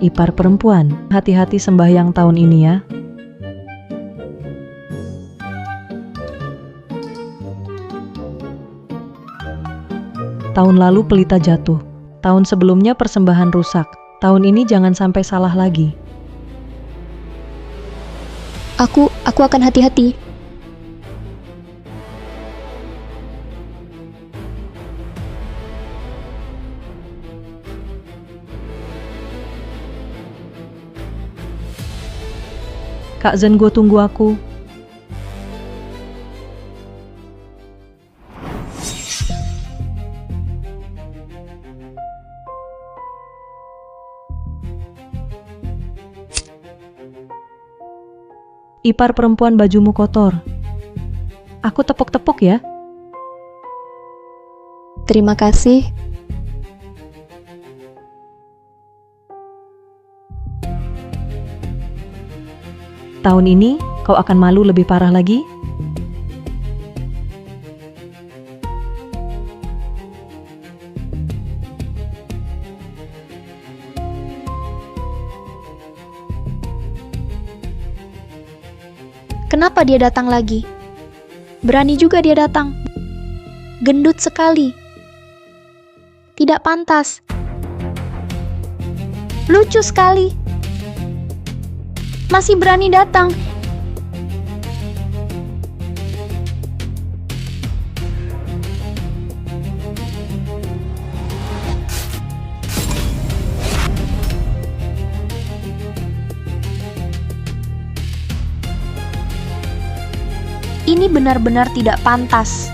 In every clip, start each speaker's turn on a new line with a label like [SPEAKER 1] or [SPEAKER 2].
[SPEAKER 1] Ipar perempuan, hati-hati sembahyang tahun ini ya. Tahun lalu pelita jatuh. Tahun sebelumnya persembahan rusak. Tahun ini jangan sampai salah lagi.
[SPEAKER 2] Aku akan hati-hati.
[SPEAKER 1] Kak Zengguo tunggu aku. Ipar perempuan bajumu kotor. Aku tepuk-tepuk ya.
[SPEAKER 2] Terima kasih.
[SPEAKER 1] Tahun ini kau akan malu lebih parah lagi.
[SPEAKER 2] Kenapa dia datang lagi? Berani juga dia datang. Gendut sekali. Tidak pantas. Lucu sekali. Masih berani datang. Ini benar-benar tidak pantas.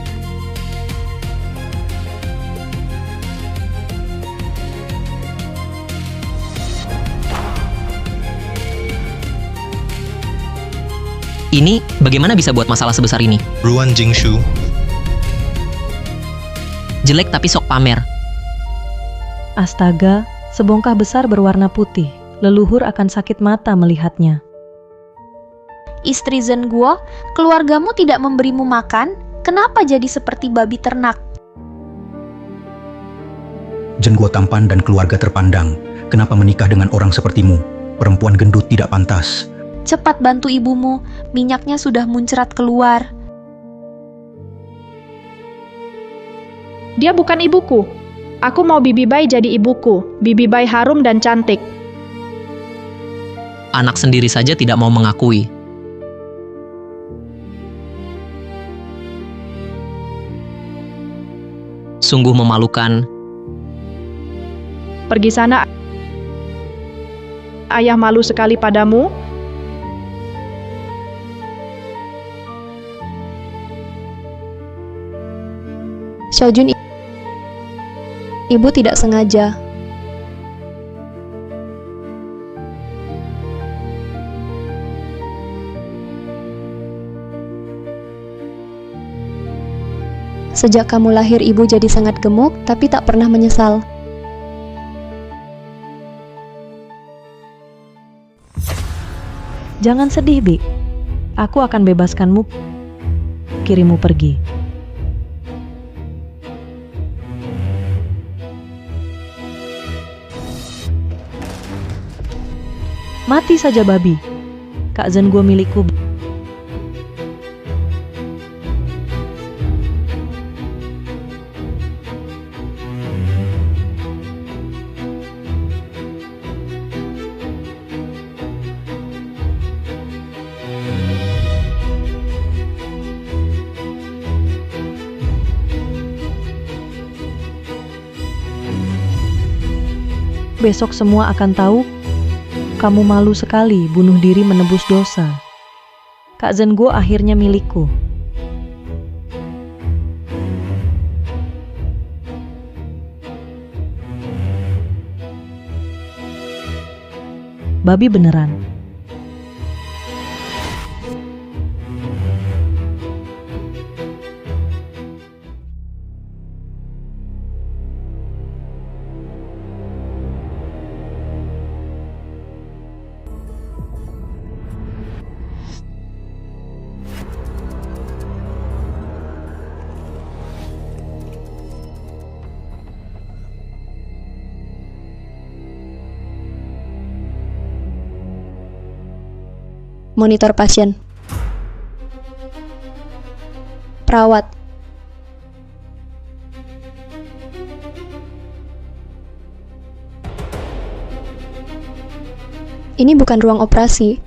[SPEAKER 3] Ini bagaimana bisa buat masalah sebesar ini?
[SPEAKER 4] Ruan Jingshu,
[SPEAKER 3] Jelek tapi sok pamer.
[SPEAKER 1] Astaga, sebongkah besar berwarna putih. Leluhur akan sakit mata melihatnya.
[SPEAKER 2] Istri Zengguo, keluargamu tidak memberimu makan? Kenapa jadi seperti babi ternak?
[SPEAKER 5] Zengguo tampan dan keluarga terpandang. Kenapa menikah dengan orang sepertimu? Perempuan gendut tidak pantas.
[SPEAKER 2] Cepat bantu ibumu, minyaknya sudah muncrat keluar.
[SPEAKER 6] Dia bukan ibuku. Aku mau Bibi Bai jadi ibuku. Bibi Bai harum dan cantik.
[SPEAKER 3] Anak sendiri saja tidak mau mengakui. Sungguh memalukan.
[SPEAKER 6] Pergi sana. Ayah malu sekali padamu.
[SPEAKER 2] Xiaojun, ibu tidak sengaja. Sejak kamu lahir, ibu jadi sangat gemuk, tapi tak pernah menyesal.
[SPEAKER 1] Jangan sedih, Bi. Aku akan bebaskanmu. Kirimmu pergi. Mati saja babi. Kak Zengguo milikku. Besok semua akan tahu. Kamu malu sekali bunuh diri menebus dosa. Kak Zengguo akhirnya milikku. Babi beneran.
[SPEAKER 2] Monitor pasien. Perawat. Ini bukan ruang operasi.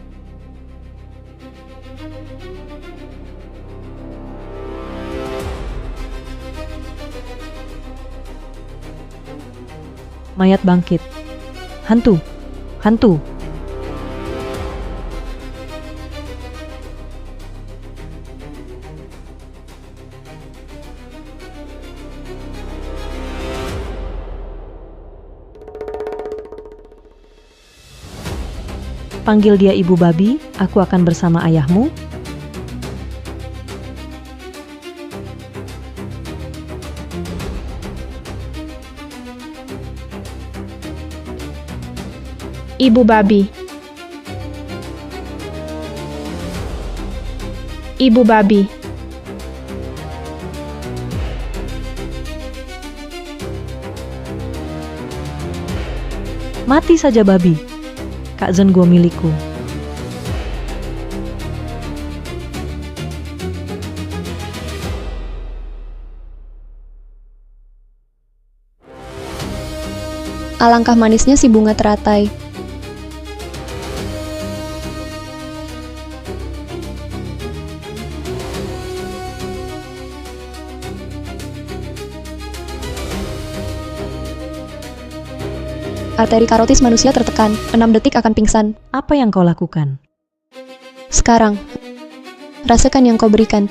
[SPEAKER 1] Mayat bangkit. Hantu. Hantu. Panggil dia Ibu Babi, aku akan bersama ayahmu.
[SPEAKER 6] Ibu Babi. Ibu Babi.
[SPEAKER 1] Mati saja babi. Kak Zengguo milikku.
[SPEAKER 2] Alangkah manisnya si bunga teratai. Arteri karotis manusia tertekan, 6 detik akan pingsan.
[SPEAKER 1] Apa yang kau lakukan?
[SPEAKER 2] Sekarang, rasakan yang kau berikan.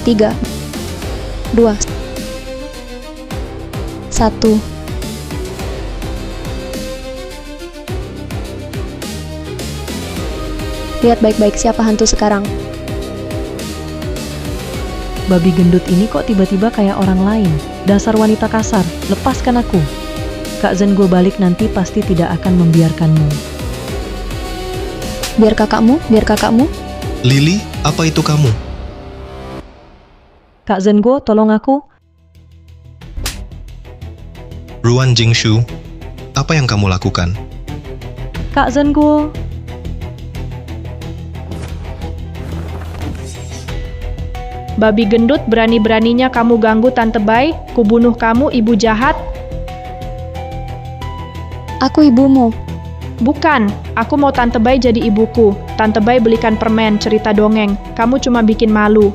[SPEAKER 2] Tiga, 2, 1. Lihat baik-baik siapa hantu sekarang.
[SPEAKER 1] Babi gendut ini kok tiba-tiba kayak orang lain. Dasar wanita kasar, lepaskan aku. Kak Zengguo balik nanti pasti tidak akan membiarkanmu.
[SPEAKER 2] Biar kakakmu.
[SPEAKER 4] Lily, apa itu kamu?
[SPEAKER 1] Kak Zengguo, tolong aku.
[SPEAKER 4] Ruan Jingshu, apa yang kamu lakukan?
[SPEAKER 1] Kak Zengguo.
[SPEAKER 6] Babi gendut, berani-beraninya kamu ganggu Tante Bai, kubunuh kamu, ibu jahat.
[SPEAKER 2] Aku ibumu.
[SPEAKER 6] Bukan, aku mau Tante Bai jadi ibuku. Tante Bai belikan permen, cerita dongeng. Kamu cuma bikin malu.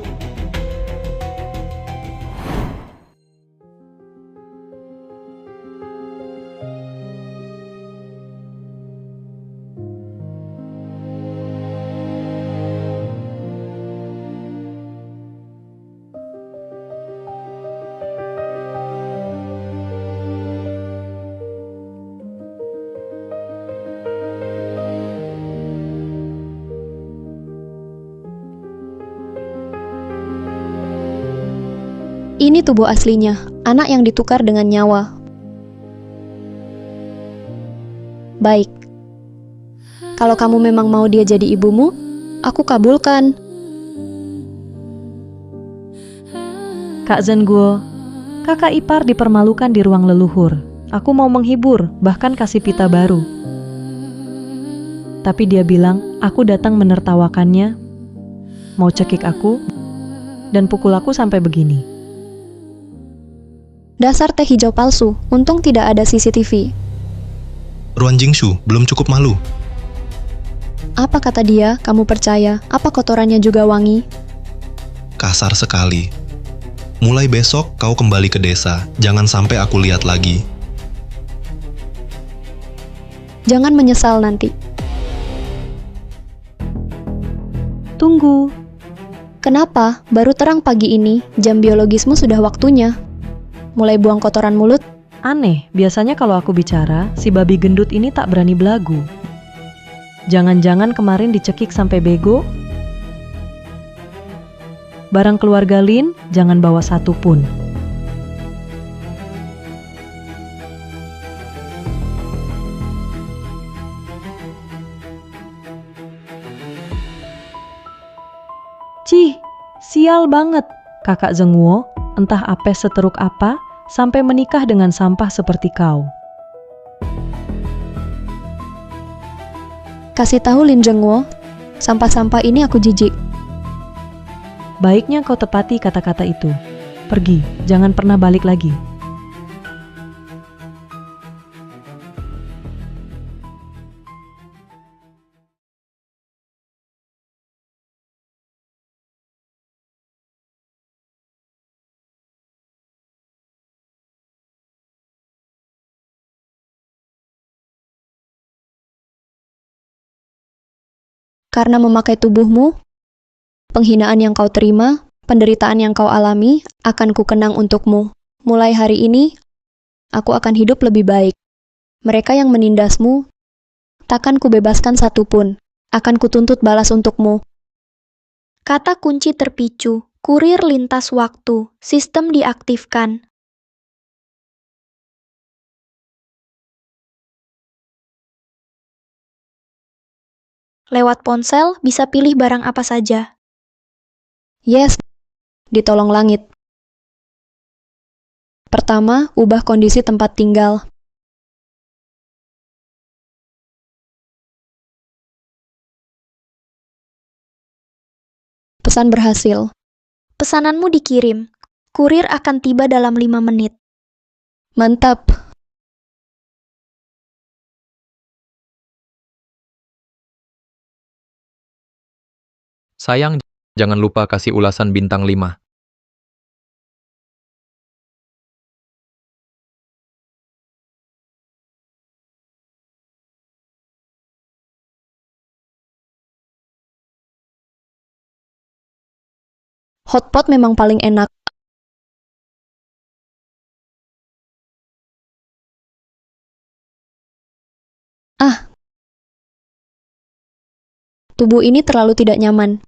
[SPEAKER 2] Ini tubuh aslinya, anak yang ditukar dengan nyawa. Baik. Kalau kamu memang mau dia jadi ibumu, aku kabulkan.
[SPEAKER 1] Kak Zengguo, kakak ipar dipermalukan di ruang leluhur. Aku mau menghibur, bahkan kasih pita baru. Tapi dia bilang, aku datang menertawakannya, mau cekik aku, dan pukul aku sampai begini.
[SPEAKER 2] Dasar teh hijau palsu, untung tidak ada CCTV.
[SPEAKER 4] Ruan Jingshu, belum cukup malu.
[SPEAKER 2] Apa kata dia, kamu percaya? Apa kotorannya juga wangi?
[SPEAKER 4] Kasar sekali. Mulai besok kau kembali ke desa, jangan sampai aku lihat lagi.
[SPEAKER 2] Jangan menyesal nanti.
[SPEAKER 1] Tunggu.
[SPEAKER 2] Kenapa? Baru terang pagi ini, jam biologismu sudah waktunya. Mulai buang kotoran mulut.
[SPEAKER 1] Aneh, biasanya kalau aku bicara, si babi gendut ini tak berani belagu. Jangan-jangan kemarin dicekik sampai bego? Barang keluarga Lin, jangan bawa satu pun. Cih, sial banget. Kakak Zengguo, entah apes seteruk apa, sampai menikah dengan sampah seperti kau.
[SPEAKER 2] Kasih tahu Lin Zhengguo, sampah-sampah ini aku jijik.
[SPEAKER 1] Baiknya kau tepati kata-kata itu. Pergi, jangan pernah balik lagi.
[SPEAKER 2] Karena memakai tubuhmu, penghinaan yang kau terima, penderitaan yang kau alami, akan kukenang untukmu. Mulai hari ini, aku akan hidup lebih baik. Mereka yang menindasmu, takkan kubebaskan satupun. Akan kutuntut balas untukmu. Kata kunci terpicu, kurir lintas waktu, sistem diaktifkan. Lewat ponsel, bisa pilih barang apa saja. Yes, ditolong langit. Pertama, ubah kondisi tempat tinggal. Pesan berhasil. Pesananmu dikirim. Kurir akan tiba dalam 5 menit. Mantap.
[SPEAKER 7] Sayang, jangan lupa kasih ulasan bintang 5.
[SPEAKER 2] Hotpot memang paling enak. Tubuh ini terlalu tidak nyaman.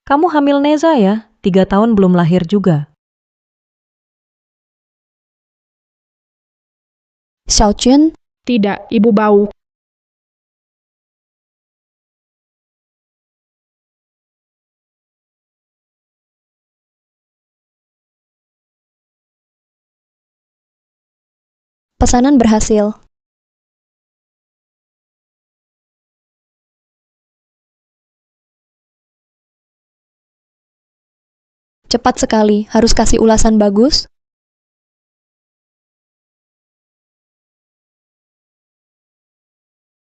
[SPEAKER 1] Kamu hamil Neza ya? 3 tahun belum lahir juga.
[SPEAKER 2] Xiaochun,
[SPEAKER 6] Tidak, ibu bau.
[SPEAKER 2] pesanan berhasil. Cepat sekali, harus kasih ulasan bagus.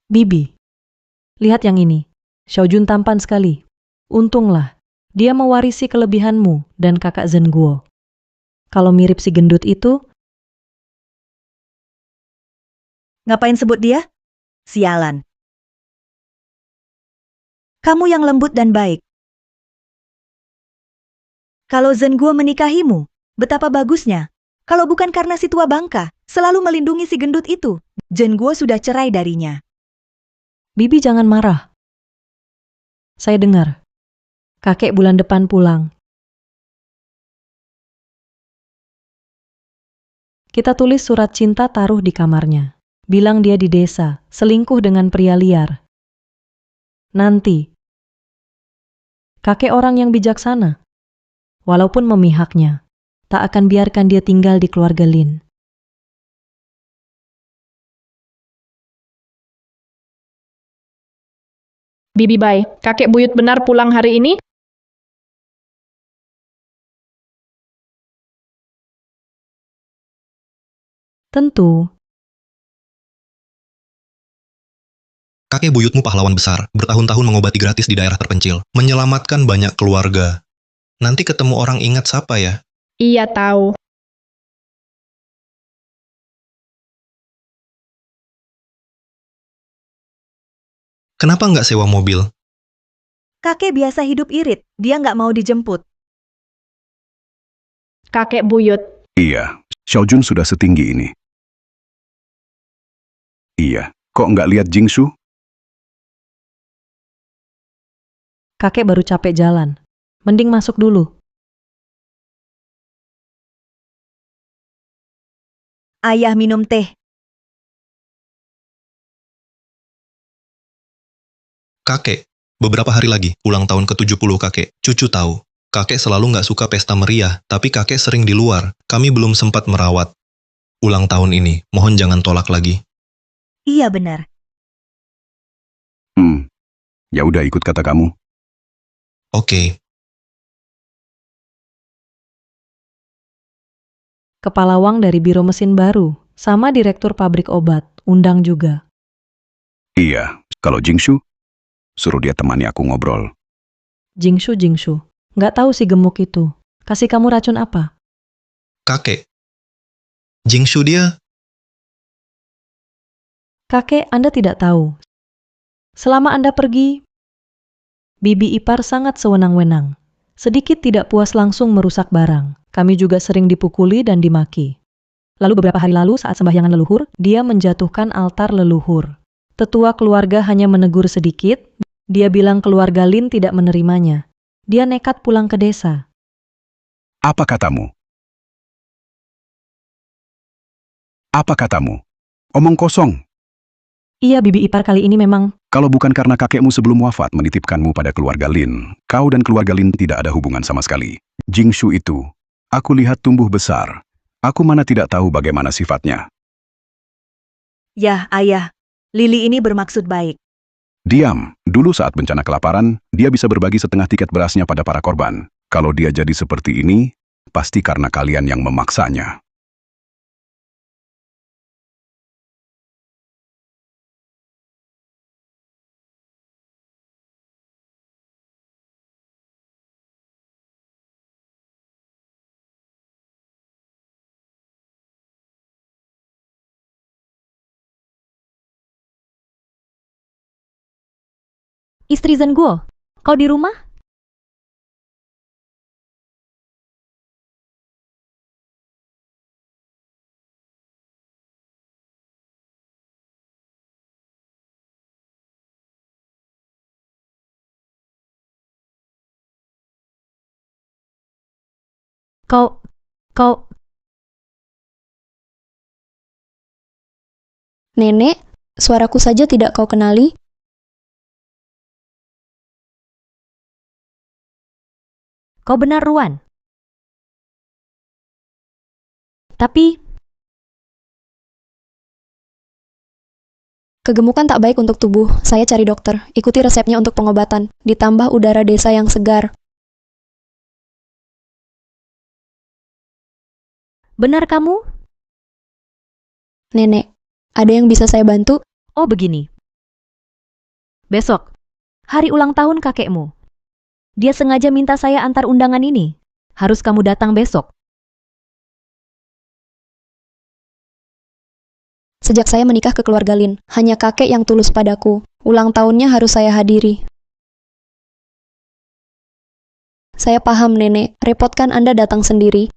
[SPEAKER 1] Bibi, lihat yang ini. Xiaojun tampan sekali. Untunglah, dia mewarisi kelebihanmu dan kakak Zhenguo. Kalau mirip si gendut itu,
[SPEAKER 8] Ngapain sebut dia? Sialan. Kamu yang lembut dan baik. Kalau Zhenguo menikahimu, betapa bagusnya. Kalau bukan karena si tua bangka, selalu melindungi si gendut itu, Zhenguo sudah cerai darinya.
[SPEAKER 1] Bibi jangan marah. Saya dengar, kakek bulan depan pulang. Kita tulis surat cinta taruh di kamarnya. Bilang dia di desa, selingkuh dengan pria liar. Nanti, kakek orang yang bijaksana. Walaupun memihaknya, tak akan biarkan dia tinggal di keluarga Lin.
[SPEAKER 6] Bibi Bai, kakek buyut benar pulang hari ini?
[SPEAKER 1] Tentu,
[SPEAKER 4] Kakek buyutmu pahlawan besar, bertahun-tahun mengobati gratis di daerah terpencil, menyelamatkan banyak keluarga. Nanti ketemu orang ingat siapa ya?
[SPEAKER 6] Iya tahu.
[SPEAKER 4] Kenapa nggak sewa mobil?
[SPEAKER 8] Kakek biasa hidup irit, dia nggak mau dijemput.
[SPEAKER 6] Kakek buyut.
[SPEAKER 9] Iya, Xiaojun sudah setinggi ini. Iya, kok nggak lihat Jingsu?
[SPEAKER 1] kakek baru capek jalan. Mending masuk dulu.
[SPEAKER 8] Ayah minum teh.
[SPEAKER 4] Kakek, beberapa hari lagi, ulang tahun ke-70 kakek. Cucu tahu, kakek selalu nggak suka pesta meriah, tapi kakek sering di luar. Kami belum sempat merawat. Ulang tahun ini, mohon jangan tolak lagi.
[SPEAKER 8] Iya benar.
[SPEAKER 9] Ya udah ikut kata kamu.
[SPEAKER 4] Oke.
[SPEAKER 1] Kepala Wang dari Biro Mesin Baru, sama Direktur Pabrik Obat, undang juga.
[SPEAKER 9] Iya, kalau Jingshu, suruh dia temani aku ngobrol.
[SPEAKER 1] Jingshu, nggak tahu si gemuk itu. Kasih kamu racun apa?
[SPEAKER 4] Kakek. Jingshu dia,
[SPEAKER 1] Kakek, Anda tidak tahu. Selama Anda pergi, Bibi ipar sangat sewenang-wenang. Sedikit tidak puas langsung merusak barang. Kami juga sering dipukuli dan dimaki. Lalu beberapa hari lalu saat sembahyangan leluhur, dia menjatuhkan altar leluhur. Tetua keluarga hanya menegur sedikit, dia bilang keluarga Lin tidak menerimanya. Dia nekat pulang ke desa.
[SPEAKER 9] Apa katamu? Apa katamu? Omong kosong.
[SPEAKER 1] Iya, Bibi ipar kali ini memang.
[SPEAKER 9] Kalau bukan karena kakekmu sebelum wafat menitipkanmu pada keluarga Lin, kau dan keluarga Lin tidak ada hubungan sama sekali. Jingshu itu, aku lihat tumbuh besar. Aku mana tidak tahu bagaimana sifatnya.
[SPEAKER 8] Yah, ayah. Lili ini bermaksud baik.
[SPEAKER 9] Diam, dulu saat bencana kelaparan, dia bisa berbagi setengah tiket berasnya pada para korban. Kalau dia jadi seperti ini, pasti karena kalian yang memaksanya.
[SPEAKER 1] Istri Zhenguo, kau di rumah? Kau...
[SPEAKER 2] Nenek, suaraku saja tidak kau kenali?
[SPEAKER 1] Kau benar, Ruan. Tapi,
[SPEAKER 2] Kegemukan tak baik untuk tubuh. Saya cari dokter. Ikuti resepnya untuk pengobatan. Ditambah udara desa yang segar.
[SPEAKER 1] benar kamu?
[SPEAKER 2] Nenek, ada yang bisa saya bantu?
[SPEAKER 1] Oh begini. Besok, hari ulang tahun kakekmu. Dia sengaja minta saya antar undangan ini. Harus kamu datang besok.
[SPEAKER 2] Sejak saya menikah ke keluarga Lin, hanya kakek yang tulus padaku. Ulang tahunnya harus saya hadiri. Saya paham, Nenek. Repotkan Anda datang sendiri.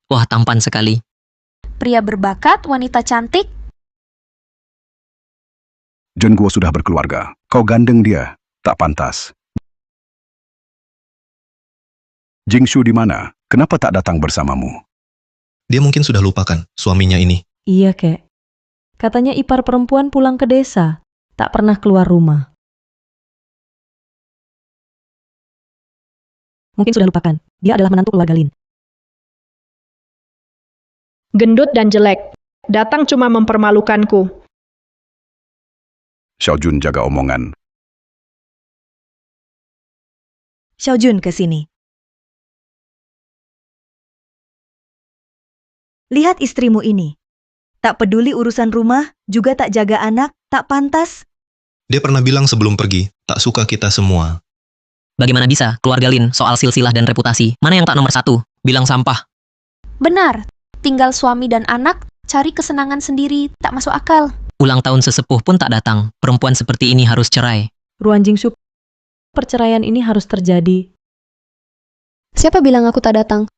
[SPEAKER 3] Wah, tampan sekali.
[SPEAKER 2] Pria berbakat, wanita cantik.
[SPEAKER 9] Zhenguo sudah berkeluarga. Kau gandeng dia. Tak pantas. Jingshu di mana? Kenapa tak datang bersamamu?
[SPEAKER 4] dia mungkin sudah lupakan suaminya ini.
[SPEAKER 1] Iya, Kek. Katanya ipar perempuan pulang ke desa. Tak pernah keluar rumah. Mungkin sudah lupakan. Dia adalah menantu keluarga Lin.
[SPEAKER 6] Gendut dan jelek. Datang cuma mempermalukanku.
[SPEAKER 9] Xiaojun jaga omongan.
[SPEAKER 8] Xiaojun ke sini. Lihat istrimu ini. Tak peduli urusan rumah, juga tak jaga anak, tak pantas.
[SPEAKER 4] Dia pernah bilang sebelum pergi, tak suka kita semua.
[SPEAKER 3] Bagaimana bisa? Keluarga Lin, soal silsilah dan reputasi. Mana yang tak nomor satu? Bilang sampah.
[SPEAKER 2] Benar, tinggal suami dan anak, cari kesenangan sendiri, tak masuk akal.
[SPEAKER 3] Ulang tahun sesepuh pun tak datang. Perempuan seperti ini harus cerai.
[SPEAKER 1] Ruan Jingshu, perceraian ini harus terjadi.
[SPEAKER 2] Siapa bilang aku tak datang?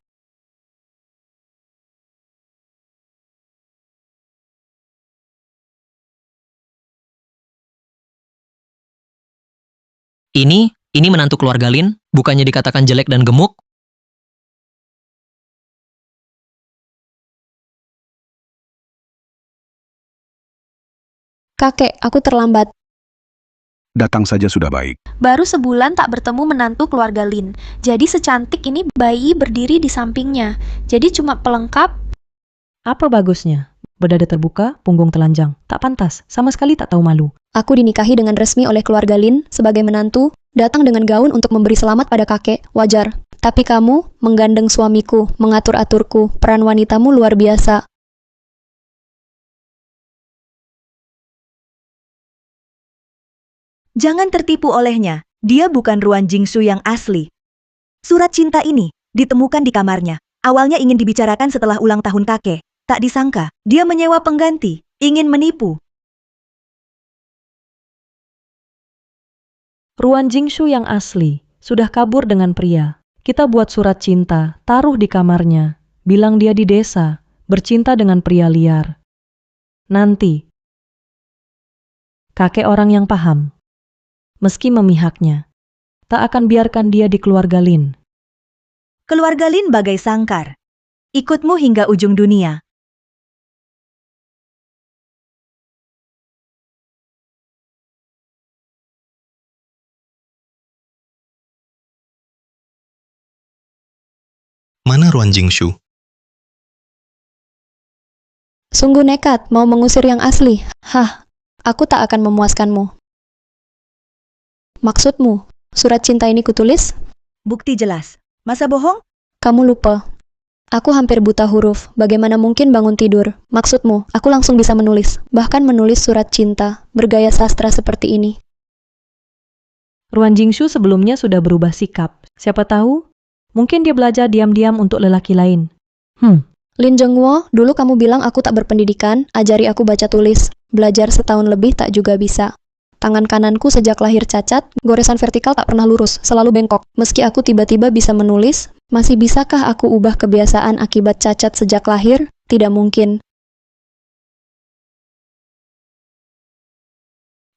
[SPEAKER 3] Ini menantu keluarga Lin, bukannya dikatakan jelek dan gemuk?
[SPEAKER 2] Kakek, aku terlambat.
[SPEAKER 9] Datang saja sudah baik.
[SPEAKER 2] Baru sebulan tak bertemu menantu keluarga Lin. Jadi secantik ini bayi berdiri di sampingnya. Jadi cuma pelengkap.
[SPEAKER 1] Apa bagusnya? Berdada terbuka, punggung telanjang. Tak pantas, sama sekali tak tahu malu.
[SPEAKER 2] Aku dinikahi dengan resmi oleh keluarga Lin sebagai menantu, datang dengan gaun untuk memberi selamat pada kakek, wajar. Tapi kamu menggandeng suamiku, mengatur-aturku, peran wanitamu luar biasa.
[SPEAKER 8] Jangan tertipu olehnya. Dia bukan Ruan Jingshu yang asli. Surat cinta ini ditemukan di kamarnya. Awalnya ingin dibicarakan setelah ulang tahun kakek. Tak disangka, dia menyewa pengganti, ingin menipu.
[SPEAKER 1] Ruan Jingshu yang asli, sudah kabur dengan pria. Kita buat surat cinta, taruh di kamarnya. Bilang dia di desa, bercinta dengan pria liar. Nanti, kakek orang yang paham. Meski memihaknya, tak akan biarkan dia di keluarga Lin.
[SPEAKER 8] Keluarga Lin bagai sangkar. Ikutmu hingga ujung dunia.
[SPEAKER 4] Mana Ruan Jingshu?
[SPEAKER 2] Sungguh nekat, mau mengusir yang asli. Hah, aku tak akan memuaskanmu. Maksudmu, surat cinta ini kutulis?
[SPEAKER 8] Bukti jelas. Masa bohong?
[SPEAKER 2] Kamu lupa. Aku hampir buta huruf, bagaimana mungkin bangun tidur? Maksudmu, aku langsung bisa menulis, bahkan menulis surat cinta, bergaya sastra seperti ini.
[SPEAKER 1] Ruan Jingshu sebelumnya sudah berubah sikap. Siapa tahu, mungkin dia belajar diam-diam untuk lelaki lain.
[SPEAKER 2] Lin Zhengguo, dulu kamu bilang aku tak berpendidikan, ajari aku baca tulis. Belajar setahun lebih tak juga bisa. Tangan kananku sejak lahir cacat, goresan vertikal tak pernah lurus, selalu bengkok. Meski aku tiba-tiba bisa menulis, masih bisakah aku ubah kebiasaan akibat cacat sejak lahir? Tidak mungkin.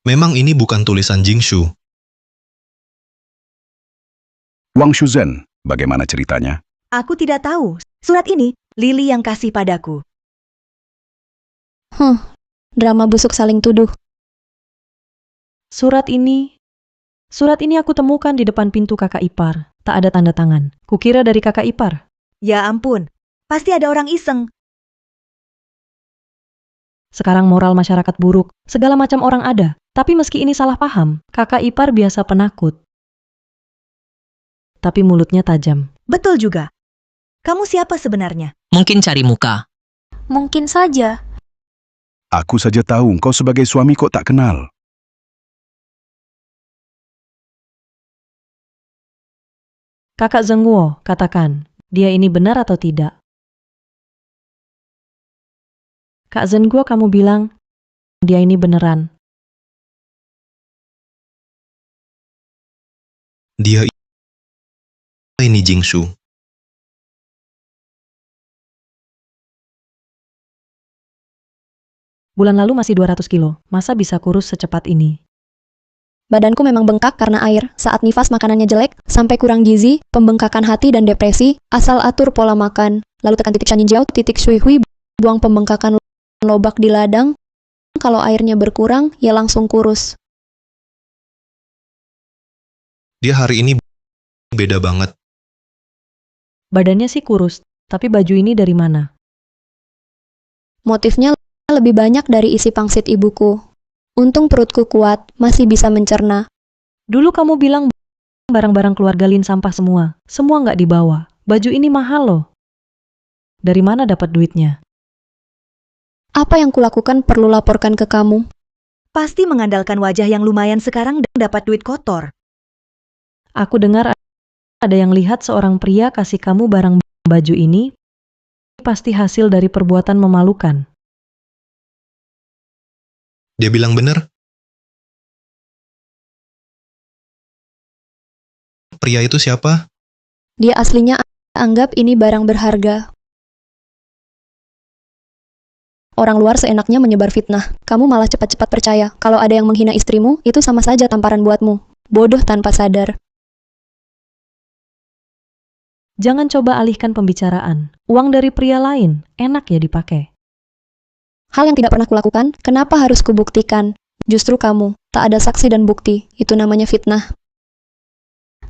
[SPEAKER 4] Memang ini bukan tulisan Jingshu.
[SPEAKER 9] Wang Shuzhen, bagaimana ceritanya?
[SPEAKER 8] Aku tidak tahu. Surat ini, Lili yang kasih padaku.
[SPEAKER 2] Drama busuk saling tuduh.
[SPEAKER 1] Surat ini aku temukan di depan pintu kakak ipar. Tak ada tanda tangan. Kukira dari kakak ipar.
[SPEAKER 8] Ya ampun, pasti ada orang iseng.
[SPEAKER 1] Sekarang moral masyarakat buruk. Segala macam orang ada. Tapi meski ini salah paham, kakak ipar biasa penakut. Tapi mulutnya tajam.
[SPEAKER 8] Betul juga. Kamu siapa sebenarnya?
[SPEAKER 3] Mungkin cari muka.
[SPEAKER 2] Mungkin saja.
[SPEAKER 9] Aku saja tahu kau sebagai suami kok tak kenal.
[SPEAKER 1] Kakak Zhengguo, katakan, dia ini benar atau tidak? Kak Zhengguo, kamu bilang, dia ini beneran.
[SPEAKER 4] Dia ini Jingshu.
[SPEAKER 1] Bulan lalu masih 200 kilo. Masa bisa kurus secepat ini?
[SPEAKER 2] Badanku memang bengkak karena air, saat nifas makanannya jelek, sampai kurang gizi, pembengkakan hati dan depresi, asal atur pola makan, lalu tekan titik Shaninjiao, titik Shui Hui, buang pembengkakan lobak di ladang, kalau airnya berkurang, ya langsung kurus.
[SPEAKER 4] Dia hari ini beda banget.
[SPEAKER 1] Badannya sih kurus, tapi baju ini dari mana?
[SPEAKER 2] Motifnya lebih banyak dari isi pangsit ibuku. Untung perutku kuat, masih bisa mencerna.
[SPEAKER 1] Dulu kamu bilang barang-barang keluarga Lin sampah semua. Semua nggak dibawa. Baju ini mahal loh. Dari mana dapat duitnya?
[SPEAKER 2] Apa yang kulakukan perlu laporkan ke kamu.
[SPEAKER 8] Pasti mengandalkan wajah yang lumayan sekarang dan dapat duit kotor.
[SPEAKER 1] Aku dengar ada yang lihat seorang pria kasih kamu barang baju ini, pasti hasil dari perbuatan memalukan.
[SPEAKER 4] Dia bilang benar? Pria itu siapa?
[SPEAKER 2] Dia aslinya anggap ini barang berharga. Orang luar seenaknya menyebar fitnah. Kamu malah cepat-cepat percaya kalau ada yang menghina istrimu, itu sama saja tamparan buatmu. Bodoh tanpa sadar.
[SPEAKER 1] Jangan coba alihkan pembicaraan. Uang dari pria lain, enak ya dipakai.
[SPEAKER 2] Hal yang tidak pernah kulakukan, kenapa harus kubuktikan? Justru kamu, tak ada saksi dan bukti. Itu namanya fitnah.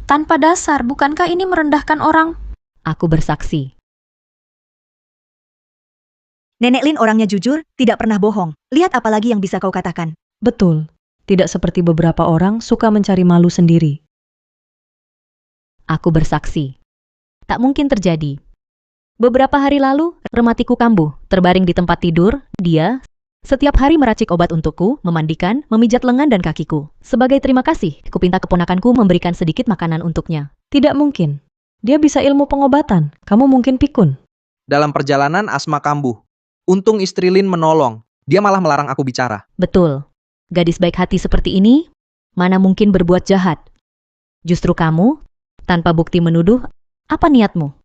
[SPEAKER 10] Tanpa dasar, bukankah ini merendahkan orang?
[SPEAKER 11] Aku bersaksi.
[SPEAKER 8] Nenek Lin orangnya jujur, tidak pernah bohong. Lihat apa lagi yang bisa kau katakan.
[SPEAKER 1] Betul. Tidak seperti beberapa orang suka mencari malu sendiri.
[SPEAKER 11] Aku bersaksi. Tak mungkin terjadi. Beberapa hari lalu, rematiku kambuh, terbaring di tempat tidur. Dia setiap hari meracik obat untukku, memandikan, memijat lengan dan kakiku. Sebagai terima kasih, kupinta keponakanku memberikan sedikit makanan untuknya.
[SPEAKER 1] Tidak mungkin. Dia bisa ilmu pengobatan. Kamu mungkin pikun.
[SPEAKER 12] Dalam perjalanan Asma kambuh. Untung istri Lin menolong. Dia malah melarang aku bicara.
[SPEAKER 11] Betul. Gadis baik hati seperti ini, mana mungkin berbuat jahat. Justru kamu, tanpa bukti menuduh, apa niatmu?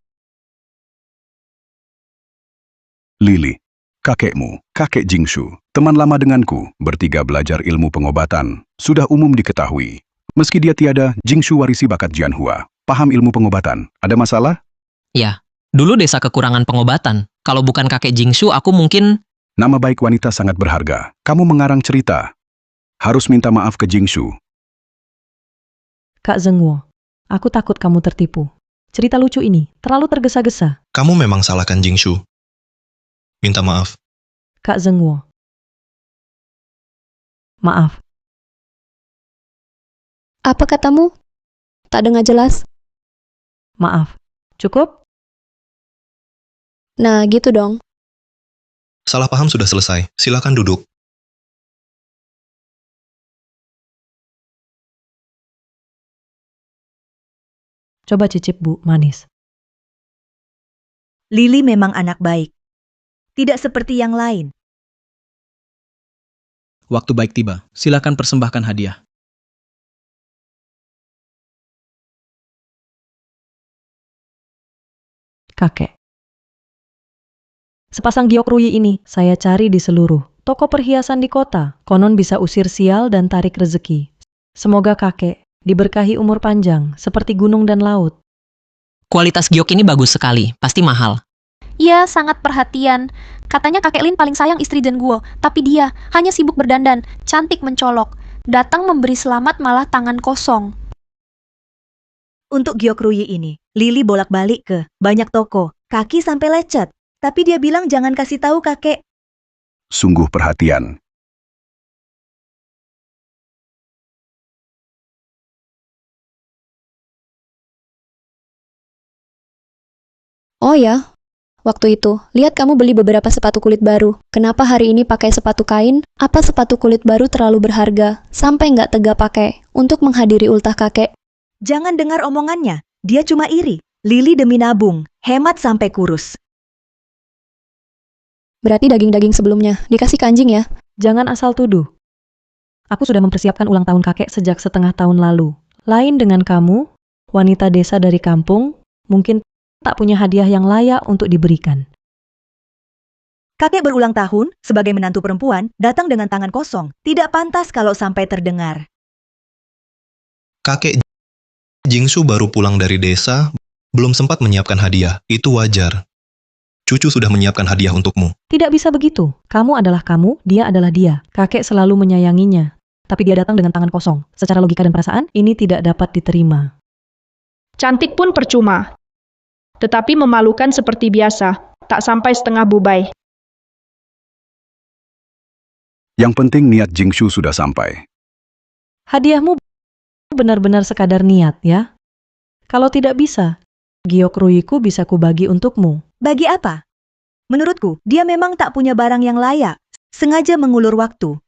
[SPEAKER 9] Lili, kakekmu, kakek Jingshu, teman lama denganku, bertiga belajar ilmu pengobatan, sudah umum diketahui. Meski dia tiada, Jingshu warisi bakat Jianhua. Paham ilmu pengobatan. Ada masalah?
[SPEAKER 3] Ya, dulu desa kekurangan pengobatan. Kalau bukan kakek Jingshu, aku mungkin...
[SPEAKER 9] Nama baik wanita sangat berharga. Kamu mengarang cerita. Harus minta maaf ke Jingshu.
[SPEAKER 1] Kak Zengwo, aku takut kamu tertipu. Cerita lucu ini terlalu tergesa-gesa.
[SPEAKER 4] Kamu memang salahkan Jingshu. Minta maaf.
[SPEAKER 1] Kak Zengwo. Maaf.
[SPEAKER 2] Apa katamu? Tak dengar jelas.
[SPEAKER 1] Maaf. Cukup?
[SPEAKER 2] Nah, gitu dong.
[SPEAKER 4] Salah paham sudah selesai. Silakan duduk.
[SPEAKER 1] Coba cicip, Bu, manis.
[SPEAKER 8] Lili memang anak baik. Tidak seperti yang lain.
[SPEAKER 13] Waktu baik tiba. Silakan persembahkan hadiah.
[SPEAKER 1] Kakek. Sepasang giok ruyi ini saya cari di seluruh toko perhiasan di kota. Konon bisa usir sial dan tarik rezeki. Semoga kakek diberkahi umur panjang seperti gunung dan laut.
[SPEAKER 3] Kualitas giok ini bagus sekali, pasti mahal.
[SPEAKER 10] Ia sangat perhatian. Katanya kakek Lin paling sayang istri Zengguo, tapi dia hanya sibuk berdandan, cantik mencolok. Datang memberi selamat malah tangan kosong.
[SPEAKER 8] Untuk giok ruyi ini, Lili bolak-balik ke banyak toko, kaki sampai lecet. Tapi dia bilang jangan kasih tahu kakek.
[SPEAKER 9] Sungguh perhatian.
[SPEAKER 2] Oh ya, waktu itu, lihat kamu beli beberapa sepatu kulit baru. Kenapa hari ini pakai sepatu kain? Apa sepatu kulit baru terlalu berharga? Sampai nggak tega pakai untuk menghadiri ultah kakek.
[SPEAKER 8] Jangan dengar omongannya, dia cuma iri. Lili demi nabung, hemat sampai kurus.
[SPEAKER 2] Berarti daging-daging sebelumnya dikasih ke anjing ya?
[SPEAKER 1] Jangan asal tuduh. Aku sudah mempersiapkan ulang tahun kakek sejak setengah tahun lalu. Lain dengan kamu, wanita desa dari kampung, mungkin tak punya hadiah yang layak untuk diberikan.
[SPEAKER 8] Kakek berulang tahun, sebagai menantu perempuan, datang dengan tangan kosong. Tidak pantas kalau sampai terdengar.
[SPEAKER 4] Kakek Jingshu baru pulang dari desa, belum sempat menyiapkan hadiah. Itu wajar. Cucu sudah menyiapkan hadiah untukmu.
[SPEAKER 1] Tidak bisa begitu. Kamu adalah kamu, dia adalah dia. Kakek selalu menyayanginya. Tapi dia datang dengan tangan kosong. Secara logika dan perasaan, ini tidak dapat diterima.
[SPEAKER 6] Cantik pun percuma. Tetapi memalukan seperti biasa. Tak sampai setengah bubai.
[SPEAKER 9] Yang penting niat Jingshu sudah sampai.
[SPEAKER 1] Hadiahmu benar-benar sekadar niat ya. Kalau tidak bisa, giok ruyiku bisa kubagi untukmu.
[SPEAKER 8] Bagi apa? Menurutku, dia memang tak punya barang yang layak. Sengaja mengulur waktu.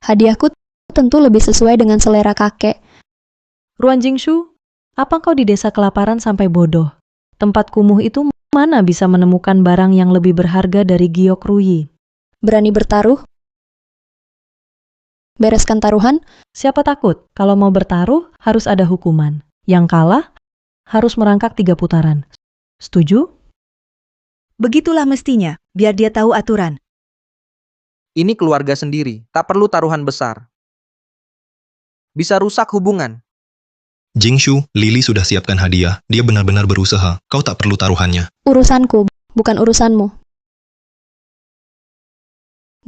[SPEAKER 2] Hadiahku tentu lebih sesuai dengan selera kakek.
[SPEAKER 1] Ruan Jingshu, apa kau di desa kelaparan sampai bodoh? Tempat kumuh itu mana bisa menemukan barang yang lebih berharga dari giok ruyi?
[SPEAKER 2] Berani bertaruh? Bereskan taruhan?
[SPEAKER 1] Siapa takut? Kalau mau bertaruh, harus ada hukuman. Yang kalah, harus merangkak 3 putaran. Setuju?
[SPEAKER 8] Begitulah mestinya, biar dia tahu aturan.
[SPEAKER 12] Ini keluarga sendiri, tak perlu taruhan besar. Bisa rusak hubungan.
[SPEAKER 4] Jingshu, Lily sudah siapkan hadiah. Dia benar-benar berusaha. Kau tak perlu taruhannya.
[SPEAKER 2] Urusanku, bukan urusanmu.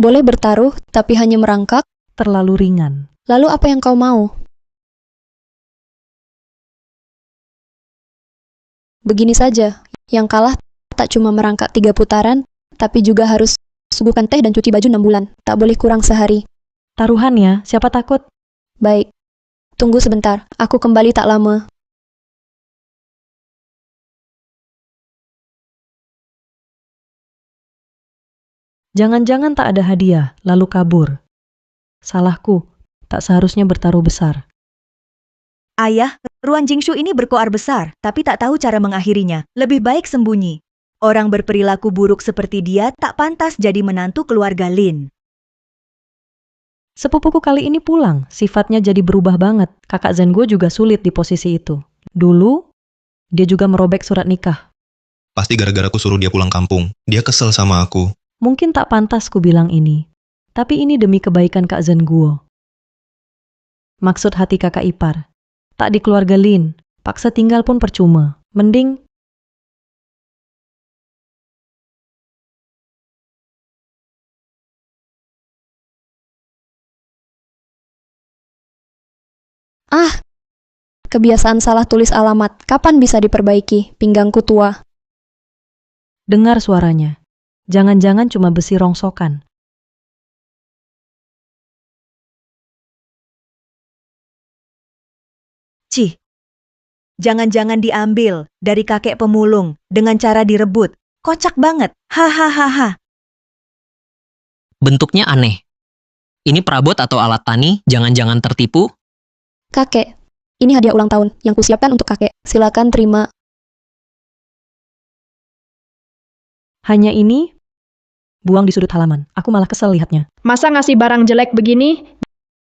[SPEAKER 2] Boleh bertaruh, tapi hanya merangkak.
[SPEAKER 1] Terlalu ringan.
[SPEAKER 2] Lalu apa yang kau mau? Begini saja, yang kalah tak cuma merangkak 3 putaran, tapi juga harus suguhkan teh dan cuci baju 6 bulan. Tak boleh kurang sehari.
[SPEAKER 1] Taruhan ya, siapa takut?
[SPEAKER 2] Baik. Tunggu sebentar, aku kembali tak lama.
[SPEAKER 1] Jangan-jangan tak ada hadiah, lalu kabur. Salahku, tak seharusnya bertaruh besar.
[SPEAKER 8] Ayah, Ruan Jingshu ini berkoar besar, tapi tak tahu cara mengakhirinya. Lebih baik sembunyi. Orang berperilaku buruk seperti dia tak pantas jadi menantu keluarga Lin.
[SPEAKER 1] Sepupuku kali ini pulang, sifatnya jadi berubah banget. Kakak Zengguo juga sulit di posisi itu. Dulu, dia juga merobek surat nikah.
[SPEAKER 4] Pasti gara-gara aku suruh dia pulang kampung. Dia kesel sama aku.
[SPEAKER 1] Mungkin tak pantas ku bilang ini. Tapi ini demi kebaikan Kak Zengguo. Maksud hati kakak ipar. Tak di keluarga Lin, paksa tinggal pun percuma. Mending
[SPEAKER 2] Kebiasaan salah tulis alamat, kapan bisa diperbaiki? Pinggangku tua.
[SPEAKER 1] dengar suaranya. Jangan-jangan cuma besi rongsokan.
[SPEAKER 8] Cih, jangan-jangan diambil dari kakek pemulung dengan cara direbut. Kocak banget, hahaha.
[SPEAKER 3] Bentuknya aneh. Ini perabot atau alat tani? Jangan-jangan tertipu?
[SPEAKER 2] Kakek, ini hadiah ulang tahun yang kusiapkan untuk kakek. Silakan terima.
[SPEAKER 1] Hanya ini, buang di sudut halaman. Aku malah kesel lihatnya.
[SPEAKER 6] Masa ngasih barang jelek begini?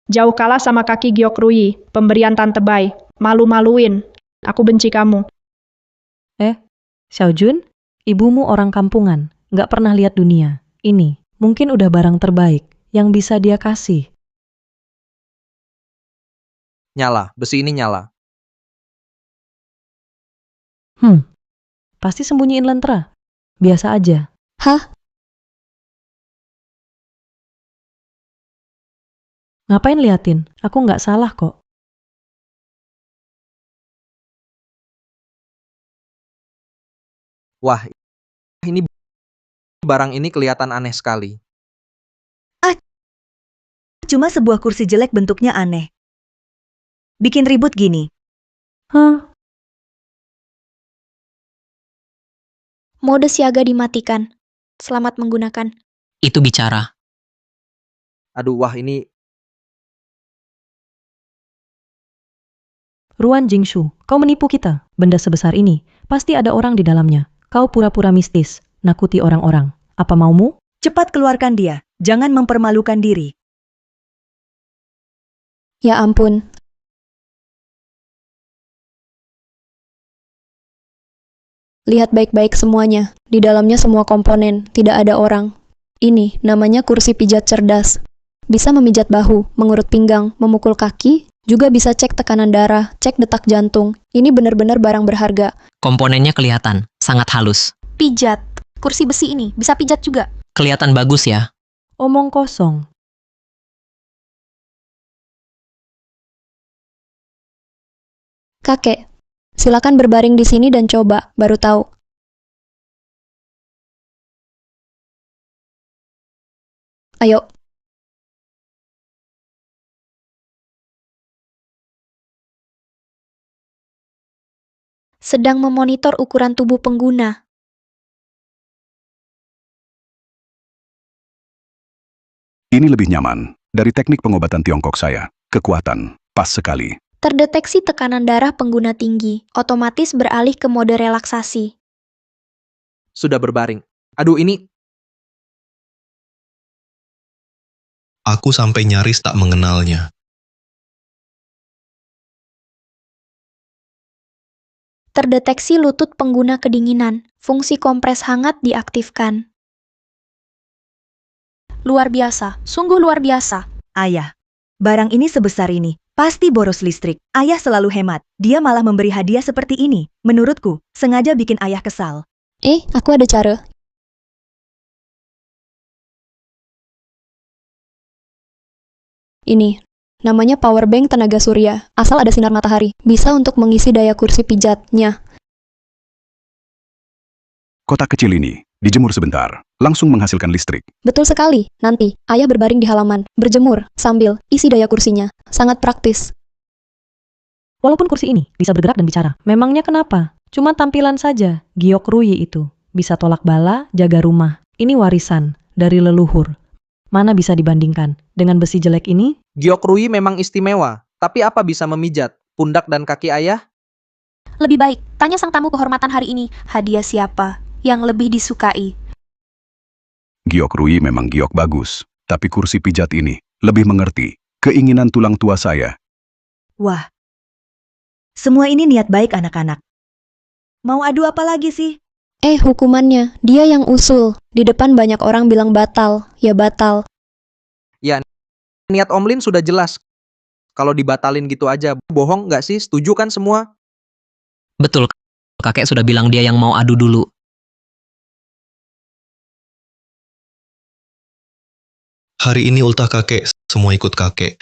[SPEAKER 6] Jauh kalah sama kaki giok ruyi, pemberian Tante Bai. Malu-maluin. Aku benci kamu.
[SPEAKER 1] Xiaojun, ibumu orang kampungan, nggak pernah lihat dunia. Ini, mungkin udah barang terbaik yang bisa dia kasih.
[SPEAKER 12] Nyala, besi ini nyala.
[SPEAKER 1] Pasti sembunyiin lentera. Biasa aja.
[SPEAKER 2] Hah?
[SPEAKER 1] Ngapain liatin? Aku nggak salah kok.
[SPEAKER 12] Wah, ini barang ini kelihatan aneh sekali.
[SPEAKER 8] Cuma sebuah kursi jelek bentuknya aneh. Bikin ribut gini.
[SPEAKER 1] Hah?
[SPEAKER 10] Mode siaga dimatikan. Selamat menggunakan.
[SPEAKER 3] Itu bicara.
[SPEAKER 12] Aduh, wah ini
[SPEAKER 1] Ruan Jingshu, kau menipu kita. Benda sebesar ini, pasti ada orang di dalamnya. Kau pura-pura mistis, nakuti orang-orang. Apa maumu?
[SPEAKER 8] Cepat keluarkan dia. Jangan mempermalukan diri.
[SPEAKER 2] Ya ampun. Lihat baik-baik semuanya. Di dalamnya semua komponen, tidak ada orang. Ini namanya kursi pijat cerdas. Bisa memijat bahu, mengurut pinggang, memukul kaki, juga bisa cek tekanan darah, cek detak jantung. Ini benar-benar barang berharga.
[SPEAKER 3] Komponennya kelihatan, sangat halus.
[SPEAKER 10] Pijat. Kursi besi ini bisa pijat juga.
[SPEAKER 3] Kelihatan bagus ya.
[SPEAKER 1] Omong kosong.
[SPEAKER 2] Kakek, silakan berbaring di sini dan coba, baru tahu. Ayo.
[SPEAKER 10] Sedang memonitor ukuran tubuh pengguna.
[SPEAKER 9] Ini lebih nyaman. dari teknik pengobatan Tiongkok saya. Kekuatan, pas sekali.
[SPEAKER 10] Terdeteksi tekanan darah pengguna tinggi, otomatis beralih ke mode relaksasi.
[SPEAKER 12] Sudah berbaring. Aduh, ini
[SPEAKER 4] Aku sampai nyaris tak mengenalnya.
[SPEAKER 10] Terdeteksi lutut pengguna kedinginan, fungsi kompres hangat diaktifkan. Luar biasa, sungguh luar biasa.
[SPEAKER 8] Ayah, barang ini sebesar ini, pasti boros listrik. Ayah selalu hemat, dia malah memberi hadiah seperti ini. Menurutku, sengaja bikin ayah kesal.
[SPEAKER 2] Aku ada cara. Ini, namanya power bank tenaga surya. Asal ada sinar matahari, bisa untuk mengisi daya kursi pijatnya.
[SPEAKER 9] Kotak kecil ini, dijemur sebentar, langsung menghasilkan listrik.
[SPEAKER 2] Betul sekali. Nanti, ayah berbaring di halaman, berjemur, sambil isi daya kursinya. Sangat praktis.
[SPEAKER 1] Walaupun kursi ini bisa bergerak dan bicara, memangnya kenapa? Cuma tampilan saja, giok ruyi itu. Bisa tolak bala, jaga rumah. Ini warisan dari leluhur. Mana bisa dibandingkan dengan besi jelek ini?
[SPEAKER 12] giok ruyi memang istimewa, tapi apa bisa memijat pundak dan kaki ayah?
[SPEAKER 10] Lebih baik, tanya sang tamu kehormatan hari ini, hadiah siapa yang lebih disukai?
[SPEAKER 9] Giok Rui memang giok bagus, tapi kursi pijat ini lebih mengerti keinginan tulang tua saya.
[SPEAKER 8] Wah, semua ini niat baik anak-anak. Mau adu apa lagi sih?
[SPEAKER 2] Hukumannya, dia yang usul. Di depan banyak orang bilang batal, ya batal.
[SPEAKER 12] Ya, niat Om Lin sudah jelas. Kalau dibatalin gitu aja, bohong nggak sih? Setuju kan semua?
[SPEAKER 3] Betul, kakek sudah bilang dia yang mau adu dulu.
[SPEAKER 4] Hari ini ultah kakek, semua ikut kakek.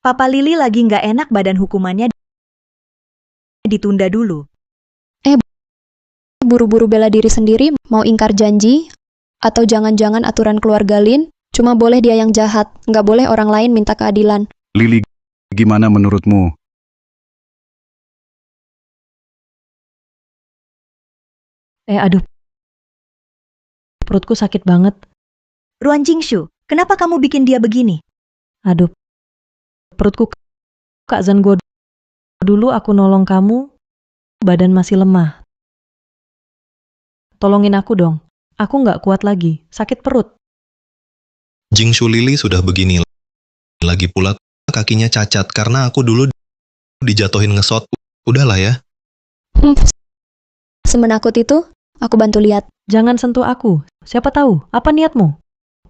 [SPEAKER 8] Papa Lili lagi nggak enak badan hukumannya ditunda dulu.
[SPEAKER 2] Buru-buru bela diri sendiri, mau ingkar janji? Atau jangan-jangan aturan keluarga Lin, cuma boleh dia yang jahat, nggak boleh orang lain minta keadilan.
[SPEAKER 9] Lili, gimana menurutmu?
[SPEAKER 1] Aduh. Perutku sakit banget.
[SPEAKER 8] Ruan Jingshu, kenapa kamu bikin dia begini?
[SPEAKER 1] Aduh. Perutku, Kak Zengguo. Dulu aku nolong kamu, badan masih lemah. Tolongin aku dong. Aku nggak kuat lagi, sakit perut.
[SPEAKER 4] Jingshu Lili sudah begini. Lagi pula kakinya cacat karena aku dulu dijatuhin ngesot. Udahlah ya.
[SPEAKER 2] Semenakut itu, aku bantu lihat.
[SPEAKER 1] Jangan sentuh aku. Siapa tahu, apa niatmu?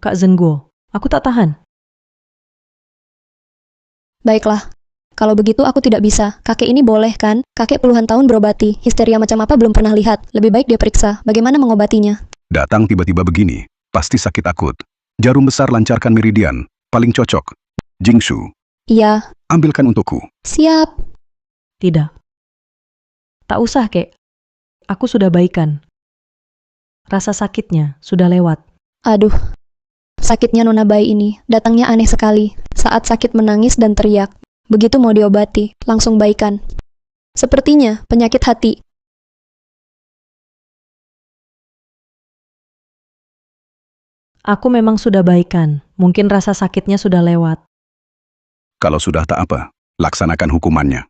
[SPEAKER 1] Kak Zengguo, aku tak tahan.
[SPEAKER 2] Baiklah. Kalau begitu aku tidak bisa. Kakek ini boleh kan? Kakek puluhan tahun berobati. Histeria macam apa belum pernah lihat. Lebih baik dia periksa. Bagaimana mengobatinya?
[SPEAKER 9] Datang tiba-tiba begini, pasti sakit akut. Jarum besar lancarkan meridian, paling cocok. Jingshu.
[SPEAKER 2] Iya.
[SPEAKER 9] Ambilkan untukku.
[SPEAKER 2] Siap.
[SPEAKER 1] Tidak. Tak usah, Kek. Aku sudah baikan. Rasa sakitnya sudah lewat.
[SPEAKER 2] Aduh. Sakitnya nona bayi ini, datangnya aneh sekali. Saat sakit menangis dan teriak. Begitu mau diobati, langsung baikan. Sepertinya penyakit hati.
[SPEAKER 1] Aku memang sudah baikan. Mungkin rasa sakitnya sudah lewat.
[SPEAKER 9] Kalau sudah tak apa, laksanakan hukumannya.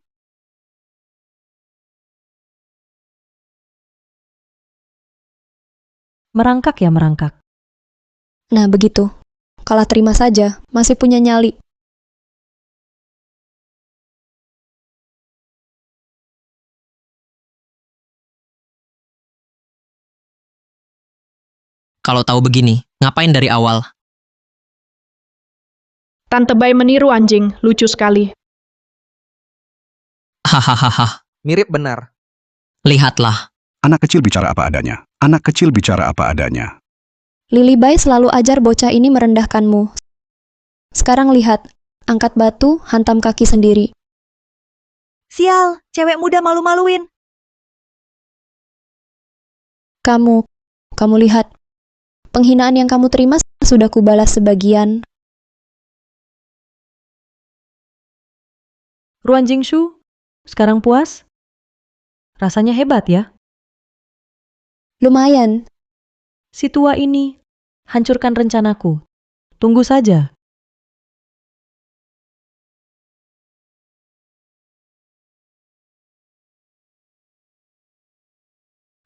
[SPEAKER 1] Merangkak ya merangkak.
[SPEAKER 2] Nah begitu. Kalah terima saja, masih punya nyali.
[SPEAKER 3] Kalau tahu begini, ngapain dari awal?
[SPEAKER 6] Tante Bai meniru anjing, lucu sekali.
[SPEAKER 3] Hahaha.
[SPEAKER 12] Mirip benar.
[SPEAKER 3] Lihatlah.
[SPEAKER 9] Anak kecil bicara apa adanya. Anak kecil bicara apa adanya.
[SPEAKER 2] Lili Bai selalu ajar bocah ini merendahkanmu. Sekarang lihat, angkat batu, hantam kaki sendiri.
[SPEAKER 8] Sial, cewek muda malu-maluin.
[SPEAKER 2] Kamu lihat. Penghinaan yang kamu terima sudah kubalas sebagian.
[SPEAKER 1] Ruan Jingshu, sekarang puas? Rasanya hebat ya?
[SPEAKER 2] Lumayan.
[SPEAKER 1] Si tua ini hancurkan rencanaku. Tunggu saja.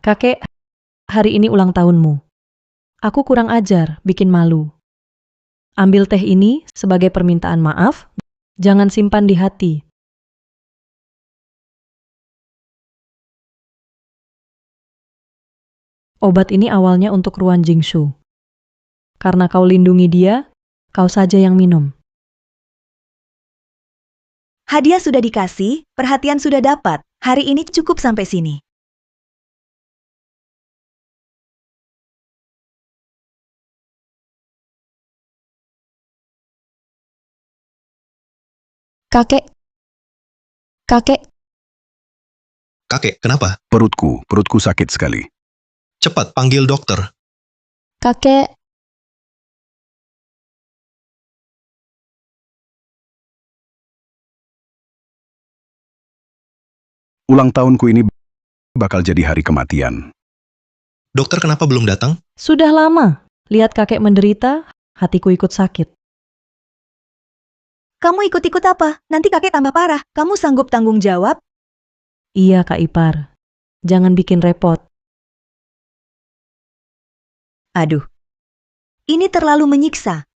[SPEAKER 1] Kakek, hari ini ulang tahunmu. Aku kurang ajar, bikin malu. Ambil teh ini sebagai permintaan maaf, jangan simpan di hati. Obat ini awalnya untuk Ruan Jingshu. Karena kau lindungi dia, kau saja yang minum.
[SPEAKER 8] Hadiah sudah dikasih, perhatian sudah dapat. Hari ini cukup sampai sini.
[SPEAKER 2] Kakek. Kakek.
[SPEAKER 4] Kakek, kenapa?
[SPEAKER 9] Perutku sakit sekali.
[SPEAKER 4] Cepat, panggil dokter.
[SPEAKER 2] Kakek.
[SPEAKER 9] Ulang tahunku ini bakal jadi hari kematian.
[SPEAKER 4] Dokter kenapa belum datang?
[SPEAKER 1] Sudah lama. Lihat kakek menderita, hatiku ikut sakit.
[SPEAKER 8] Kamu ikut-ikut apa? Nanti kakek tambah parah. Kamu sanggup tanggung jawab?
[SPEAKER 1] Iya, Kak Ipar. Jangan bikin repot.
[SPEAKER 8] Aduh. Ini terlalu menyiksa.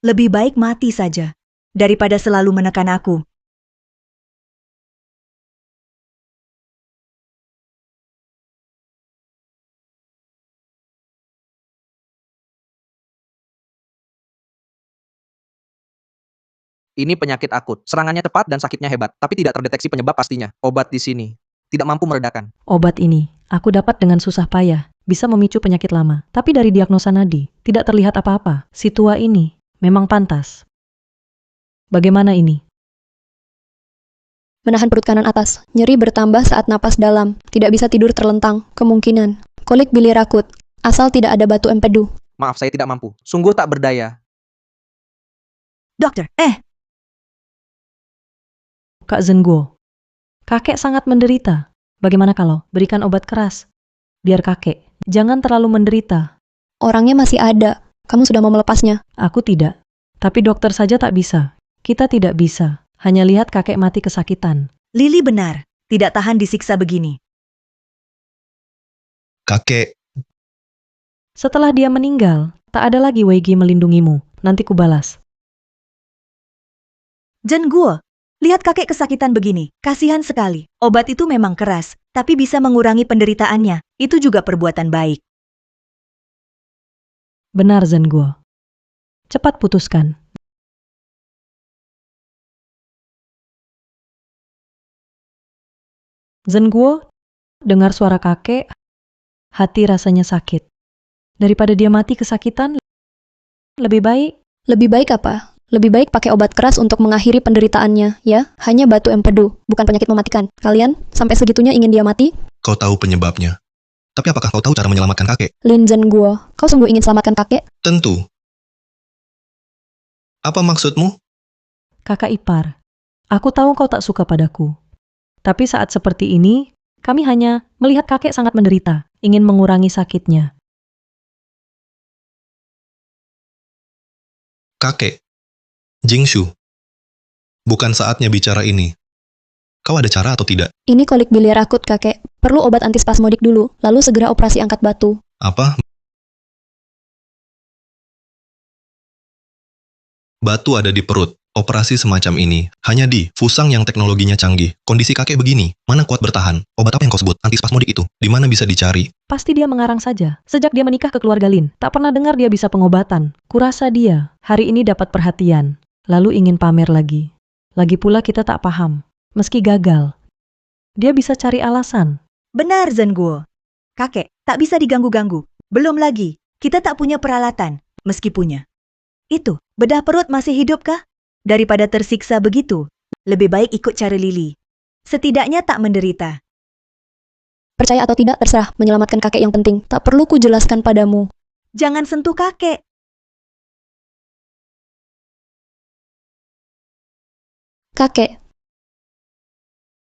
[SPEAKER 8] Lebih baik mati saja, daripada selalu menekan aku.
[SPEAKER 12] Ini penyakit akut. Serangannya cepat dan sakitnya hebat, tapi tidak terdeteksi penyebab pastinya. Obat di sini tidak mampu meredakan.
[SPEAKER 1] Obat ini, aku dapat dengan susah payah. Bisa memicu penyakit lama. Tapi dari diagnosa nadi, tidak terlihat apa-apa. Si tua ini memang pantas. Bagaimana ini?
[SPEAKER 2] Menahan perut kanan atas. Nyeri bertambah saat napas dalam. Tidak bisa tidur terlentang. Kemungkinan. Kolik bilir akut. Asal tidak ada batu empedu.
[SPEAKER 12] Maaf, saya tidak mampu. Sungguh tak berdaya.
[SPEAKER 8] Dokter,
[SPEAKER 1] Kak Zengguo, kakek sangat menderita. Bagaimana kalau berikan obat keras? Biar kakek jangan terlalu menderita.
[SPEAKER 2] Orangnya masih ada. Kamu sudah mau melepasnya?
[SPEAKER 1] Aku tidak. Tapi dokter saja tak bisa. Kita tidak bisa. Hanya lihat kakek mati kesakitan.
[SPEAKER 8] Lili benar. Tidak tahan disiksa begini.
[SPEAKER 4] Kakek,
[SPEAKER 1] Setelah dia meninggal, tak ada lagi Weigi melindungimu. Nanti kubalas.
[SPEAKER 8] Zengguo, lihat kakek kesakitan begini. Kasihan sekali. Obat itu memang keras, tapi bisa mengurangi penderitaannya. Itu juga perbuatan baik.
[SPEAKER 1] Benar, Zengguo. Cepat putuskan. Zengguo, dengar suara kakek, hati rasanya sakit. Daripada dia mati kesakitan, lebih baik.
[SPEAKER 2] Lebih baik apa? Lebih baik pakai obat keras untuk mengakhiri penderitaannya, ya? Hanya batu empedu, bukan penyakit mematikan. Kalian sampai segitunya ingin dia mati?
[SPEAKER 4] kau tahu penyebabnya. Tapi apakah kau tahu cara menyelamatkan kakek?
[SPEAKER 2] Lin Zengguo, kau sungguh ingin selamatkan kakek?
[SPEAKER 4] Tentu. Apa maksudmu?
[SPEAKER 1] Kakak ipar, aku tahu kau tak suka padaku. Tapi saat seperti ini, kami hanya melihat kakek sangat menderita, ingin mengurangi sakitnya.
[SPEAKER 4] Kakek, Jingshu, bukan saatnya bicara ini. Kau ada cara atau tidak?
[SPEAKER 2] Ini kolik biliar akut, kakek. Perlu obat antispasmodik dulu, lalu segera operasi angkat batu.
[SPEAKER 4] Apa? Batu ada di perut. Operasi semacam ini hanya di Fusang yang teknologinya canggih. Kondisi kakek begini, mana kuat bertahan? Obat apa yang kau sebut? Antispasmodik itu, di mana bisa dicari?
[SPEAKER 1] Pasti dia mengarang saja. Sejak dia menikah ke keluarga Lin, tak pernah dengar dia bisa pengobatan. Kurasa dia hari ini dapat perhatian, lalu ingin pamer lagi. Lagi pula kita tak paham. Meski gagal, dia bisa cari alasan.
[SPEAKER 8] Benar, Zengguo. Kakek, tak bisa diganggu-ganggu. Belum lagi, kita tak punya peralatan, meski punya. Itu, bedah perut masih hidup kah? Daripada tersiksa begitu, lebih baik ikut cara Lili. Setidaknya tak menderita.
[SPEAKER 2] Percaya atau tidak, terserah. Menyelamatkan kakek yang penting. Tak perlu ku jelaskan padamu.
[SPEAKER 8] Jangan sentuh kakek.
[SPEAKER 2] Kakek.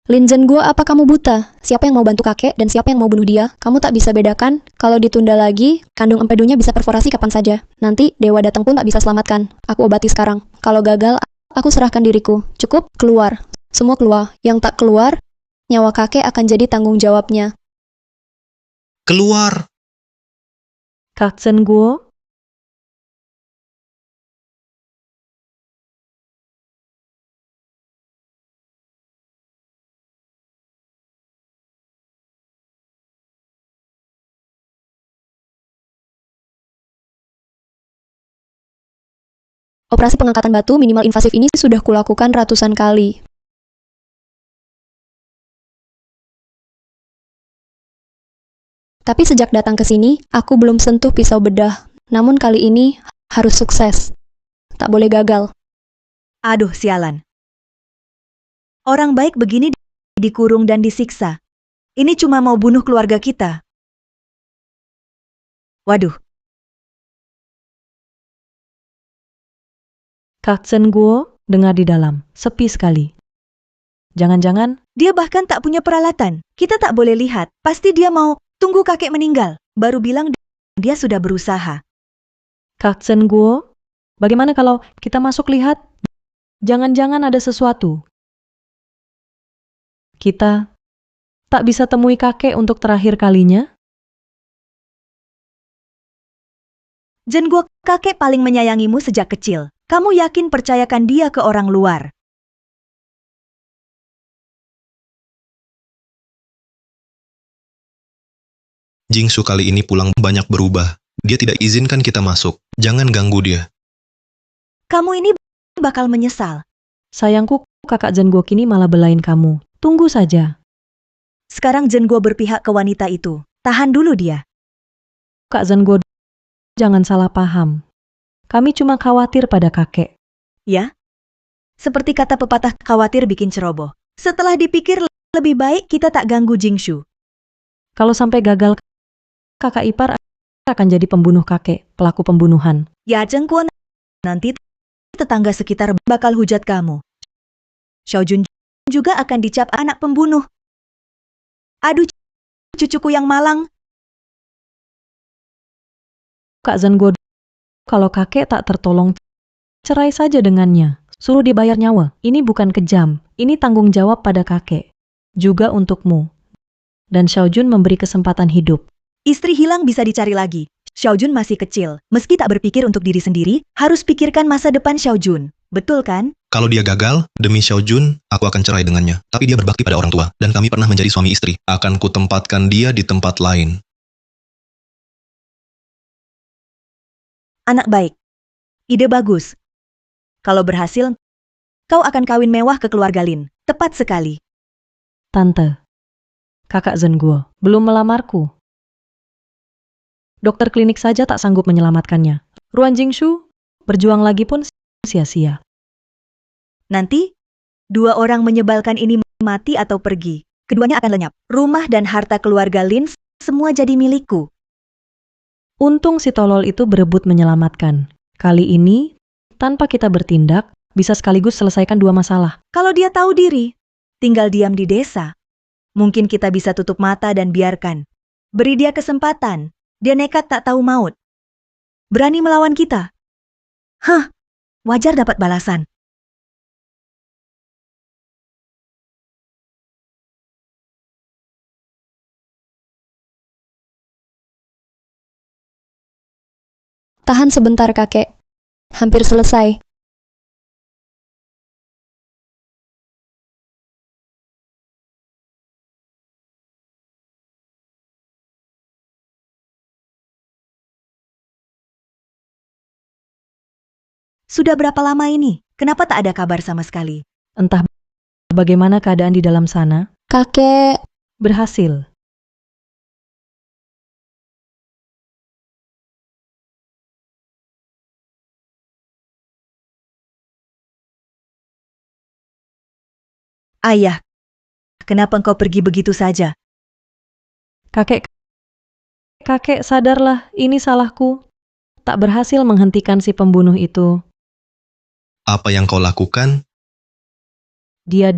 [SPEAKER 2] Lin Zhenguo, apa kamu buta? Siapa yang mau bantu kakek dan siapa yang mau bunuh dia? Kamu tak bisa bedakan? Kalau ditunda lagi, kandung empedunya bisa perforasi kapan saja. Nanti dewa datang pun tak bisa selamatkan. Aku obati sekarang. Kalau gagal, aku serahkan diriku. Cukup, keluar. Semua keluar. Yang tak keluar, nyawa kakek akan jadi tanggung jawabnya.
[SPEAKER 4] Keluar!
[SPEAKER 1] Kak Zhenguo,
[SPEAKER 2] Operasi pengangkatan batu minimal invasif ini sudah kulakukan ratusan kali. Tapi sejak datang ke sini, aku belum sentuh pisau bedah. Namun kali ini harus sukses. Tak boleh gagal.
[SPEAKER 8] Aduh, sialan. Orang baik begini dikurung dan disiksa. Ini cuma mau bunuh keluarga kita. Waduh.
[SPEAKER 1] Kak Zhenguo dengar di dalam, sepi sekali. Jangan-jangan
[SPEAKER 8] Dia bahkan tak punya peralatan. Kita tak boleh lihat. Pasti dia mau tunggu kakek meninggal. Baru bilang dia sudah berusaha.
[SPEAKER 1] Kak Zhenguo, bagaimana kalau kita masuk lihat? Jangan-jangan ada sesuatu. Kita tak bisa temui kakek untuk terakhir kalinya?
[SPEAKER 8] Zhenguo, kakek paling menyayangimu sejak kecil. Kamu yakin percayakan dia ke orang luar?
[SPEAKER 4] Jingsu kali ini pulang banyak berubah. Dia tidak izinkan kita masuk. Jangan ganggu dia.
[SPEAKER 8] Kamu ini bakal menyesal.
[SPEAKER 1] Sayangku, kakak Zhenguo kini malah belain kamu. Tunggu saja.
[SPEAKER 8] Sekarang Zhenguo berpihak ke wanita itu. Tahan dulu dia.
[SPEAKER 1] Kak Zhenguo, jangan salah paham. Kami cuma khawatir pada kakek.
[SPEAKER 8] Ya? Seperti kata pepatah, khawatir bikin ceroboh. Setelah dipikir, lebih baik kita tak ganggu Jingshu.
[SPEAKER 1] Kalau sampai gagal, kakak ipar akan jadi pembunuh kakek, pelaku pembunuhan.
[SPEAKER 8] Ya Zhenguo, nanti tetangga sekitar bakal hujat kamu. Xiaojun juga akan dicap anak pembunuh. Aduh, cucuku yang malang.
[SPEAKER 1] Kak Zhenguo, kalau kakek tak tertolong, cerai saja dengannya. Suruh dibayar nyawa. Ini bukan kejam. Ini tanggung jawab pada kakek. Juga untukmu. Dan Xiaojun memberi kesempatan hidup.
[SPEAKER 8] Istri hilang bisa dicari lagi. Xiaojun masih kecil. Meski tak berpikir untuk diri sendiri, harus pikirkan masa depan Xiaojun. Betul kan?
[SPEAKER 4] Kalau dia gagal, demi Xiaojun, aku akan cerai dengannya. Tapi dia berbakti pada orang tua, dan kami pernah menjadi suami istri. Akan kutempatkan dia di tempat lain.
[SPEAKER 8] Anak baik. Ide bagus. Kalau berhasil, kau akan kawin mewah ke keluarga Lin. Tepat sekali.
[SPEAKER 1] Tante, kakak Zhenguo belum melamarku. Dokter klinik saja tak sanggup menyelamatkannya. Ruan Jingshu berjuang lagi pun sia-sia.
[SPEAKER 8] Nanti, dua orang menyebalkan ini mati atau pergi. Keduanya akan lenyap. Rumah dan harta keluarga Lin semua jadi milikku.
[SPEAKER 1] Untung si tolol itu berebut menyelamatkan. Kali ini, tanpa kita bertindak, bisa sekaligus selesaikan dua masalah.
[SPEAKER 8] Kalau dia tahu diri, tinggal diam di desa. Mungkin kita bisa tutup mata dan biarkan. Beri dia kesempatan. Dia nekat tak tahu maut. Berani melawan kita. Hah, wajar dapat balasan.
[SPEAKER 2] Tahan sebentar, kakek. Hampir selesai.
[SPEAKER 8] Sudah berapa lama ini? Kenapa tak ada kabar sama sekali?
[SPEAKER 1] Entah bagaimana keadaan di dalam sana.
[SPEAKER 2] Kakek,
[SPEAKER 1] Berhasil.
[SPEAKER 8] Ayah, kenapa engkau pergi begitu saja?
[SPEAKER 1] Kakek, sadarlah, ini salahku. Tak berhasil menghentikan si pembunuh itu.
[SPEAKER 4] Apa yang kau lakukan?
[SPEAKER 1] Dia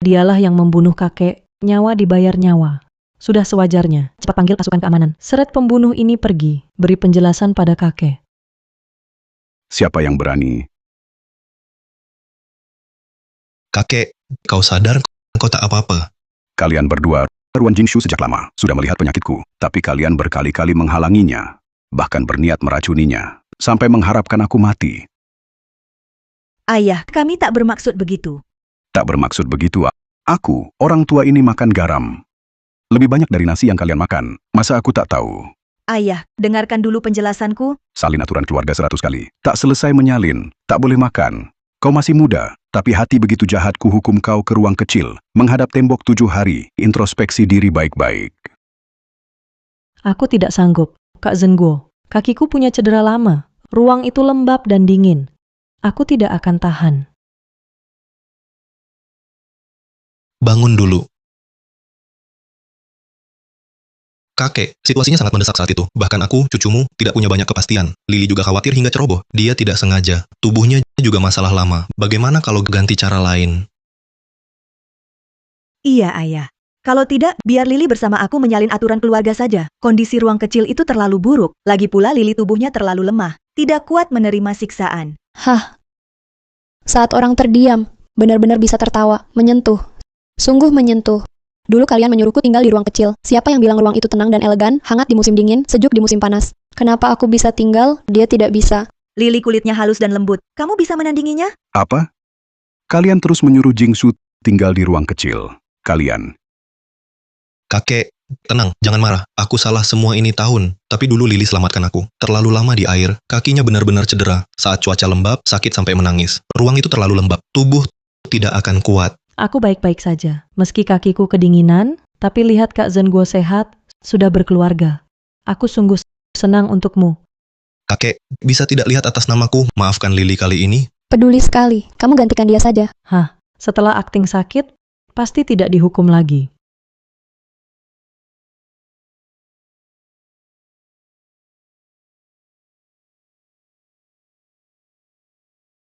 [SPEAKER 1] Dialah yang membunuh kakek, nyawa dibayar nyawa. Sudah sewajarnya, cepat panggil pasukan keamanan. Seret pembunuh ini pergi, beri penjelasan pada kakek.
[SPEAKER 9] Siapa yang berani?
[SPEAKER 4] Kakek, kau sadar kau tak apa-apa.
[SPEAKER 9] Kalian berdua, Ruan Jingshu sejak lama, sudah melihat penyakitku. Tapi kalian berkali-kali menghalanginya. Bahkan berniat meracuninya. Sampai mengharapkan aku mati.
[SPEAKER 8] Ayah, kami tak bermaksud begitu.
[SPEAKER 9] Tak bermaksud begitu. Aku, orang tua ini makan garam. Lebih banyak dari nasi yang kalian makan. Masa aku tak tahu?
[SPEAKER 8] Ayah, dengarkan dulu penjelasanku.
[SPEAKER 9] Salin aturan keluarga 100 kali. Tak selesai menyalin. Tak boleh makan. Kau masih muda. Tapi hati begitu jahat, ku hukum kau ke ruang kecil. Menghadap tembok 7 hari. Introspeksi diri baik-baik.
[SPEAKER 1] Aku tidak sanggup, Kak Zhenguo. Kakiku punya cedera lama. Ruang itu lembab dan dingin. Aku tidak akan tahan.
[SPEAKER 4] Bangun dulu. Kakek, situasinya sangat mendesak saat itu. Bahkan aku, cucumu, tidak punya banyak kepastian. Lili juga khawatir hingga ceroboh. Dia tidak sengaja. Tubuhnya juga masalah lama. Bagaimana kalau ganti cara lain?
[SPEAKER 8] Iya, Ayah. Kalau tidak, biar Lili bersama aku menyalin aturan keluarga saja. Kondisi ruang kecil itu terlalu buruk. Lagi pula Lili tubuhnya terlalu lemah. Tidak kuat menerima siksaan.
[SPEAKER 2] Hah. Saat orang terdiam, benar-benar bisa tertawa, menyentuh. Sungguh menyentuh. Dulu kalian menyuruhku tinggal di ruang kecil. Siapa yang bilang ruang itu tenang dan elegan, hangat di musim dingin, sejuk di musim panas? Kenapa aku bisa tinggal, dia tidak bisa?
[SPEAKER 8] Lili kulitnya halus dan lembut. Kamu bisa menandinginya?
[SPEAKER 9] Apa? Kalian terus menyuruh Jingshu tinggal di ruang kecil. Kalian.
[SPEAKER 4] Kakek, tenang, jangan marah. Aku salah semua ini tahun. Tapi dulu Lili selamatkan aku. Terlalu lama di air, kakinya benar-benar cedera. Saat cuaca lembab, sakit sampai menangis. Ruang itu terlalu lembab. Tubuh tidak akan kuat.
[SPEAKER 1] Aku baik-baik saja. Meski kakiku kedinginan, tapi lihat Kak Zhenguo sehat, sudah berkeluarga. Aku sungguh senang untukmu.
[SPEAKER 4] Kakek, bisa tidak lihat atas namaku? Maafkan Lili kali ini.
[SPEAKER 2] Peduli sekali. Kamu gantikan dia saja.
[SPEAKER 1] Hah, setelah akting sakit, pasti tidak dihukum lagi.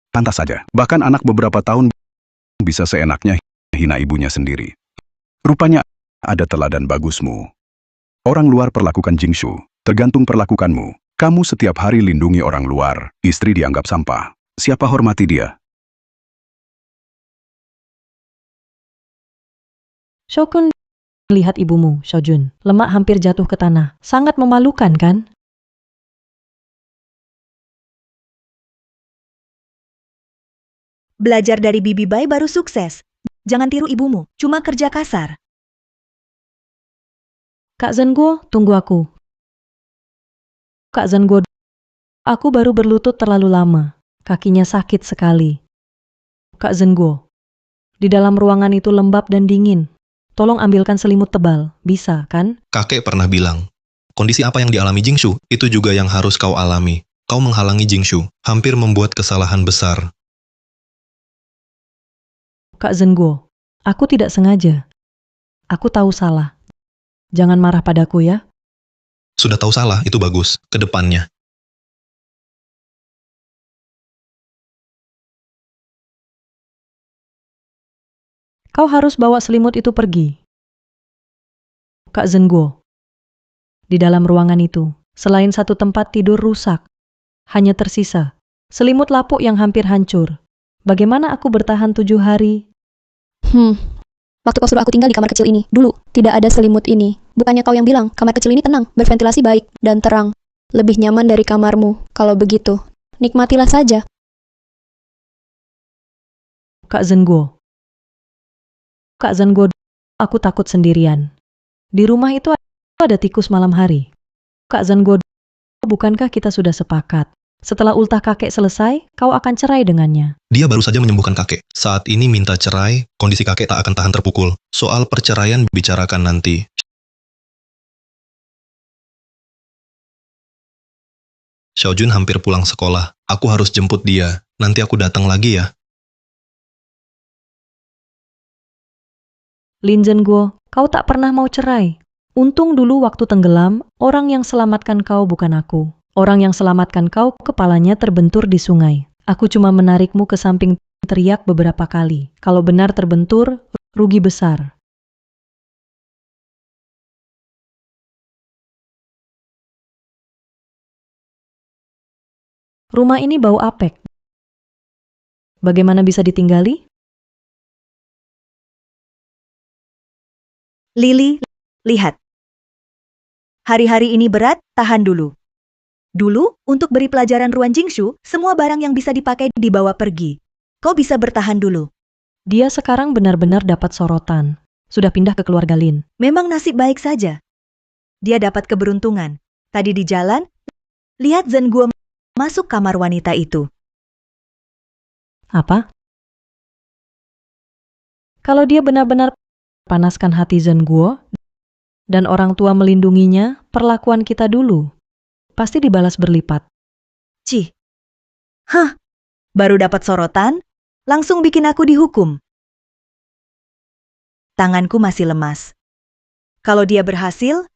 [SPEAKER 9] Pantas saja. Bahkan anak beberapa tahun bisa seenaknya hina ibunya sendiri. Rupanya ada teladan bagusmu. Orang luar perlakukan Jingshu, tergantung perlakukanmu. Kamu setiap hari lindungi orang luar, istri dianggap sampah. Siapa hormati dia?
[SPEAKER 1] Shokun, lihat ibumu, Shojun. Lemak hampir jatuh ke tanah. Sangat memalukan, kan?
[SPEAKER 8] Belajar dari Bibi Bai baru sukses. Jangan tiru ibumu, cuma kerja kasar.
[SPEAKER 1] Kak Zhenguo, tunggu aku. Kak Zhenguo, aku baru berlutut terlalu lama. Kakinya sakit sekali. Kak Zhenguo, di dalam ruangan itu lembab dan dingin. Tolong ambilkan selimut tebal, bisa kan?
[SPEAKER 4] Kakek pernah bilang, kondisi apa yang dialami Jingshu, itu juga yang harus kau alami. Kau menghalangi Jingshu, hampir membuat kesalahan besar.
[SPEAKER 1] Kak Zhenguo, aku tidak sengaja. Aku tahu salah. Jangan marah padaku ya.
[SPEAKER 4] Sudah tahu salah, itu bagus. Ke depannya.
[SPEAKER 1] Kau harus bawa selimut itu pergi. Kak Zhenguo, di dalam ruangan itu, selain satu tempat tidur rusak, hanya tersisa selimut lapuk yang hampir hancur. Bagaimana aku bertahan 7 hari?
[SPEAKER 2] Waktu kau suruh aku tinggal di kamar kecil ini, dulu, tidak ada selimut ini. Bukannya kau yang bilang, kamar kecil ini tenang, berventilasi baik, dan terang. Lebih nyaman dari kamarmu, kalau begitu. Nikmatilah saja.
[SPEAKER 1] Kak Zhenguo. Kak Zhenguo, aku takut sendirian. Di rumah itu ada tikus malam hari. Kak Zhenguo, bukankah kita sudah sepakat? Setelah ultah kakek selesai, kau akan cerai dengannya.
[SPEAKER 4] Dia baru saja menyembuhkan kakek. Saat ini minta cerai, kondisi kakek tak akan tahan terpukul. Soal perceraian bicarakan nanti. Xiaojun hampir pulang sekolah. Aku harus jemput dia. Nanti aku datang lagi ya.
[SPEAKER 1] Lin Zhenguo, kau tak pernah mau cerai. Untung dulu waktu tenggelam, orang yang selamatkan kau bukan aku. Orang yang selamatkan kau, kepalanya terbentur di sungai. Aku cuma menarikmu ke samping, teriak beberapa kali. Kalau benar terbentur, rugi besar. Rumah ini bau apek. Bagaimana bisa ditinggali?
[SPEAKER 8] Lily, lihat. Hari-hari ini berat, tahan dulu. Dulu, untuk beri pelajaran Ruan Jingshu, semua barang yang bisa dipakai dibawa pergi. Kau bisa bertahan dulu.
[SPEAKER 1] Dia sekarang benar-benar dapat sorotan. Sudah pindah ke keluarga Lin.
[SPEAKER 8] Memang nasib baik saja. Dia dapat keberuntungan. Tadi di jalan, lihat Zhen Guo masuk kamar wanita itu.
[SPEAKER 1] Apa? Kalau dia benar-benar panaskan hati Zhen Guo dan orang tua melindunginya, perlakuan kita dulu pasti dibalas berlipat.
[SPEAKER 8] Cih. Hah, baru dapat sorotan, langsung bikin aku dihukum. Tanganku masih lemas. Kalau dia berhasil,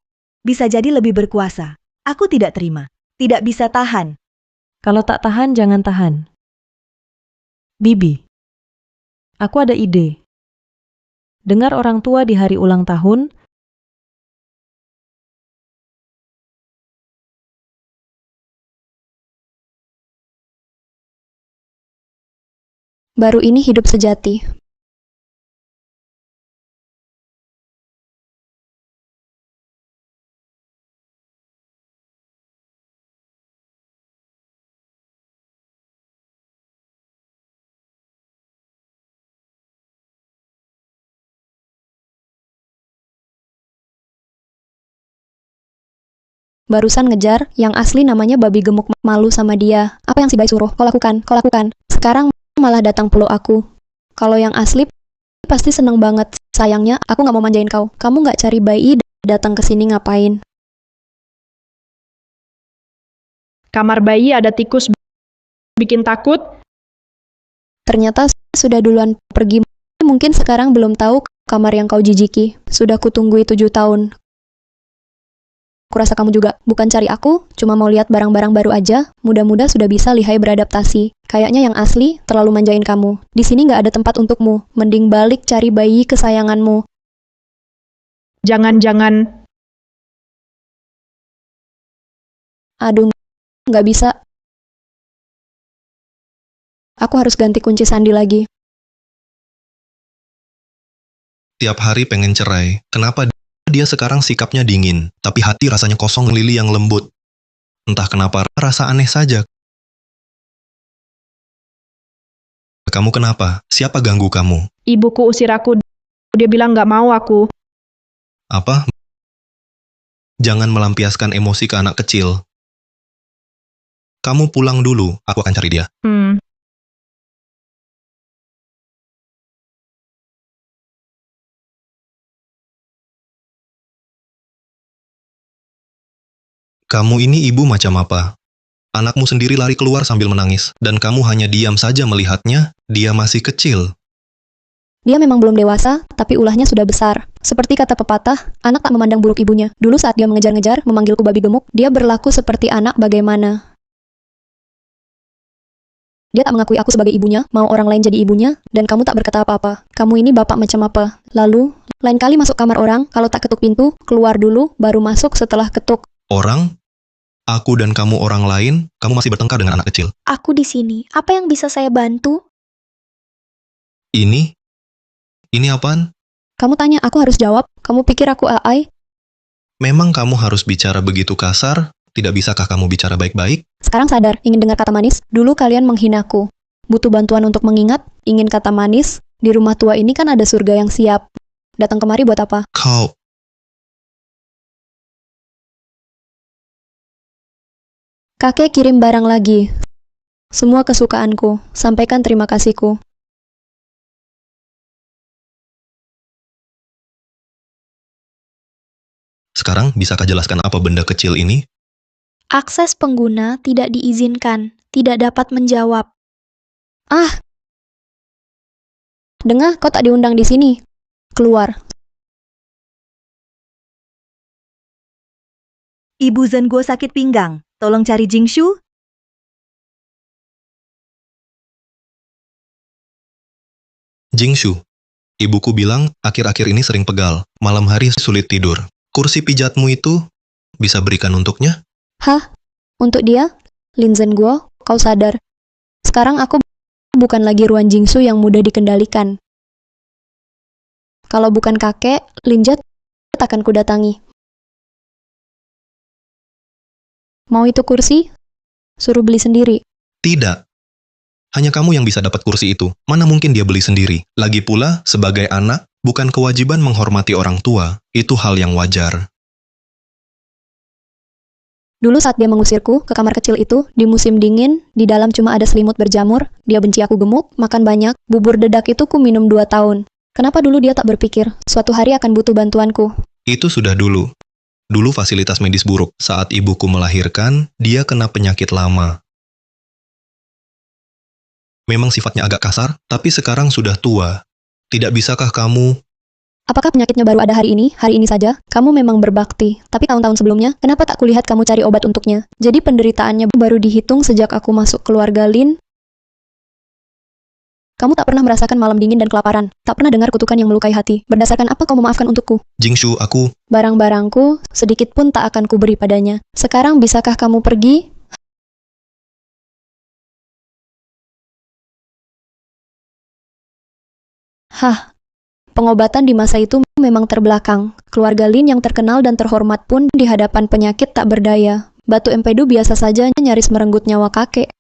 [SPEAKER 8] bisa jadi lebih berkuasa. Aku tidak terima, tidak bisa tahan.
[SPEAKER 1] Kalau tak tahan, jangan tahan. Bibi, aku ada ide. Dengar orang tua di hari ulang tahun,
[SPEAKER 2] Baru ini hidup sejati. Barusan ngejar, yang asli namanya babi gemuk, malu sama dia. Apa yang si bayi suruh? Kau lakukan, kau lakukan. Sekarang malah datang peluk aku. Kalau yang asli pasti seneng banget. Sayangnya aku nggak mau manjain kau. Kamu nggak cari bayi datang ke sini ngapain?
[SPEAKER 6] Kamar bayi ada tikus bikin takut.
[SPEAKER 2] Ternyata sudah duluan pergi. Mungkin sekarang belum tahu kamar yang kau jijiki. Sudah kutunggui 7 tahun. Kurasa kamu juga bukan cari aku, cuma mau lihat barang-barang baru aja. Mudah-mudah sudah bisa lihai beradaptasi. Kayaknya yang asli terlalu manjain kamu. Di sini nggak ada tempat untukmu. Mending balik cari bayi kesayanganmu.
[SPEAKER 6] Jangan-jangan.
[SPEAKER 2] Aduh, nggak bisa. Aku harus ganti kunci sandi lagi.
[SPEAKER 4] Tiap hari pengen cerai. Kenapa dia sekarang sikapnya dingin, tapi hati rasanya kosong, Lily yang lembut. Entah kenapa, rasa aneh saja. Kamu kenapa? Siapa ganggu kamu?
[SPEAKER 6] Ibuku usir aku. Dia bilang nggak mau aku.
[SPEAKER 4] Apa? Jangan melampiaskan emosi ke anak kecil. Kamu pulang dulu, aku akan cari dia. Kamu ini ibu macam apa? Anakmu sendiri lari keluar sambil menangis, dan kamu hanya diam saja melihatnya, dia masih kecil.
[SPEAKER 2] Dia memang belum dewasa, tapi ulahnya sudah besar. Seperti kata pepatah, anak tak memandang buruk ibunya. Dulu saat dia mengejar-ngejar, memanggilku babi gemuk, dia berlaku seperti anak bagaimana. Dia tak mengakui aku sebagai ibunya, mau orang lain jadi ibunya, dan kamu tak berkata apa-apa. Kamu ini bapak macam apa? Lalu, lain kali masuk kamar orang, kalau tak ketuk pintu, keluar dulu, baru masuk setelah ketuk.
[SPEAKER 4] Orang? Aku dan kamu orang lain, kamu masih bertengkar dengan anak kecil.
[SPEAKER 10] Aku di sini. Apa yang bisa saya bantu?
[SPEAKER 4] Ini apaan?
[SPEAKER 2] Kamu tanya, aku harus jawab. Kamu pikir aku AI?
[SPEAKER 4] Memang kamu harus bicara begitu kasar? Tidak bisakah kamu bicara baik-baik?
[SPEAKER 2] Sekarang sadar, ingin dengar kata manis? Dulu kalian menghinaku. Butuh bantuan untuk mengingat? Ingin kata manis? Di rumah tua ini kan ada surga yang siap. Datang kemari buat apa?
[SPEAKER 4] Kau...
[SPEAKER 2] Kakek kirim barang lagi. Semua kesukaanku. Sampaikan terima kasihku.
[SPEAKER 4] Sekarang, bisakah jelaskan apa benda kecil ini?
[SPEAKER 10] Akses pengguna tidak diizinkan. Tidak dapat menjawab.
[SPEAKER 2] Ah! Dengar, kau tak diundang di sini. Keluar.
[SPEAKER 8] Ibu Zhen Guo sakit pinggang. Tolong cari Jingshu.
[SPEAKER 4] Jingshu, Ibuku bilang akhir-akhir ini sering pegal, malam hari sulit tidur. Kursi pijatmu itu bisa berikan untuknya?
[SPEAKER 2] Hah? Untuk dia? Lin Zhenguo, kau sadar. Sekarang aku bukan lagi Ruan Jingsu yang mudah dikendalikan. Kalau bukan kakek, Lin Jia akan kudatangi. Mau itu kursi? Suruh beli sendiri.
[SPEAKER 4] Tidak. Hanya kamu yang bisa dapat kursi itu. Mana mungkin dia beli sendiri? Lagi pula, sebagai anak, bukan kewajiban menghormati orang tua. Itu hal yang wajar.
[SPEAKER 2] Dulu saat dia mengusirku ke kamar kecil itu, di musim dingin, di dalam cuma ada selimut berjamur, dia benci aku gemuk, makan banyak, bubur dedak itu ku minum 2 tahun. Kenapa dulu dia tak berpikir, suatu hari akan butuh bantuanku?
[SPEAKER 4] Itu sudah dulu. Dulu fasilitas medis buruk. Saat ibuku melahirkan, dia kena penyakit lama. Memang sifatnya agak kasar, tapi sekarang sudah tua. Tidak bisakah kamu...
[SPEAKER 2] Apakah penyakitnya baru ada hari ini saja? Kamu memang berbakti, tapi tahun-tahun sebelumnya, kenapa tak kulihat kamu cari obat untuknya? Jadi penderitaannya baru dihitung sejak aku masuk keluarga Lin. Kamu tak pernah merasakan malam dingin dan kelaparan, tak pernah dengar kutukan yang melukai hati. Berdasarkan apa kau memaafkan untukku?
[SPEAKER 4] Jingshu, aku...
[SPEAKER 2] Barang-barangku, sedikit pun tak akan kuberi padanya. Sekarang bisakah kamu pergi? Hah, pengobatan di masa itu memang terbelakang. Keluarga Lin yang terkenal dan terhormat pun di hadapan penyakit tak berdaya. Batu empedu biasa saja nyaris merenggut nyawa kakek.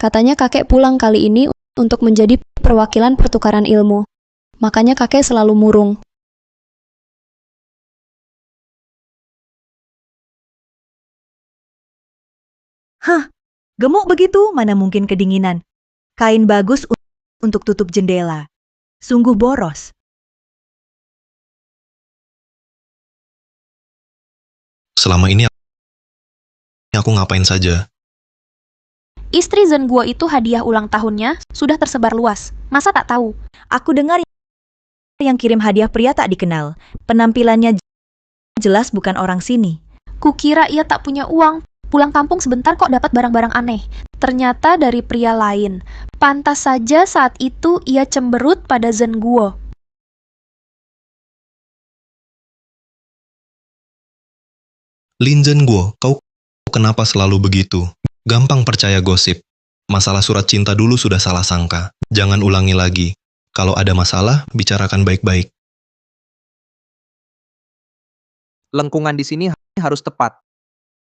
[SPEAKER 2] Katanya kakek pulang kali ini untuk menjadi perwakilan pertukaran ilmu. Makanya kakek selalu murung.
[SPEAKER 8] Hah, gemuk begitu mana mungkin kedinginan. Kain bagus untuk tutup jendela. Sungguh boros.
[SPEAKER 4] Selama ini aku ngapain saja?
[SPEAKER 10] Istri Zhenguo itu hadiah ulang tahunnya sudah tersebar luas. Masa tak tahu?
[SPEAKER 8] Aku dengar yang kirim hadiah pria tak dikenal. Penampilannya jelas bukan orang sini.
[SPEAKER 10] Kukira ia tak punya uang. Pulang kampung sebentar kok dapat barang-barang aneh. Ternyata dari pria lain. Pantas saja saat itu ia cemberut pada Zhenguo.
[SPEAKER 4] Lin Zhenguo, kau kenapa selalu begitu? Gampang percaya gosip. Masalah surat cinta dulu sudah salah sangka. Jangan ulangi lagi. Kalau ada masalah, bicarakan baik-baik.
[SPEAKER 12] Lengkungan di sini harus tepat.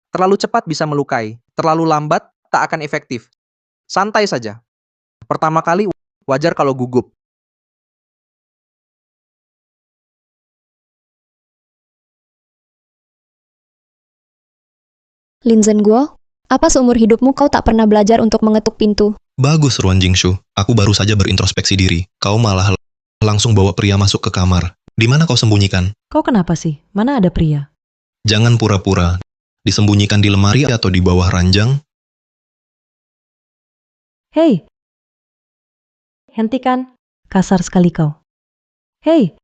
[SPEAKER 12] Terlalu cepat bisa melukai, terlalu lambat tak akan efektif. Santai saja. Pertama kali wajar kalau gugup.
[SPEAKER 2] Lin Zhenguo, apa seumur hidupmu kau tak pernah belajar untuk mengetuk pintu?
[SPEAKER 4] Bagus, Ruan Jingshu. Aku baru saja berintrospeksi diri. Kau malah langsung bawa pria masuk ke kamar. Di mana kau sembunyikan?
[SPEAKER 1] Kau kenapa sih? Mana ada pria?
[SPEAKER 4] Jangan pura-pura. Disembunyikan di lemari atau di bawah ranjang?
[SPEAKER 1] Hei! Hentikan. Kasar sekali kau. Hei!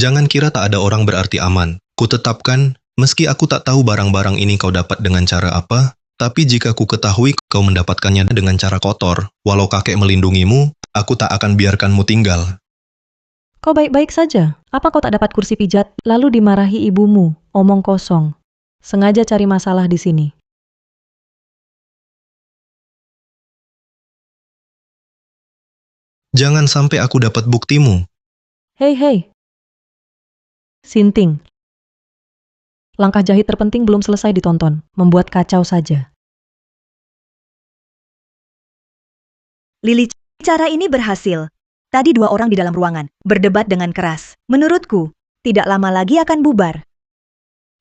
[SPEAKER 4] Jangan kira tak ada orang berarti aman. Kutetapkan, meski aku tak tahu barang-barang ini kau dapat dengan cara apa, tapi jika ku ketahui kau mendapatkannya dengan cara kotor, walau kakek melindungimu, aku tak akan biarkanmu tinggal.
[SPEAKER 1] Kau baik-baik saja. Apa kau tak dapat kursi pijat, lalu dimarahi ibumu? Omong kosong. Sengaja cari masalah di sini.
[SPEAKER 4] Jangan sampai aku dapat buktimu.
[SPEAKER 1] Hei, hei. Sinting. Langkah jahit terpenting belum selesai ditonton. Membuat kacau saja.
[SPEAKER 8] Lili, cara ini berhasil. Tadi 2 orang di dalam ruangan, berdebat dengan keras. Menurutku, tidak lama lagi akan bubar.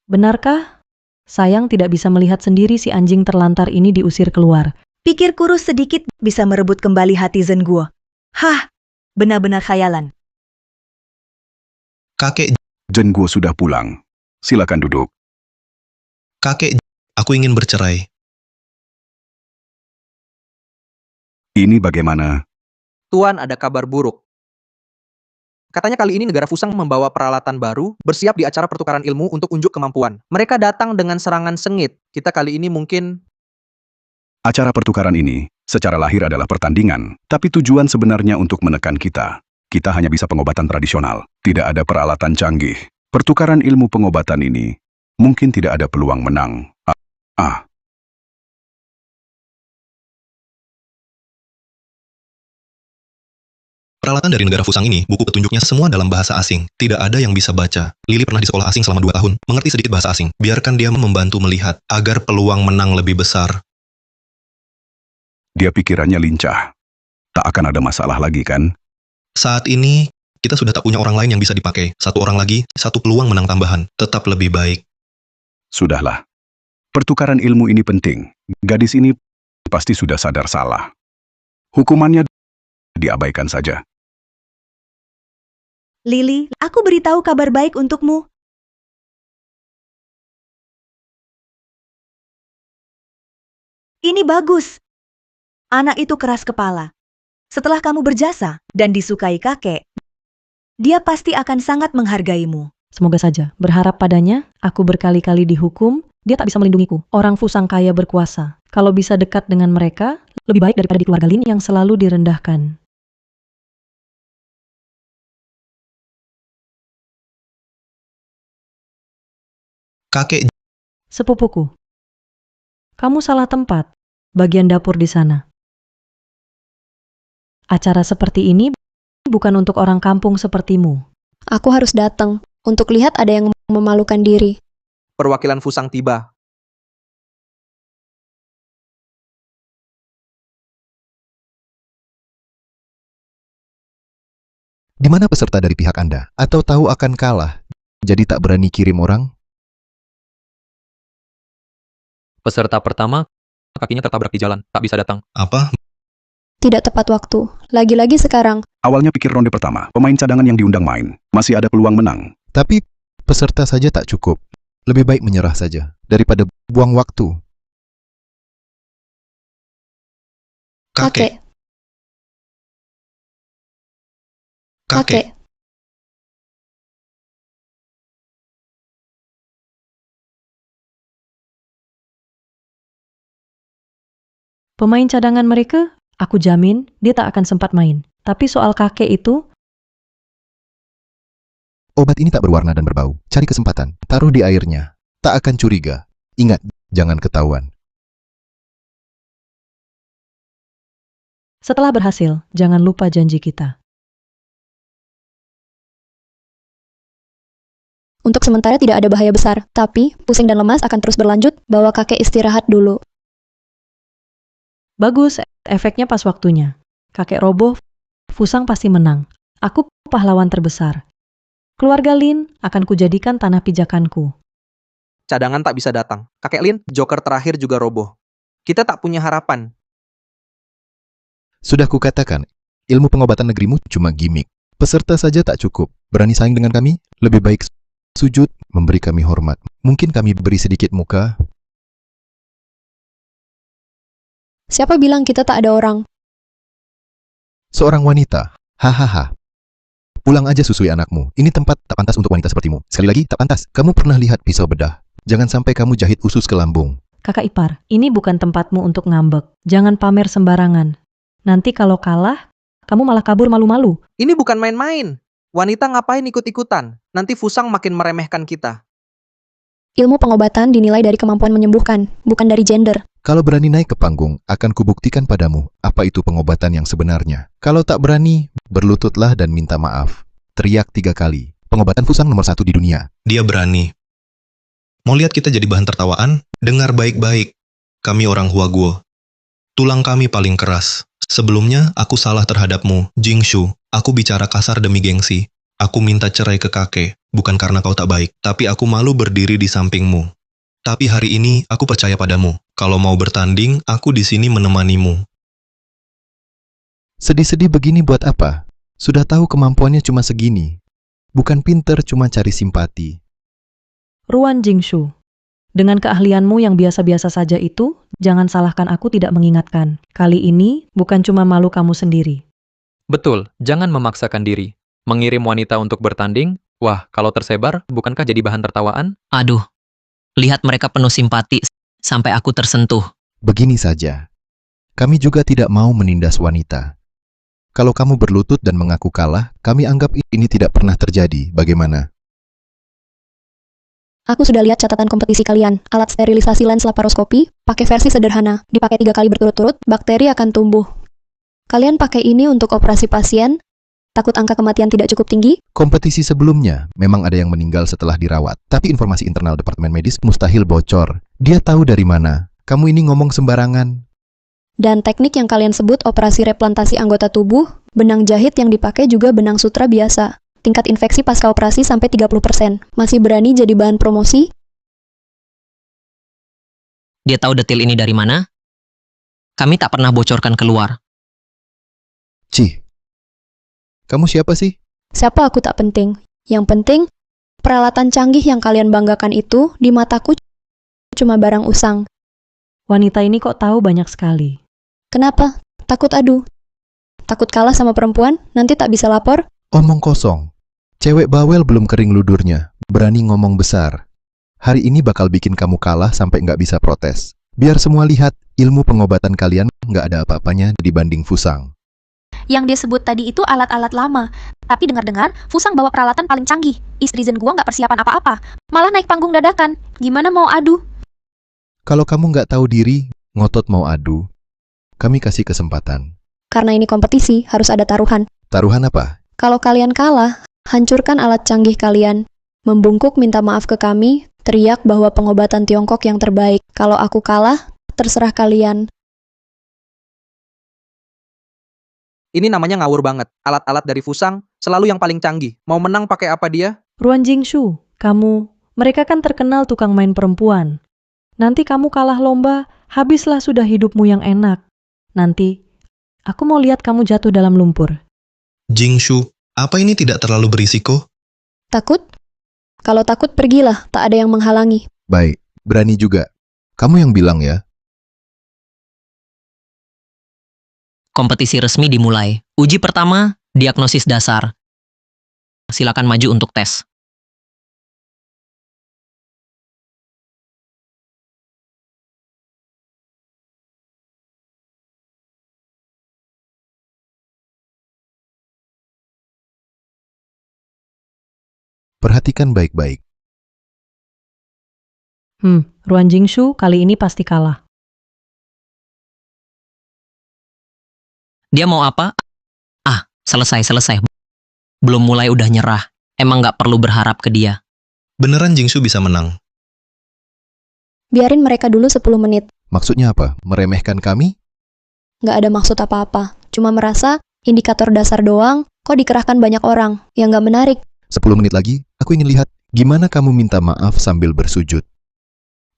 [SPEAKER 1] Benarkah? Sayang tidak bisa melihat sendiri si anjing terlantar ini diusir keluar.
[SPEAKER 8] Pikir kurus sedikit bisa merebut kembali hati Zhenguo. Hah, benar-benar khayalan.
[SPEAKER 4] Kakek,
[SPEAKER 9] Zhenguo sudah pulang. Silakan duduk.
[SPEAKER 4] kakek, aku ingin bercerai.
[SPEAKER 9] Ini bagaimana?
[SPEAKER 12] Tuan, ada kabar buruk. Katanya kali ini negara Fusang membawa peralatan baru, bersiap di acara pertukaran ilmu untuk unjuk kemampuan. Mereka datang dengan serangan sengit. Kita kali ini mungkin...
[SPEAKER 9] Acara pertukaran ini, secara lahir adalah pertandingan, tapi tujuan sebenarnya untuk menekan kita. Kita hanya bisa pengobatan tradisional, tidak ada peralatan canggih. Pertukaran ilmu pengobatan ini, mungkin tidak ada peluang menang.
[SPEAKER 4] Peralatan dari negara Fusang ini, buku petunjuknya semua dalam bahasa asing. Tidak ada yang bisa baca. Lily pernah di sekolah asing selama 2 tahun, mengerti sedikit bahasa asing. Biarkan dia membantu melihat, agar peluang menang lebih besar.
[SPEAKER 9] Dia pikirannya lincah. Tak akan ada masalah lagi, kan?
[SPEAKER 4] Saat ini, kita sudah tak punya orang lain yang bisa dipakai. 1 orang lagi, 1 peluang menang tambahan. Tetap lebih baik.
[SPEAKER 9] Sudahlah. Pertukaran ilmu ini penting. Gadis ini pasti sudah sadar salah. Hukumannya diabaikan saja.
[SPEAKER 8] Lily, aku beritahu kabar baik untukmu. Ini bagus. Anak itu keras kepala. Setelah kamu berjasa dan disukai kakek, dia pasti akan sangat menghargaimu.
[SPEAKER 1] Semoga saja. Berharap padanya, aku berkali-kali dihukum, dia tak bisa melindungiku. Orang Fusang kaya berkuasa. Kalau bisa dekat dengan mereka, lebih baik daripada di keluarga Lin yang selalu direndahkan.
[SPEAKER 4] Kakek,
[SPEAKER 1] Sepupuku, kamu salah tempat. Bagian dapur di sana. Acara seperti ini bukan untuk orang kampung sepertimu.
[SPEAKER 2] Aku harus datang untuk lihat ada yang memalukan diri.
[SPEAKER 12] Perwakilan Fusang tiba.
[SPEAKER 14] Di mana peserta dari pihak Anda? Atau tahu akan kalah, jadi tak berani kirim orang?
[SPEAKER 7] Peserta pertama, kakinya tertabrak di jalan, tak bisa datang.
[SPEAKER 4] Apa?
[SPEAKER 2] Tidak tepat waktu. Lagi-lagi sekarang.
[SPEAKER 9] Awalnya pikir ronde pertama, pemain cadangan yang diundang main. Masih ada peluang menang.
[SPEAKER 14] Tapi peserta saja tak cukup. Lebih baik menyerah saja, daripada buang waktu.
[SPEAKER 4] Kakek. Kakek.
[SPEAKER 1] Pemain cadangan mereka, aku jamin dia tak akan sempat main. Tapi soal kakek itu,
[SPEAKER 14] Obat ini tak berwarna dan berbau. Cari kesempatan, taruh di airnya. Tak akan curiga. Ingat, jangan ketahuan.
[SPEAKER 1] setelah berhasil, jangan lupa janji kita.
[SPEAKER 2] Untuk sementara tidak ada bahaya besar, tapi pusing dan lemas akan terus berlanjut, bawa kakek istirahat dulu.
[SPEAKER 1] Bagus, efeknya pas waktunya. Kakek roboh, Fusang pasti menang. Aku pahlawan terbesar. Keluarga Lin akan kujadikan tanah pijakanku.
[SPEAKER 12] Cadangan tak bisa datang. Kakek Lin, joker terakhir juga roboh. Kita tak punya harapan.
[SPEAKER 14] Sudah kukatakan, ilmu pengobatan negerimu cuma gimmick. Peserta saja tak cukup. Berani saing dengan kami? Lebih baik sujud, memberi kami hormat. Mungkin kami beri sedikit muka.
[SPEAKER 2] Siapa bilang kita tak ada orang?
[SPEAKER 14] Seorang wanita. Hahaha. Pulang aja susui anakmu. Ini tempat tak pantas untuk wanita sepertimu. Sekali lagi, tak pantas. Kamu pernah lihat pisau bedah? Jangan sampai kamu jahit usus ke lambung.
[SPEAKER 1] Kakak ipar, ini bukan tempatmu untuk ngambek. Jangan pamer sembarangan. Nanti kalau kalah, kamu malah kabur malu-malu.
[SPEAKER 12] Ini bukan main-main. Wanita ngapain ikut-ikutan? Nanti Fusang makin meremehkan kita.
[SPEAKER 2] Ilmu pengobatan dinilai dari kemampuan menyembuhkan, bukan dari gender.
[SPEAKER 14] Kalau berani naik ke panggung, akan kubuktikan padamu apa itu pengobatan yang sebenarnya. Kalau tak berani, berlututlah dan minta maaf. Teriak 3 kali. Pengobatan Fusang nomor 1 di dunia.
[SPEAKER 4] Dia berani. Mau lihat kita jadi bahan tertawaan? Dengar baik-baik. Kami orang Huaguo. Tulang kami paling keras. Sebelumnya, aku salah terhadapmu, Jingshu. Aku bicara kasar demi gengsi. Aku minta cerai ke kakek, bukan karena kau tak baik, tapi aku malu berdiri di sampingmu. Tapi hari ini, aku percaya padamu. Kalau mau bertanding, aku di sini menemanimu.
[SPEAKER 14] Sedih-sedih begini buat apa? Sudah tahu kemampuannya cuma segini. Bukan pinter, cuma cari simpati.
[SPEAKER 1] Ruan Jingshu, Dengan keahlianmu yang biasa-biasa saja itu, jangan salahkan aku tidak mengingatkan. Kali ini bukan cuma malu kamu sendiri.
[SPEAKER 7] Betul, jangan memaksakan diri. Mengirim wanita untuk bertanding, wah, kalau tersebar, bukankah jadi bahan tertawaan?
[SPEAKER 3] Aduh, lihat mereka penuh simpati sampai aku tersentuh.
[SPEAKER 14] Begini saja. Kami juga tidak mau menindas wanita. Kalau kamu berlutut dan mengaku kalah, kami anggap ini tidak pernah terjadi. Bagaimana?
[SPEAKER 2] Aku sudah lihat catatan kompetisi kalian. Alat sterilisasi lens laparoskopi, pakai versi sederhana. Dipakai 3 kali berturut-turut, bakteri akan tumbuh. Kalian pakai ini untuk operasi pasien? Takut angka kematian tidak cukup tinggi?
[SPEAKER 14] Kompetisi sebelumnya memang ada yang meninggal setelah dirawat. Tapi informasi internal Departemen Medis mustahil bocor. Dia tahu dari mana. Kamu ini ngomong sembarangan.
[SPEAKER 2] Dan teknik yang kalian sebut operasi replantasi anggota tubuh, benang jahit yang dipakai juga benang sutra biasa. Tingkat infeksi pasca operasi sampai 30%. Masih berani jadi bahan promosi?
[SPEAKER 3] Dia tahu detail ini dari mana? Kami tak pernah bocorkan keluar.
[SPEAKER 14] Cih, kamu siapa sih?
[SPEAKER 2] Siapa aku tak penting. Yang penting, peralatan canggih yang kalian banggakan itu di mataku cuma barang usang.
[SPEAKER 1] Wanita ini kok tahu banyak sekali.
[SPEAKER 2] Kenapa? Takut adu? Takut kalah sama perempuan? Nanti tak bisa lapor?
[SPEAKER 14] Omong kosong. Cewek bawel belum kering ludurnya. Berani ngomong besar. Hari ini bakal bikin kamu kalah sampai nggak bisa protes. Biar semua lihat, ilmu pengobatan kalian nggak ada apa-apanya dibanding Fusang.
[SPEAKER 10] Yang dia sebut tadi itu alat-alat lama. Tapi dengar-dengar, Fusang bawa peralatan paling canggih. Istri Zen gua nggak persiapan apa-apa. Malah naik panggung dadakan. Gimana mau adu?
[SPEAKER 14] Kalau kamu nggak tahu diri, ngotot mau adu, kami kasih kesempatan.
[SPEAKER 2] Karena ini kompetisi, harus ada taruhan.
[SPEAKER 14] Taruhan apa?
[SPEAKER 2] Kalau kalian kalah, hancurkan alat canggih kalian. Membungkuk minta maaf ke kami, teriak bahwa pengobatan Tiongkok yang terbaik. Kalau aku kalah, terserah kalian.
[SPEAKER 12] Ini namanya ngawur banget. Alat-alat dari Fusang selalu yang paling canggih. Mau menang pakai apa dia?
[SPEAKER 1] Ruan Jingshu, mereka kan terkenal tukang main perempuan. Nanti kamu kalah lomba, habislah sudah hidupmu yang enak. Nanti, aku mau lihat kamu jatuh dalam lumpur.
[SPEAKER 4] Jingshu, apa ini tidak terlalu berisiko?
[SPEAKER 2] Takut? Kalau takut, pergilah. Tak ada yang menghalangi.
[SPEAKER 14] Baik, berani juga. Kamu yang bilang ya.
[SPEAKER 3] Kompetisi resmi dimulai. Uji pertama, diagnosis dasar. Silakan maju untuk tes.
[SPEAKER 14] Perhatikan baik-baik.
[SPEAKER 1] Ruan Jingshu kali ini pasti kalah.
[SPEAKER 3] Dia mau apa? Selesai. Belum mulai udah nyerah. Emang nggak perlu berharap ke dia.
[SPEAKER 4] Beneran Jingshu bisa menang?
[SPEAKER 2] Biarin mereka dulu 10 menit.
[SPEAKER 14] Maksudnya apa? Meremehkan kami?
[SPEAKER 2] Nggak ada maksud apa-apa. Cuma merasa, indikator dasar doang, kok dikerahkan banyak orang. Yang nggak menarik.
[SPEAKER 14] 10 menit lagi, aku ingin lihat gimana kamu minta maaf sambil bersujud.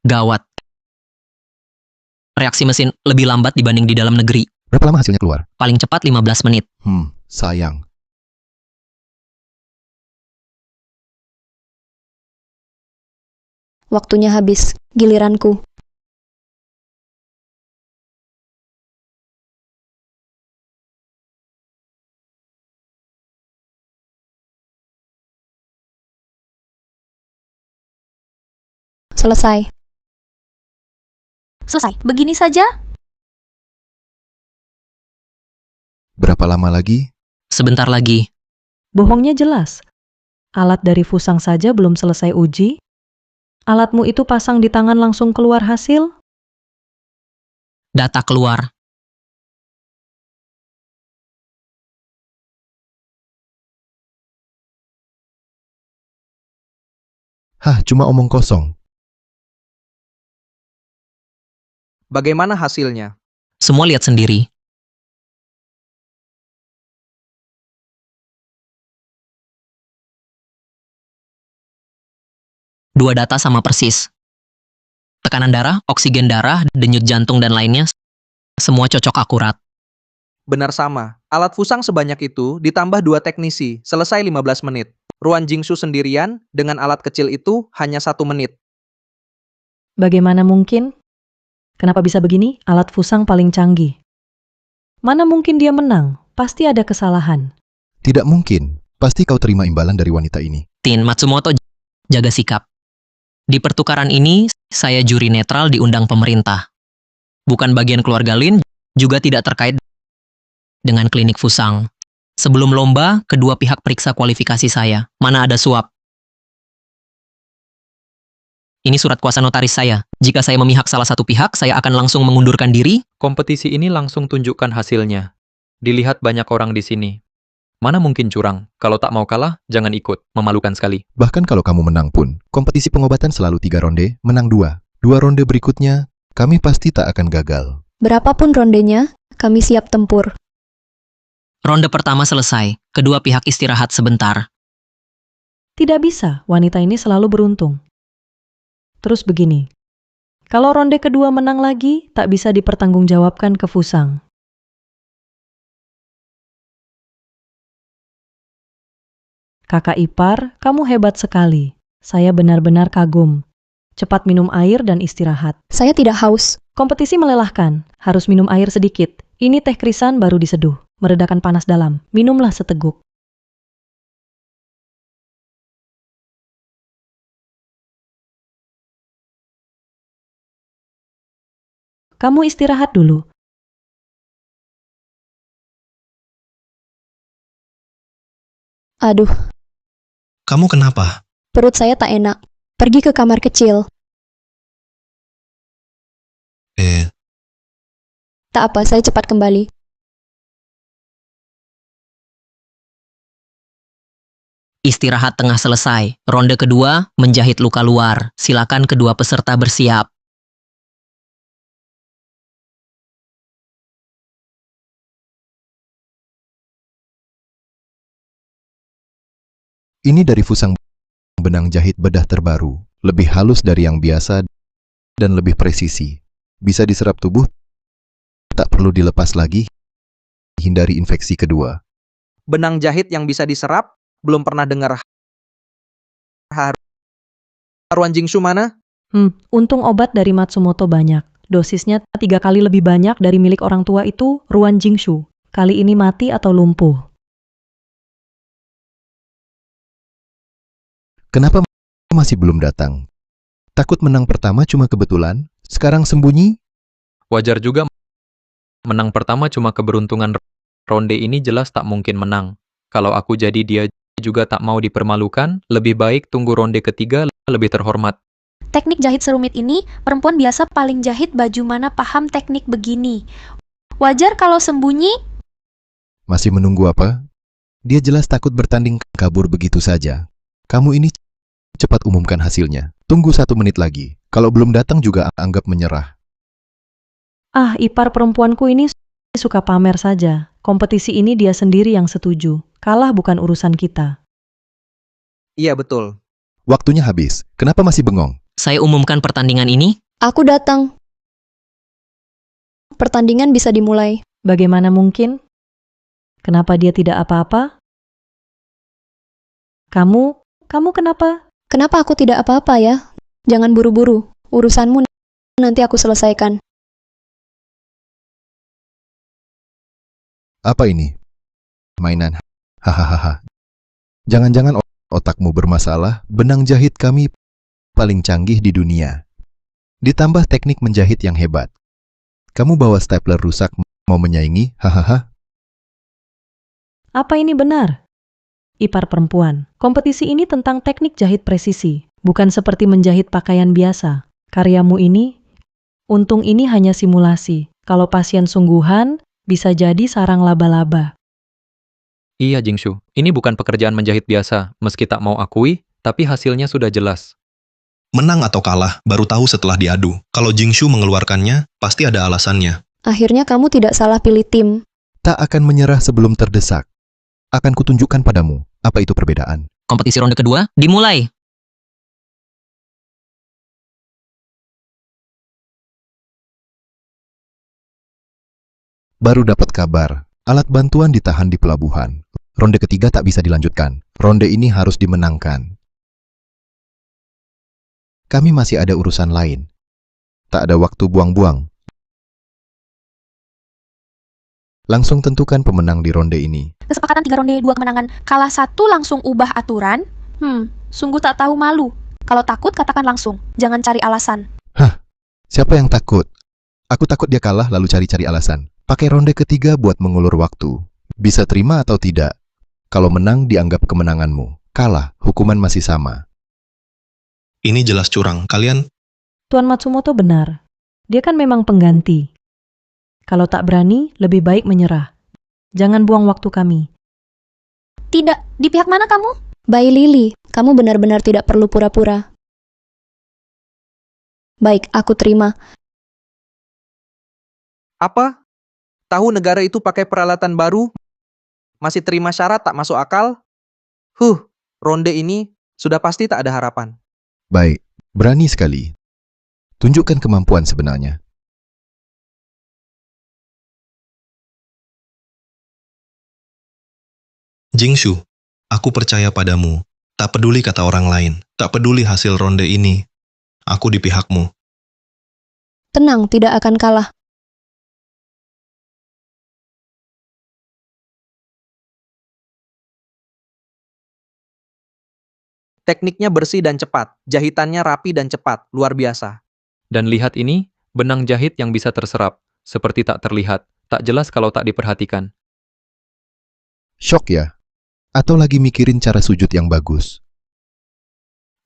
[SPEAKER 3] Gawat. Reaksi mesin lebih lambat dibanding di dalam negeri.
[SPEAKER 14] Berapa lama hasilnya keluar?
[SPEAKER 3] Paling cepat 15 menit.
[SPEAKER 14] Sayang.
[SPEAKER 2] Waktunya habis. Giliranku. Selesai.
[SPEAKER 10] Selesai. Begini saja?
[SPEAKER 14] Berapa lama lagi?
[SPEAKER 3] Sebentar lagi.
[SPEAKER 1] Bohongnya jelas. Alat dari Fusang saja belum selesai uji. Alatmu itu pasang di tangan langsung keluar hasil?
[SPEAKER 3] Data keluar.
[SPEAKER 14] Cuma omong kosong.
[SPEAKER 12] Bagaimana hasilnya?
[SPEAKER 3] Semua lihat sendiri. Dua data sama persis. Tekanan darah, oksigen darah, denyut jantung, dan lainnya, semua cocok akurat.
[SPEAKER 12] Benar sama. Alat Fusang sebanyak itu ditambah 2 teknisi, selesai 15 menit. Ruan Jingshu sendirian dengan alat kecil itu hanya 1 menit.
[SPEAKER 1] Bagaimana mungkin? Kenapa bisa begini? Alat Fusang paling canggih. Mana mungkin dia menang? Pasti ada kesalahan.
[SPEAKER 14] Tidak mungkin. Pasti kau terima imbalan dari wanita ini.
[SPEAKER 3] Tin Matsumoto, jaga sikap. Di pertukaran ini, saya juri netral diundang pemerintah. Bukan bagian keluarga Lin, juga tidak terkait dengan klinik Fusang. Sebelum lomba, kedua pihak periksa kualifikasi saya. Mana ada suap. Ini surat kuasa notaris saya. Jika saya memihak salah satu pihak, saya akan langsung mengundurkan diri.
[SPEAKER 7] Kompetisi ini langsung tunjukkan hasilnya. Dilihat banyak orang di sini. Mana mungkin curang? Kalau tak mau kalah, jangan ikut. Memalukan sekali.
[SPEAKER 14] Bahkan kalau kamu menang pun, kompetisi pengobatan selalu 3 ronde, menang 2. 2 ronde berikutnya, kami pasti tak akan gagal.
[SPEAKER 2] Berapapun rondenya, kami siap tempur.
[SPEAKER 3] Ronde pertama selesai. Kedua pihak istirahat sebentar.
[SPEAKER 1] Tidak bisa, wanita ini selalu beruntung. Terus begini. Kalau ronde kedua menang lagi, tak bisa dipertanggungjawabkan ke Fusang. Kakak ipar, kamu hebat sekali. Saya benar-benar kagum. Cepat minum air dan istirahat.
[SPEAKER 2] Saya tidak haus.
[SPEAKER 1] Kompetisi melelahkan. Harus minum air sedikit. Ini teh krisan baru diseduh. Meredakan panas dalam. Minumlah seteguk. Kamu istirahat dulu.
[SPEAKER 2] Aduh,
[SPEAKER 4] Kamu kenapa?
[SPEAKER 2] perut saya tak enak. Pergi ke kamar kecil. Tak apa, saya cepat kembali.
[SPEAKER 3] Istirahat tengah selesai. Ronde kedua, menjahit luka luar. Silakan kedua peserta bersiap.
[SPEAKER 14] Ini dari Fusang benang jahit bedah terbaru, lebih halus dari yang biasa dan lebih presisi. Bisa diserap tubuh, tak perlu dilepas lagi, hindari infeksi kedua.
[SPEAKER 12] Benang jahit yang bisa diserap, belum pernah dengar. Haruan Jingshu mana?
[SPEAKER 1] Untung obat dari Matsumoto banyak. Dosisnya 3 kali lebih banyak dari milik orang tua itu, Ruan Jingshu. Kali ini mati atau lumpuh.
[SPEAKER 14] Kenapa masih belum datang? Takut menang pertama cuma kebetulan, sekarang sembunyi?
[SPEAKER 7] Wajar juga. Menang pertama cuma keberuntungan. Ronde ini jelas tak mungkin menang. Kalau aku jadi dia juga tak mau dipermalukan, lebih baik tunggu ronde ketiga lebih terhormat.
[SPEAKER 10] Teknik jahit serumit ini, perempuan biasa paling jahit baju mana paham teknik begini. Wajar kalau sembunyi.
[SPEAKER 14] Masih menunggu apa? Dia jelas takut bertanding kabur begitu saja. Kamu ini cepat umumkan hasilnya. Tunggu 1 menit lagi. Kalau belum datang juga anggap menyerah.
[SPEAKER 1] Ah, ipar perempuanku ini suka pamer saja. Kompetisi ini dia sendiri yang setuju. Kalah bukan urusan kita.
[SPEAKER 12] Iya, betul.
[SPEAKER 14] Waktunya habis. Kenapa masih bengong?
[SPEAKER 3] Saya umumkan pertandingan ini.
[SPEAKER 2] Aku datang. Pertandingan bisa dimulai.
[SPEAKER 1] Bagaimana mungkin? Kenapa dia tidak apa-apa? Kamu kenapa?
[SPEAKER 2] Kenapa aku tidak apa-apa ya? Jangan buru-buru. Urusanmu nanti aku selesaikan.
[SPEAKER 14] Apa ini? Mainan. Hahaha. Jangan-jangan otakmu bermasalah, benang jahit kami paling canggih di dunia. Ditambah teknik menjahit yang hebat. Kamu bawa stapler rusak mau menyaingi? Hahaha.
[SPEAKER 1] Apa ini benar? Ipar perempuan, kompetisi ini tentang teknik jahit presisi, bukan seperti menjahit pakaian biasa. Karyamu ini, untung ini hanya simulasi. Kalau pasien sungguhan, bisa jadi sarang laba-laba.
[SPEAKER 7] Iya Jingshu, ini bukan pekerjaan menjahit biasa. Meski tak mau akui, tapi hasilnya sudah jelas.
[SPEAKER 4] Menang atau kalah, baru tahu setelah diadu. Kalau Jingshu mengeluarkannya, pasti ada alasannya.
[SPEAKER 2] Akhirnya kamu tidak salah pilih tim.
[SPEAKER 14] Tak akan menyerah sebelum terdesak. Akan kutunjukkan padamu, apa itu perbedaan.
[SPEAKER 3] Kompetisi ronde kedua dimulai.
[SPEAKER 14] Baru dapat kabar, alat bantuan ditahan di pelabuhan. Ronde ketiga tak bisa dilanjutkan. Ronde ini harus dimenangkan. Kami masih ada urusan lain. Tak ada waktu buang-buang. Langsung tentukan pemenang di ronde ini.
[SPEAKER 10] Kesepakatan 3 ronde 2 kemenangan. Kalah 1 langsung ubah aturan. Sungguh tak tahu malu. Kalau takut katakan langsung. Jangan cari alasan.
[SPEAKER 14] Siapa yang takut? Aku takut dia kalah lalu cari-cari alasan. Pakai ronde ketiga buat mengulur waktu. Bisa terima atau tidak? Kalau menang dianggap kemenanganmu. Kalah, hukuman masih sama.
[SPEAKER 4] Ini jelas curang. Kalian
[SPEAKER 1] Tuan Matsumoto benar. Dia kan memang pengganti. Kalau tak berani, lebih baik menyerah. Jangan buang waktu kami.
[SPEAKER 10] Tidak, di pihak mana kamu?
[SPEAKER 2] Bayi Lily, kamu benar-benar tidak perlu pura-pura. Baik, aku terima.
[SPEAKER 12] Apa? Tahu negara itu pakai peralatan baru? Masih terima syarat tak masuk akal? Ronde ini sudah pasti tak ada harapan.
[SPEAKER 14] Baik, berani sekali. Tunjukkan kemampuan sebenarnya.
[SPEAKER 4] Jingshu, aku percaya padamu. Tak peduli kata orang lain. Tak peduli hasil ronde ini. Aku di pihakmu.
[SPEAKER 2] Tenang, tidak akan kalah.
[SPEAKER 12] Tekniknya bersih dan cepat. Jahitannya rapi dan cepat. Luar biasa.
[SPEAKER 7] Dan lihat ini, benang jahit yang bisa terserap. Seperti tak terlihat. Tak jelas kalau tak diperhatikan.
[SPEAKER 14] Syok ya? Atau lagi mikirin cara sujud yang bagus?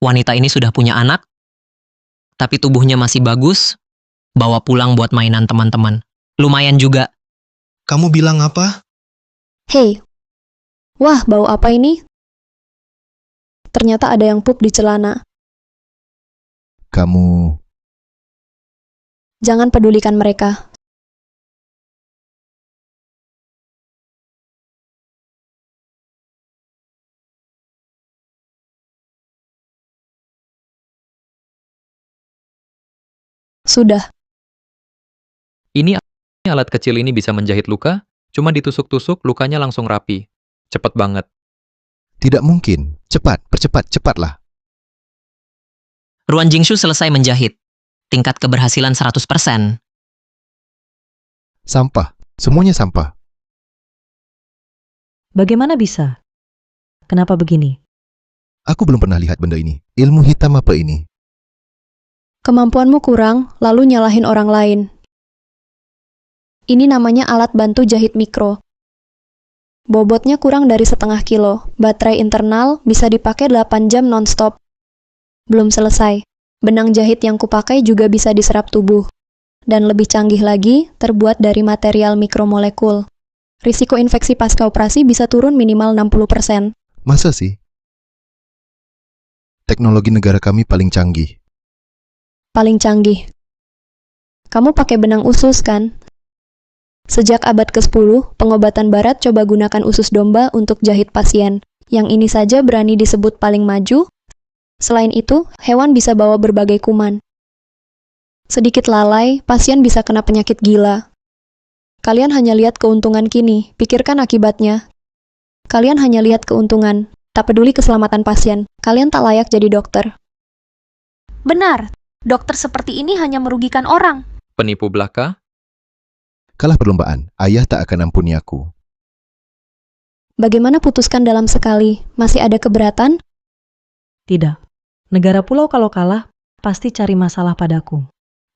[SPEAKER 3] Wanita ini sudah punya anak, tapi tubuhnya masih bagus, bawa pulang buat mainan teman-teman. Lumayan juga.
[SPEAKER 4] Kamu bilang apa?
[SPEAKER 2] Hei, wah, bau apa ini? Ternyata ada yang pup di celana.
[SPEAKER 14] Kamu...
[SPEAKER 2] Jangan pedulikan mereka. Sudah.
[SPEAKER 7] Ini alat kecil ini bisa menjahit luka, cuma ditusuk-tusuk lukanya langsung rapi. Cepet banget.
[SPEAKER 14] Tidak mungkin. Cepat, percepat, cepatlah.
[SPEAKER 3] Ruan Jingshu selesai menjahit. Tingkat keberhasilan 100%.
[SPEAKER 14] Sampah. Semuanya sampah.
[SPEAKER 1] Bagaimana bisa? Kenapa begini?
[SPEAKER 14] Aku belum pernah lihat benda ini. Ilmu hitam apa ini?
[SPEAKER 2] Kemampuanmu kurang, lalu nyalahin orang lain. Ini namanya alat bantu jahit mikro. Bobotnya kurang dari 0,5 kilo. Baterai internal bisa dipakai 8 jam non-stop. Belum selesai. Benang jahit yang kupakai juga bisa diserap tubuh. Dan lebih canggih lagi, terbuat dari material mikromolekul. Risiko infeksi pasca operasi bisa turun minimal 60%.
[SPEAKER 14] Masa sih? Teknologi negara kami paling canggih.
[SPEAKER 2] Paling canggih. Kamu pakai benang usus, kan? Sejak abad ke-10, pengobatan barat coba gunakan usus domba untuk jahit pasien. Yang ini saja berani disebut paling maju. Selain itu, hewan bisa bawa berbagai kuman. Sedikit lalai, pasien bisa kena penyakit gila. Kalian hanya lihat keuntungan kini, pikirkan akibatnya. Kalian hanya lihat keuntungan, tak peduli keselamatan pasien. Kalian tak layak jadi dokter.
[SPEAKER 10] Benar, dokter seperti ini hanya merugikan orang.
[SPEAKER 7] Penipu belaka?
[SPEAKER 14] Kalah perlombaan, ayah tak akan ampuni aku.
[SPEAKER 2] Bagaimana putuskan dalam sekali? Masih ada keberatan?
[SPEAKER 1] Tidak. Negara pulau kalau kalah, pasti cari masalah padaku.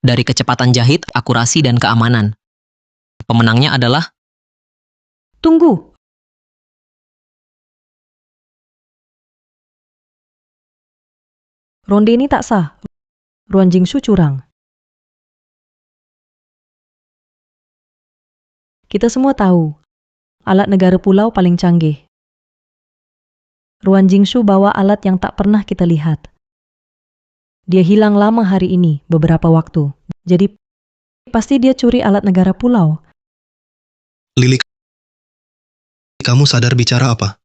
[SPEAKER 3] Dari kecepatan jahit, akurasi, dan keamanan. Pemenangnya adalah...
[SPEAKER 1] Tunggu! Ronde ini tak sah. Ruan Jingshu curang. Kita semua tahu, alat negara pulau paling canggih. Ruan Jingshu bawa alat yang tak pernah kita lihat. Dia hilang lama hari ini, beberapa waktu. Jadi, pasti dia curi alat negara pulau.
[SPEAKER 4] Lily, kamu sadar bicara apa?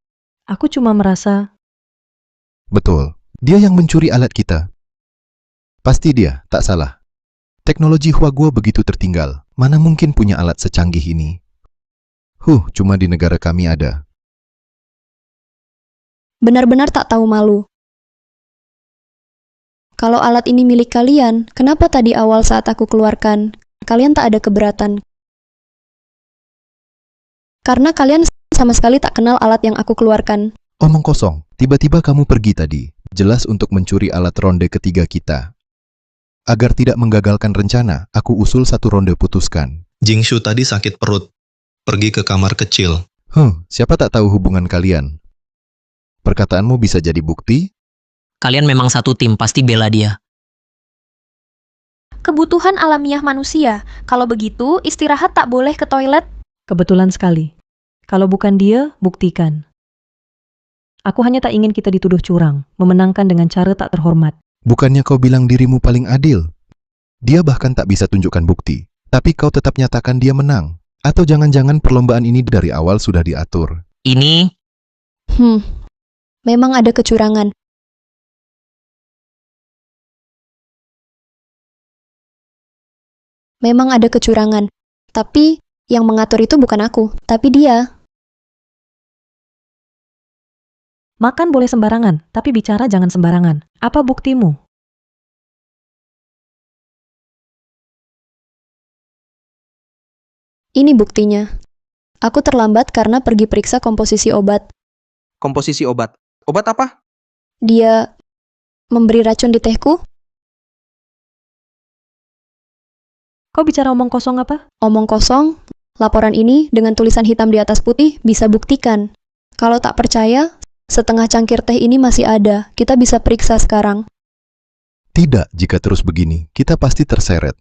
[SPEAKER 1] Aku cuma merasa...
[SPEAKER 14] Betul, dia yang mencuri alat kita. Pasti dia, tak salah. Teknologi Huaguo begitu tertinggal. Mana mungkin punya alat secanggih ini? Cuma di negara kami ada.
[SPEAKER 2] Benar-benar tak tahu malu. Kalau alat ini milik kalian, kenapa tadi awal saat aku keluarkan, kalian tak ada keberatan? Karena kalian sama sekali tak kenal alat yang aku keluarkan.
[SPEAKER 14] Omong kosong, tiba-tiba kamu pergi tadi. Jelas untuk mencuri alat ronde ketiga kita. Agar tidak menggagalkan rencana, aku usul satu ronde putuskan.
[SPEAKER 4] Jingshu tadi sakit perut. Pergi ke kamar kecil.
[SPEAKER 14] Siapa tak tahu hubungan kalian? Perkataanmu bisa jadi bukti?
[SPEAKER 3] Kalian memang satu tim, pasti bela dia.
[SPEAKER 10] Kebutuhan alamiah manusia. Kalau begitu, istirahat tak boleh ke toilet.
[SPEAKER 1] Kebetulan sekali. Kalau bukan dia, buktikan. Aku hanya tak ingin kita dituduh curang, memenangkan dengan cara tak terhormat.
[SPEAKER 14] Bukannya kau bilang dirimu paling adil? Dia bahkan tak bisa tunjukkan bukti, tapi kau tetap nyatakan dia menang. Atau jangan-jangan perlombaan ini dari awal sudah diatur?
[SPEAKER 3] Ini...
[SPEAKER 2] Memang ada kecurangan. Memang ada kecurangan. Tapi, yang mengatur itu bukan aku, tapi dia.
[SPEAKER 1] Makan boleh sembarangan, tapi bicara jangan sembarangan. Apa buktimu?
[SPEAKER 2] Ini buktinya. Aku terlambat karena pergi periksa komposisi obat.
[SPEAKER 12] Komposisi obat. Obat apa?
[SPEAKER 2] Dia memberi racun di tehku.
[SPEAKER 1] Kau bicara omong kosong apa?
[SPEAKER 2] Omong kosong, laporan ini dengan tulisan hitam di atas putih bisa buktikan. Kalau tak percaya, setengah cangkir teh ini masih ada. Kita bisa periksa sekarang.
[SPEAKER 14] Tidak, jika terus begini, kita pasti terseret.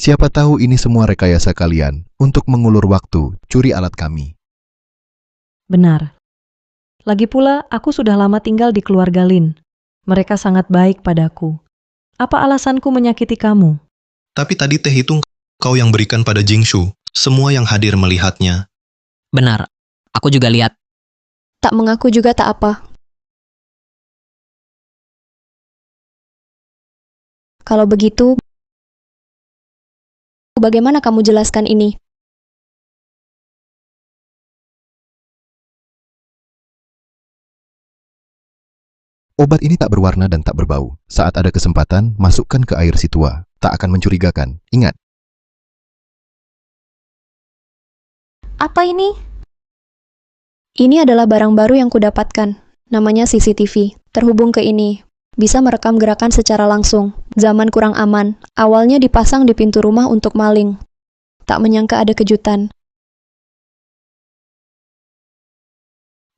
[SPEAKER 14] Siapa tahu ini semua rekayasa kalian untuk mengulur waktu, curi alat kami.
[SPEAKER 1] Benar. Lagi pula, aku sudah lama tinggal di keluarga Lin. Mereka sangat baik padaku. Apa alasanku menyakiti kamu?
[SPEAKER 4] Tapi tadi teh itu kau yang berikan pada Jingshu. Semua yang hadir melihatnya.
[SPEAKER 3] Benar, aku juga lihat.
[SPEAKER 2] Tak mengaku juga tak apa. Kalau begitu, bagaimana kamu jelaskan ini?
[SPEAKER 14] Obat ini tak berwarna dan tak berbau. Saat ada kesempatan, masukkan ke air si tua. Tak akan mencurigakan. Ingat.
[SPEAKER 10] Apa ini?
[SPEAKER 2] Ini adalah barang baru yang kudapatkan. Namanya CCTV. Terhubung ke ini. Bisa merekam gerakan secara langsung. Zaman kurang aman. Awalnya dipasang di pintu rumah untuk maling. Tak menyangka ada kejutan.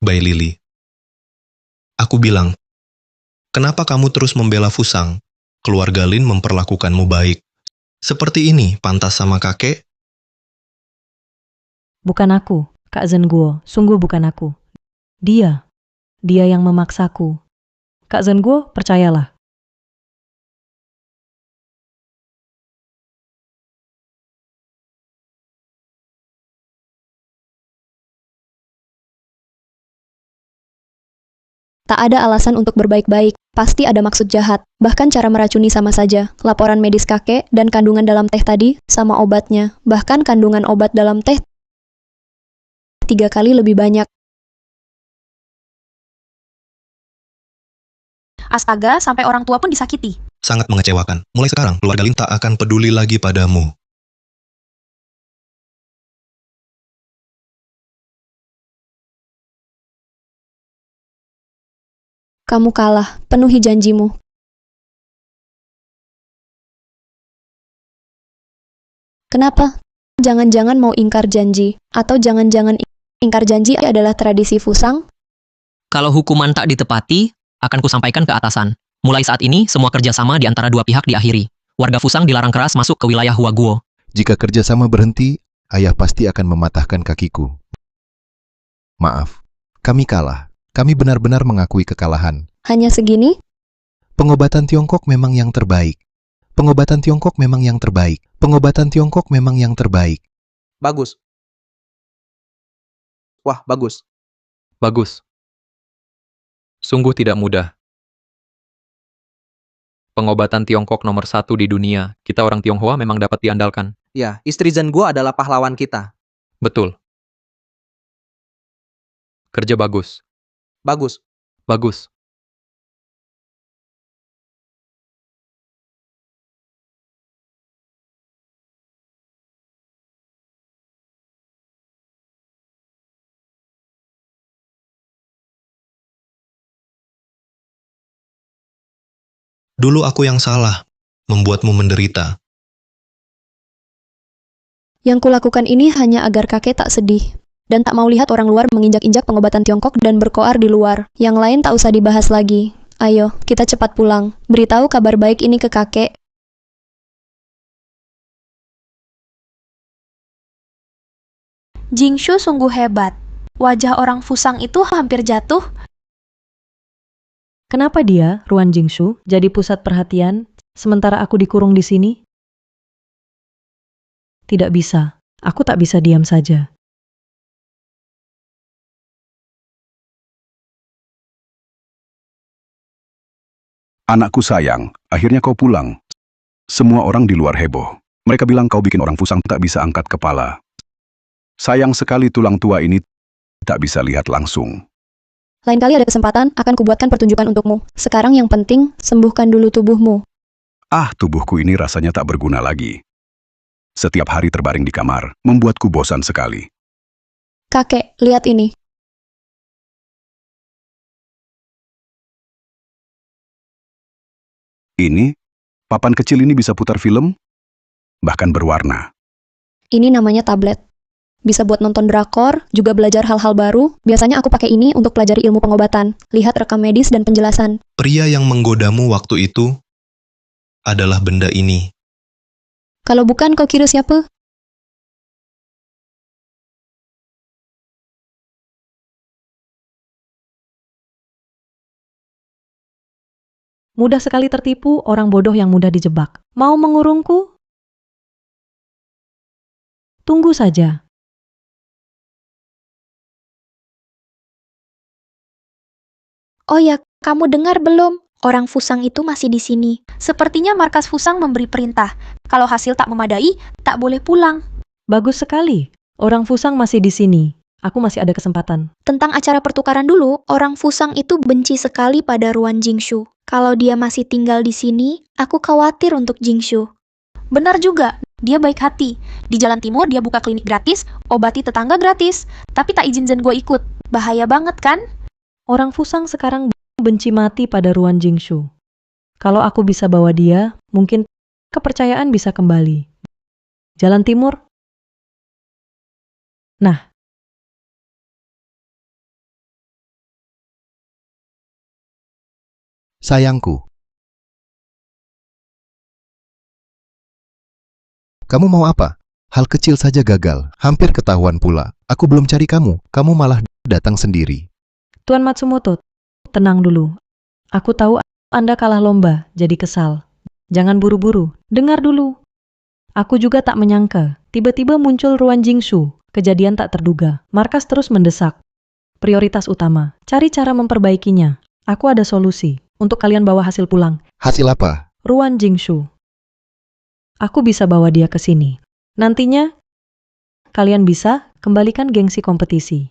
[SPEAKER 4] Bai Lili. Aku bilang, kenapa kamu terus membela Fusang? Keluarga Lin memperlakukanmu baik. Seperti ini, pantas sama kakek?
[SPEAKER 1] Bukan aku, Kak Zhenguo. Sungguh bukan aku. Dia. Dia yang memaksaku. Kak Zhenguo, percayalah.
[SPEAKER 2] Tak ada alasan untuk berbaik-baik. Pasti ada maksud jahat. Bahkan cara meracuni sama saja. Laporan medis kakek dan kandungan dalam teh tadi sama obatnya. Bahkan kandungan obat dalam teh 3 kali lebih banyak.
[SPEAKER 10] Astaga, sampai orang tua pun disakiti.
[SPEAKER 4] Sangat mengecewakan. Mulai sekarang, keluarga Lin tak akan peduli lagi padamu.
[SPEAKER 2] Kamu kalah. Penuhi janjimu. Kenapa? Jangan-jangan mau ingkar janji. Atau jangan-jangan ingkar janji adalah tradisi Fusang?
[SPEAKER 3] Kalau hukuman tak ditepati, akan kusampaikan ke atasan. Mulai saat ini, semua kerjasama di antara dua pihak diakhiri. Warga Fusang dilarang keras masuk ke wilayah Huaguo.
[SPEAKER 14] Jika kerjasama berhenti, ayah pasti akan mematahkan kakiku. Maaf, kami kalah. Kami benar-benar mengakui kekalahan.
[SPEAKER 2] Hanya segini?
[SPEAKER 14] Pengobatan Tiongkok memang yang terbaik. Pengobatan Tiongkok memang yang terbaik. Pengobatan Tiongkok memang yang terbaik.
[SPEAKER 12] Bagus. Wah, bagus.
[SPEAKER 7] Bagus. Sungguh tidak mudah. Pengobatan Tiongkok nomor 1 di dunia. Kita orang Tionghoa memang dapat diandalkan.
[SPEAKER 12] Ya, istri Zhenguo adalah pahlawan kita.
[SPEAKER 7] Betul. Kerja bagus.
[SPEAKER 12] Bagus.
[SPEAKER 7] Bagus.
[SPEAKER 4] Dulu aku yang salah, membuatmu menderita.
[SPEAKER 2] Yang kulakukan ini hanya agar kakek tak sedih. Dan tak mau lihat orang luar menginjak-injak pengobatan Tiongkok dan berkoar di luar. Yang lain tak usah dibahas lagi. Ayo, kita cepat pulang. Beritahu kabar baik ini ke kakek.
[SPEAKER 10] Jingshu sungguh hebat. Wajah orang Fusang itu hampir jatuh.
[SPEAKER 1] Kenapa dia, Ruan Jingshu, jadi pusat perhatian, sementara aku dikurung di sini? Tidak bisa. Aku tak bisa diam saja.
[SPEAKER 9] Anakku sayang, akhirnya kau pulang. Semua orang di luar heboh. Mereka bilang kau bikin orang Fusang tak bisa angkat kepala. Sayang sekali tulang tua ini tak bisa lihat langsung.
[SPEAKER 2] Lain kali ada kesempatan, akan kubuatkan pertunjukan untukmu. Sekarang yang penting, sembuhkan dulu tubuhmu.
[SPEAKER 9] Ah, tubuhku ini rasanya tak berguna lagi. Setiap hari terbaring di kamar, membuatku bosan sekali.
[SPEAKER 2] Kakek, lihat ini.
[SPEAKER 9] Ini, papan kecil ini bisa putar film, bahkan berwarna.
[SPEAKER 2] Ini namanya tablet. Bisa buat nonton drakor, juga belajar hal-hal baru. Biasanya aku pakai ini untuk pelajari ilmu pengobatan. Lihat rekam medis dan penjelasan.
[SPEAKER 4] Pria yang menggodamu waktu itu adalah benda ini.
[SPEAKER 2] Kalau bukan, kau kira siapa?
[SPEAKER 1] Mudah sekali tertipu orang bodoh yang mudah dijebak. Mau mengurungku? Tunggu saja.
[SPEAKER 10] Oh ya, kamu dengar belum? Orang Fusang itu masih di sini. Sepertinya markas Fusang memberi perintah. Kalau hasil tak memadai, tak boleh pulang.
[SPEAKER 1] Bagus sekali. Orang Fusang masih di sini. Aku masih ada kesempatan.
[SPEAKER 10] Tentang acara pertukaran dulu, orang Fusang itu benci sekali pada Ruan Jingshu. Kalau dia masih tinggal di sini, aku khawatir untuk Jingshu. Benar juga, dia baik hati. Di Jalan Timur dia buka klinik gratis, obati tetangga gratis. Tapi tak izin Zen Go ikut. Bahaya banget kan?
[SPEAKER 1] Orang Fusang sekarang benci mati pada Ruan Jingshu. Kalau aku bisa bawa dia, mungkin kepercayaan bisa kembali. Jalan Timur? Nah.
[SPEAKER 14] Sayangku. Kamu mau apa? Hal kecil saja gagal, hampir ketahuan pula. Aku belum cari kamu, kamu malah datang sendiri.
[SPEAKER 1] Tuan Matsumoto, tenang dulu. Aku tahu Anda kalah lomba, jadi kesal. Jangan buru-buru, dengar dulu. Aku juga tak menyangka, tiba-tiba muncul Ruan Jingshu. Kejadian tak terduga. Markas terus mendesak. Prioritas utama, cari cara memperbaikinya. Aku ada solusi. Untuk kalian bawa hasil pulang.
[SPEAKER 14] Hasil apa?
[SPEAKER 1] Ruan Jingshu. Aku bisa bawa dia ke sini. Nantinya, kalian bisa kembalikan gengsi kompetisi.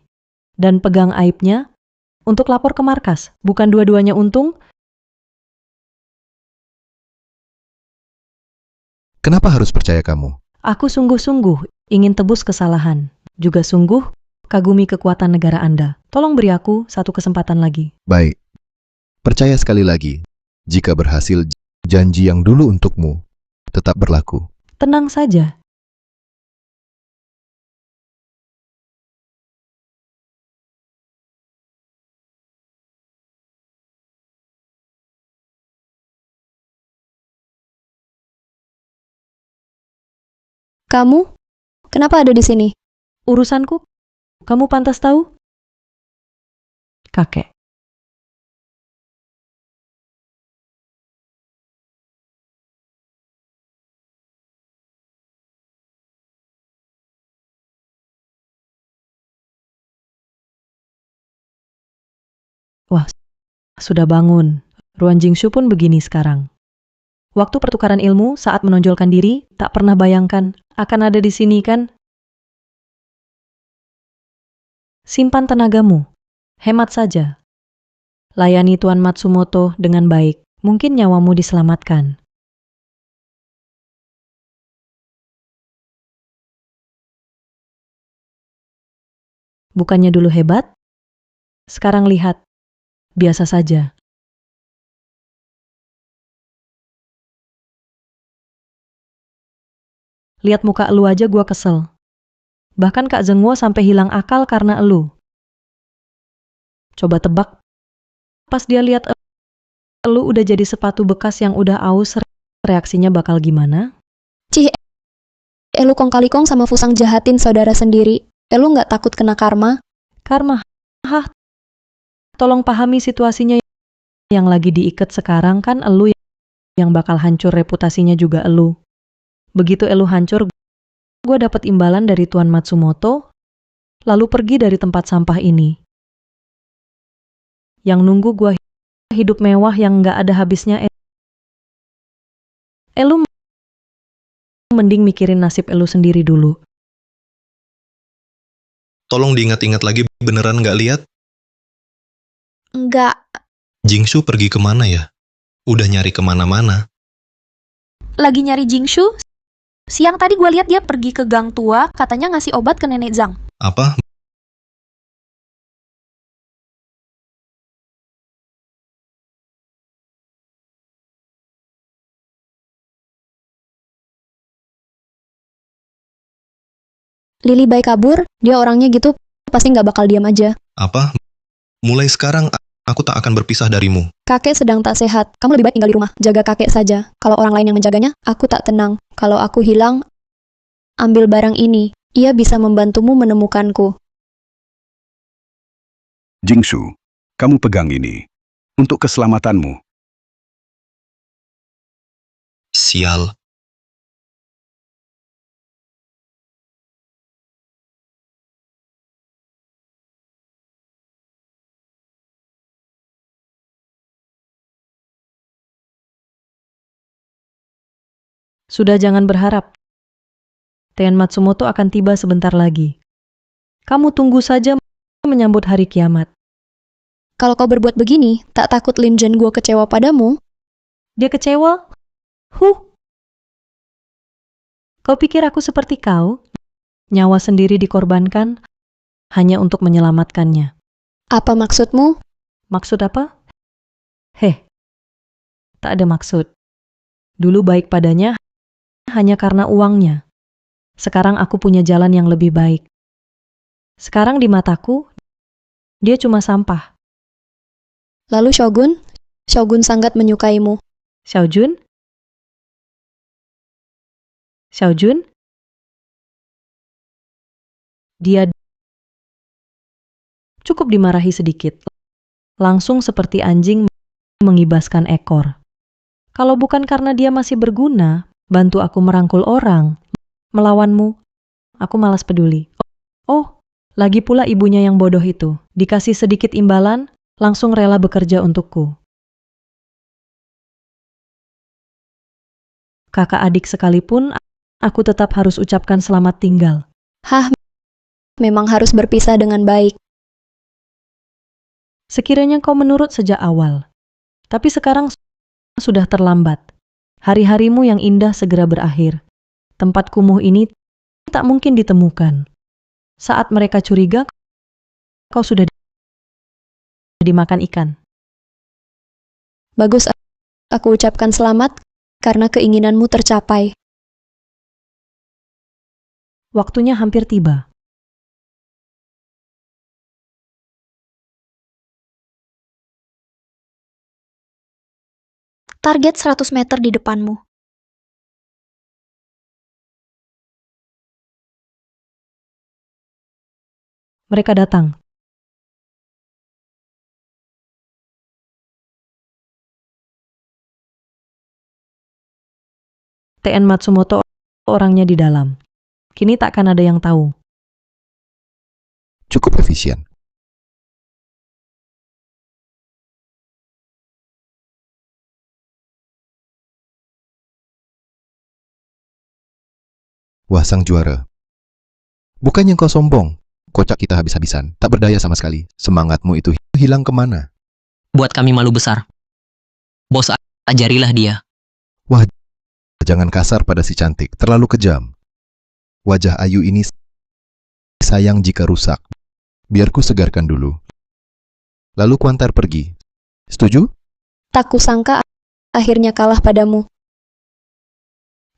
[SPEAKER 1] Dan pegang aibnya untuk lapor ke markas. Bukan dua-duanya untung.
[SPEAKER 14] Kenapa harus percaya kamu?
[SPEAKER 1] Aku sungguh-sungguh ingin tebus kesalahan. Juga sungguh kagumi kekuatan negara Anda. Tolong beri aku satu kesempatan lagi.
[SPEAKER 14] Baik. Percaya sekali lagi, jika berhasil janji yang dulu untukmu tetap berlaku.
[SPEAKER 1] Tenang saja.
[SPEAKER 2] Kamu? Kenapa ada di sini?
[SPEAKER 1] Urusanku? Kamu pantas tahu? Kakek. Wah, sudah bangun. Ruan Jingshu pun begini sekarang. Waktu pertukaran ilmu saat menonjolkan diri, tak pernah bayangkan akan ada di sini kan? Simpan tenagamu. Hemat saja. Layani Tuan Matsumoto dengan baik. Mungkin nyawamu diselamatkan. Bukannya dulu hebat? Sekarang lihat. Biasa saja. Lihat muka elu aja gua kesel. Bahkan Kak Zengwo sampai hilang akal karena elu. Coba tebak, pas dia lihat elu udah jadi sepatu bekas yang udah aus, reaksinya bakal gimana?
[SPEAKER 2] Cih, Elu kong kali kong sama Fusang jahatin saudara sendiri. Elu nggak takut kena karma?
[SPEAKER 1] Karma? Hah? Tolong pahami situasinya. Yang lagi diikat sekarang kan elu yang bakal hancur reputasinya juga elu. Begitu elu hancur, gue dapet imbalan dari Tuan Matsumoto, lalu pergi dari tempat sampah ini. Yang nunggu gue hidup mewah yang nggak ada habisnya. Elu mending mikirin nasib elu sendiri dulu.
[SPEAKER 4] Tolong diingat-ingat lagi, beneran nggak lihat?
[SPEAKER 10] Enggak,
[SPEAKER 4] Jingshu pergi kemana ya? Udah nyari kemana-mana.
[SPEAKER 10] lagi nyari Jingshu. Siang tadi gue lihat dia pergi ke gang tua, katanya ngasih obat ke nenek Zhang.
[SPEAKER 4] Apa?
[SPEAKER 2] Lily baik kabur, dia orangnya gitu, pasti nggak bakal diam aja.
[SPEAKER 4] Apa? Mulai sekarang, aku tak akan berpisah darimu.
[SPEAKER 2] Kakek sedang tak sehat, kamu lebih baik tinggal di rumah, jaga kakek saja. Kalau orang lain yang menjaganya, aku tak tenang. Kalau aku hilang, ambil barang ini, ia bisa membantumu menemukanku.
[SPEAKER 9] Jingshu, kamu pegang ini. Untuk keselamatanmu.
[SPEAKER 4] Sial.
[SPEAKER 1] Sudah jangan berharap. Ten Matsumoto akan tiba sebentar lagi. Kamu tunggu saja menyambut hari kiamat.
[SPEAKER 2] Kalau kau berbuat begini, tak takut Lin Zhen gue kecewa padamu?
[SPEAKER 1] Dia kecewa? Kau pikir aku seperti kau? Nyawa sendiri dikorbankan hanya untuk menyelamatkannya.
[SPEAKER 2] Apa maksudmu?
[SPEAKER 1] Maksud apa? Tak ada maksud. Dulu baik padanya hanya karena uangnya. Sekarang aku punya jalan yang lebih baik. Sekarang di mataku, dia cuma sampah.
[SPEAKER 2] Lalu Shogun? Shogun sangat menyukaimu.
[SPEAKER 1] Xiaojun? Xiaojun? Dia cukup dimarahi sedikit. Langsung seperti anjing mengibaskan ekor. Kalau bukan karena dia masih berguna, bantu aku merangkul orang, melawanmu, aku malas peduli. Oh, lagi pula ibunya yang bodoh itu, dikasih sedikit imbalan, langsung rela bekerja untukku. Kakak adik sekalipun, aku tetap harus ucapkan selamat tinggal.
[SPEAKER 2] Hah, memang harus berpisah dengan baik.
[SPEAKER 1] Sekiranya kau menurut sejak awal. Tapi sekarang sudah terlambat. Hari-harimu yang indah segera berakhir. Tempat kumuh ini tak mungkin ditemukan. Saat mereka curiga, kau sudah dimakan ikan.
[SPEAKER 2] Bagus, aku ucapkan selamat karena keinginanmu tercapai.
[SPEAKER 1] Waktunya hampir tiba.
[SPEAKER 10] Target 100 meter di depanmu.
[SPEAKER 1] Mereka datang. TN Matsumoto orangnya di dalam. Kini takkan ada yang tahu.
[SPEAKER 14] Cukup efisien. Wah, sang juara. Bukannya kau sombong, kocak kita habis-habisan, tak berdaya sama sekali. Semangatmu itu hilang kemana?
[SPEAKER 3] Buat kami malu besar. Bos, ajarilah dia.
[SPEAKER 14] Wah, jangan kasar pada si cantik, terlalu kejam. Wajah Ayu ini sayang jika rusak. Biar ku segarkan dulu. Lalu kuantar pergi. Setuju?
[SPEAKER 2] Tak kusangka akhirnya kalah padamu.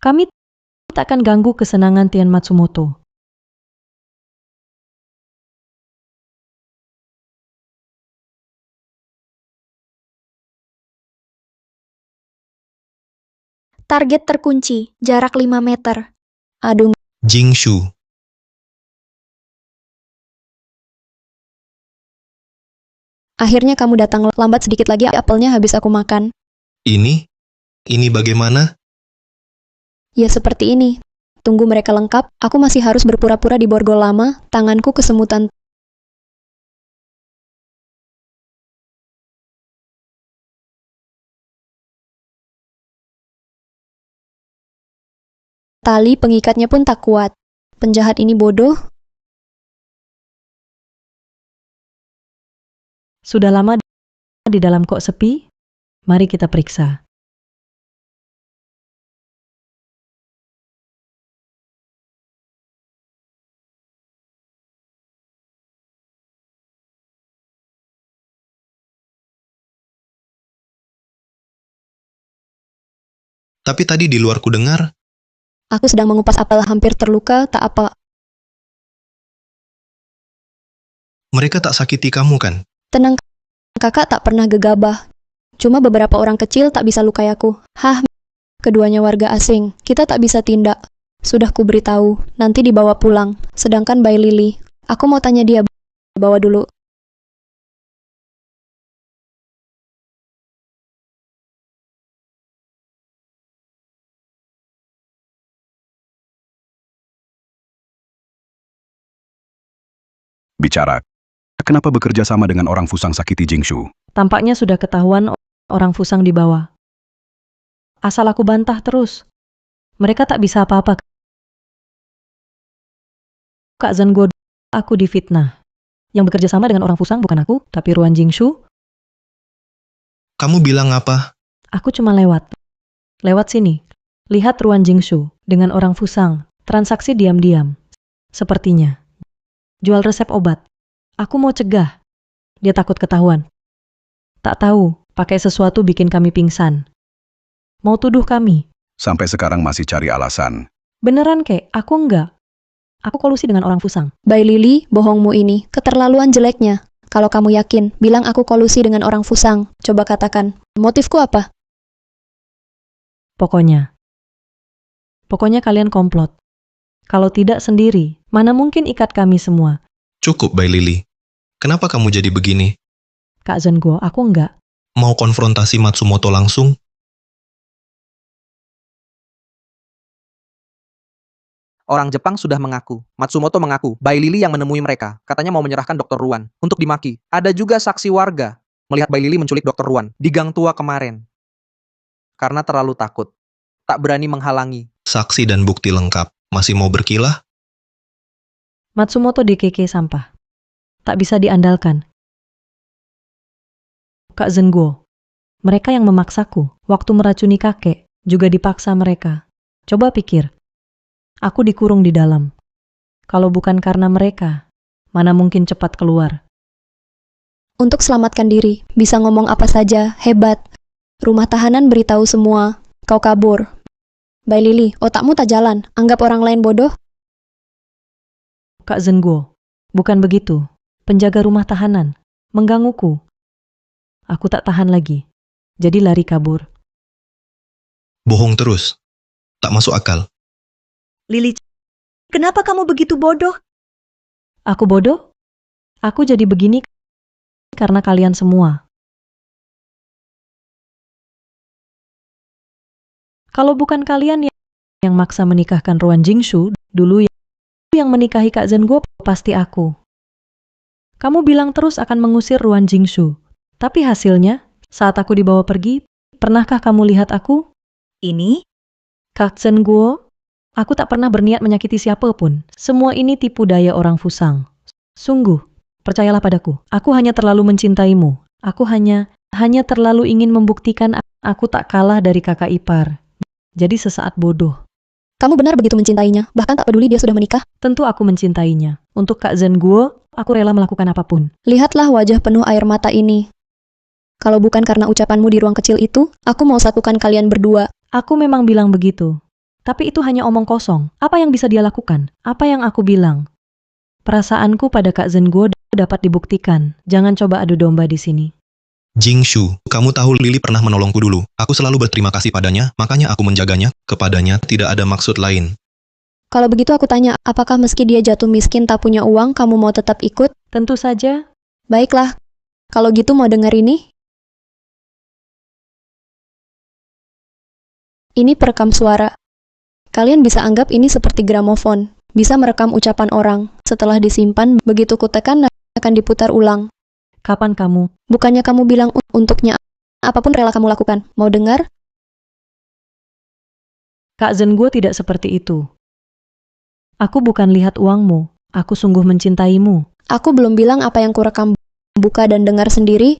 [SPEAKER 1] Kami takkan ganggu kesenangan Tian Matsumoto.
[SPEAKER 10] Target terkunci, jarak 5 meter.
[SPEAKER 2] Aduh,
[SPEAKER 4] Jingshu.
[SPEAKER 2] akhirnya kamu datang lambat sedikit lagi apelnya habis aku makan.
[SPEAKER 4] Ini bagaimana?
[SPEAKER 2] Ya seperti ini. Tunggu mereka lengkap, aku masih harus berpura-pura di borgol lama, tanganku kesemutan. Tali pengikatnya pun tak kuat. Penjahat ini bodoh.
[SPEAKER 1] Sudah lama di dalam kok sepi? Mari kita periksa.
[SPEAKER 4] Tapi tadi di luar ku dengar,
[SPEAKER 2] Aku sedang mengupas apel hampir terluka, tak apa.
[SPEAKER 4] mereka tak sakiti kamu kan?
[SPEAKER 2] Tenang, kakak tak pernah gegabah. Cuma beberapa orang kecil tak bisa lukai aku. Hah, keduanya warga asing. Kita tak bisa tindak. Sudah ku beritahu, nanti dibawa pulang. Sedangkan Bai Lily, aku mau tanya dia, bawa dulu.
[SPEAKER 9] Bicara. Kenapa bekerja sama dengan orang Fusang sakiti Jingshu?
[SPEAKER 1] Tampaknya sudah ketahuan orang Fusang di bawah. Asal aku bantah terus. Mereka tak bisa apa-apa. Kak Zhenguo, aku difitnah. Yang bekerja sama dengan orang Fusang bukan aku, tapi Ruan Jingshu.
[SPEAKER 4] Kamu bilang apa?
[SPEAKER 1] Aku cuma lewat. Lewat sini. Lihat Ruan Jingshu dengan orang Fusang. Transaksi diam-diam. Sepertinya. Jual resep obat. Aku mau cegah. Dia takut ketahuan. Tak tahu, pakai sesuatu bikin kami pingsan. Mau tuduh kami.
[SPEAKER 9] Sampai sekarang masih cari alasan.
[SPEAKER 1] Beneran kek, aku enggak. Aku kolusi dengan orang Fusang.
[SPEAKER 2] Bai Lily, bohongmu ini, keterlaluan jeleknya. Kalau kamu yakin, bilang aku kolusi dengan orang Fusang. Coba katakan, motifku apa?
[SPEAKER 1] Pokoknya kalian komplot. Kalau tidak sendiri, mana mungkin ikat kami semua.
[SPEAKER 4] Cukup, Bai Lily. Kenapa kamu jadi begini?
[SPEAKER 1] Kak Zhenguo, aku enggak.
[SPEAKER 4] Mau konfrontasi Matsumoto langsung?
[SPEAKER 12] Orang Jepang sudah mengaku, Matsumoto mengaku, Bai Lily yang menemui mereka. Katanya mau menyerahkan Dr. Ruan untuk dimaki. Ada juga saksi warga melihat Bai Lily menculik Dr. Ruan di gang tua kemarin. Karena terlalu takut, tak berani menghalangi.
[SPEAKER 4] Saksi dan bukti lengkap. Masih mau berkilah?
[SPEAKER 1] Matsumoto DKK sampah. Tak bisa diandalkan. Kak Zhenguo, mereka yang memaksaku. Waktu meracuni kakek, juga dipaksa mereka. Coba pikir. Aku dikurung di dalam. Kalau bukan karena mereka, mana mungkin cepat keluar.
[SPEAKER 2] Untuk selamatkan diri, bisa ngomong apa saja, hebat. Rumah tahanan beritahu semua, kau kabur. Bai Lily, otakmu tak jalan, anggap orang lain bodoh.
[SPEAKER 1] Kak Zhenguo, bukan begitu. Penjaga rumah tahanan, menggangguku. Aku tak tahan lagi, jadi lari kabur.
[SPEAKER 4] Bohong terus. Tak masuk akal.
[SPEAKER 8] Lily, kenapa kamu begitu bodoh?
[SPEAKER 1] Aku bodoh? Aku jadi begini karena kalian semua. Kalau bukan kalian yang maksa menikahkan Ruan Jingshu, dulu yang menikahi Kak Zhenguo pasti aku. Kamu bilang terus akan mengusir Ruan Jingshu. Tapi hasilnya, saat aku dibawa pergi, pernahkah kamu lihat aku?
[SPEAKER 8] Ini?
[SPEAKER 1] Kak Zhenguo, aku tak pernah berniat menyakiti siapapun. Semua ini tipu daya orang Fusang. Sungguh, percayalah padaku. Aku hanya terlalu mencintaimu. Aku hanya terlalu ingin membuktikan aku tak kalah dari kakak ipar. Jadi sesaat bodoh.
[SPEAKER 2] Kamu benar begitu mencintainya, bahkan tak peduli dia sudah menikah?
[SPEAKER 1] Tentu aku mencintainya. Untuk Kak Zhenguo, aku rela melakukan apapun.
[SPEAKER 2] Lihatlah wajah penuh air mata ini. Kalau bukan karena ucapanmu di ruang kecil itu, aku mau satukan kalian berdua.
[SPEAKER 1] Aku memang bilang begitu. Tapi itu hanya omong kosong. Apa yang bisa dia lakukan? Apa yang aku bilang? Perasaanku pada Kak Zhenguo dapat dibuktikan. Jangan coba adu domba di sini.
[SPEAKER 4] Jingshu, kamu tahu Lily pernah menolongku dulu. Aku selalu berterima kasih padanya, makanya aku menjaganya. Kepadanya tidak ada maksud lain.
[SPEAKER 2] Kalau begitu aku tanya, apakah meski dia jatuh miskin tak punya uang, kamu mau tetap ikut?
[SPEAKER 1] Tentu saja.
[SPEAKER 2] Baiklah, kalau gitu mau dengar ini? Ini perekam suara. Kalian bisa anggap ini seperti gramofon. Bisa merekam ucapan orang. Setelah disimpan, begitu kutekan akan diputar ulang.
[SPEAKER 1] Kapan kamu?
[SPEAKER 2] Bukannya kamu bilang untuknya apapun rela kamu lakukan. Mau dengar?
[SPEAKER 1] Kak Zhenguo tidak seperti itu. Aku bukan lihat uangmu. Aku sungguh mencintaimu.
[SPEAKER 2] Aku belum bilang apa yang kurekam. Buka dan dengar sendiri.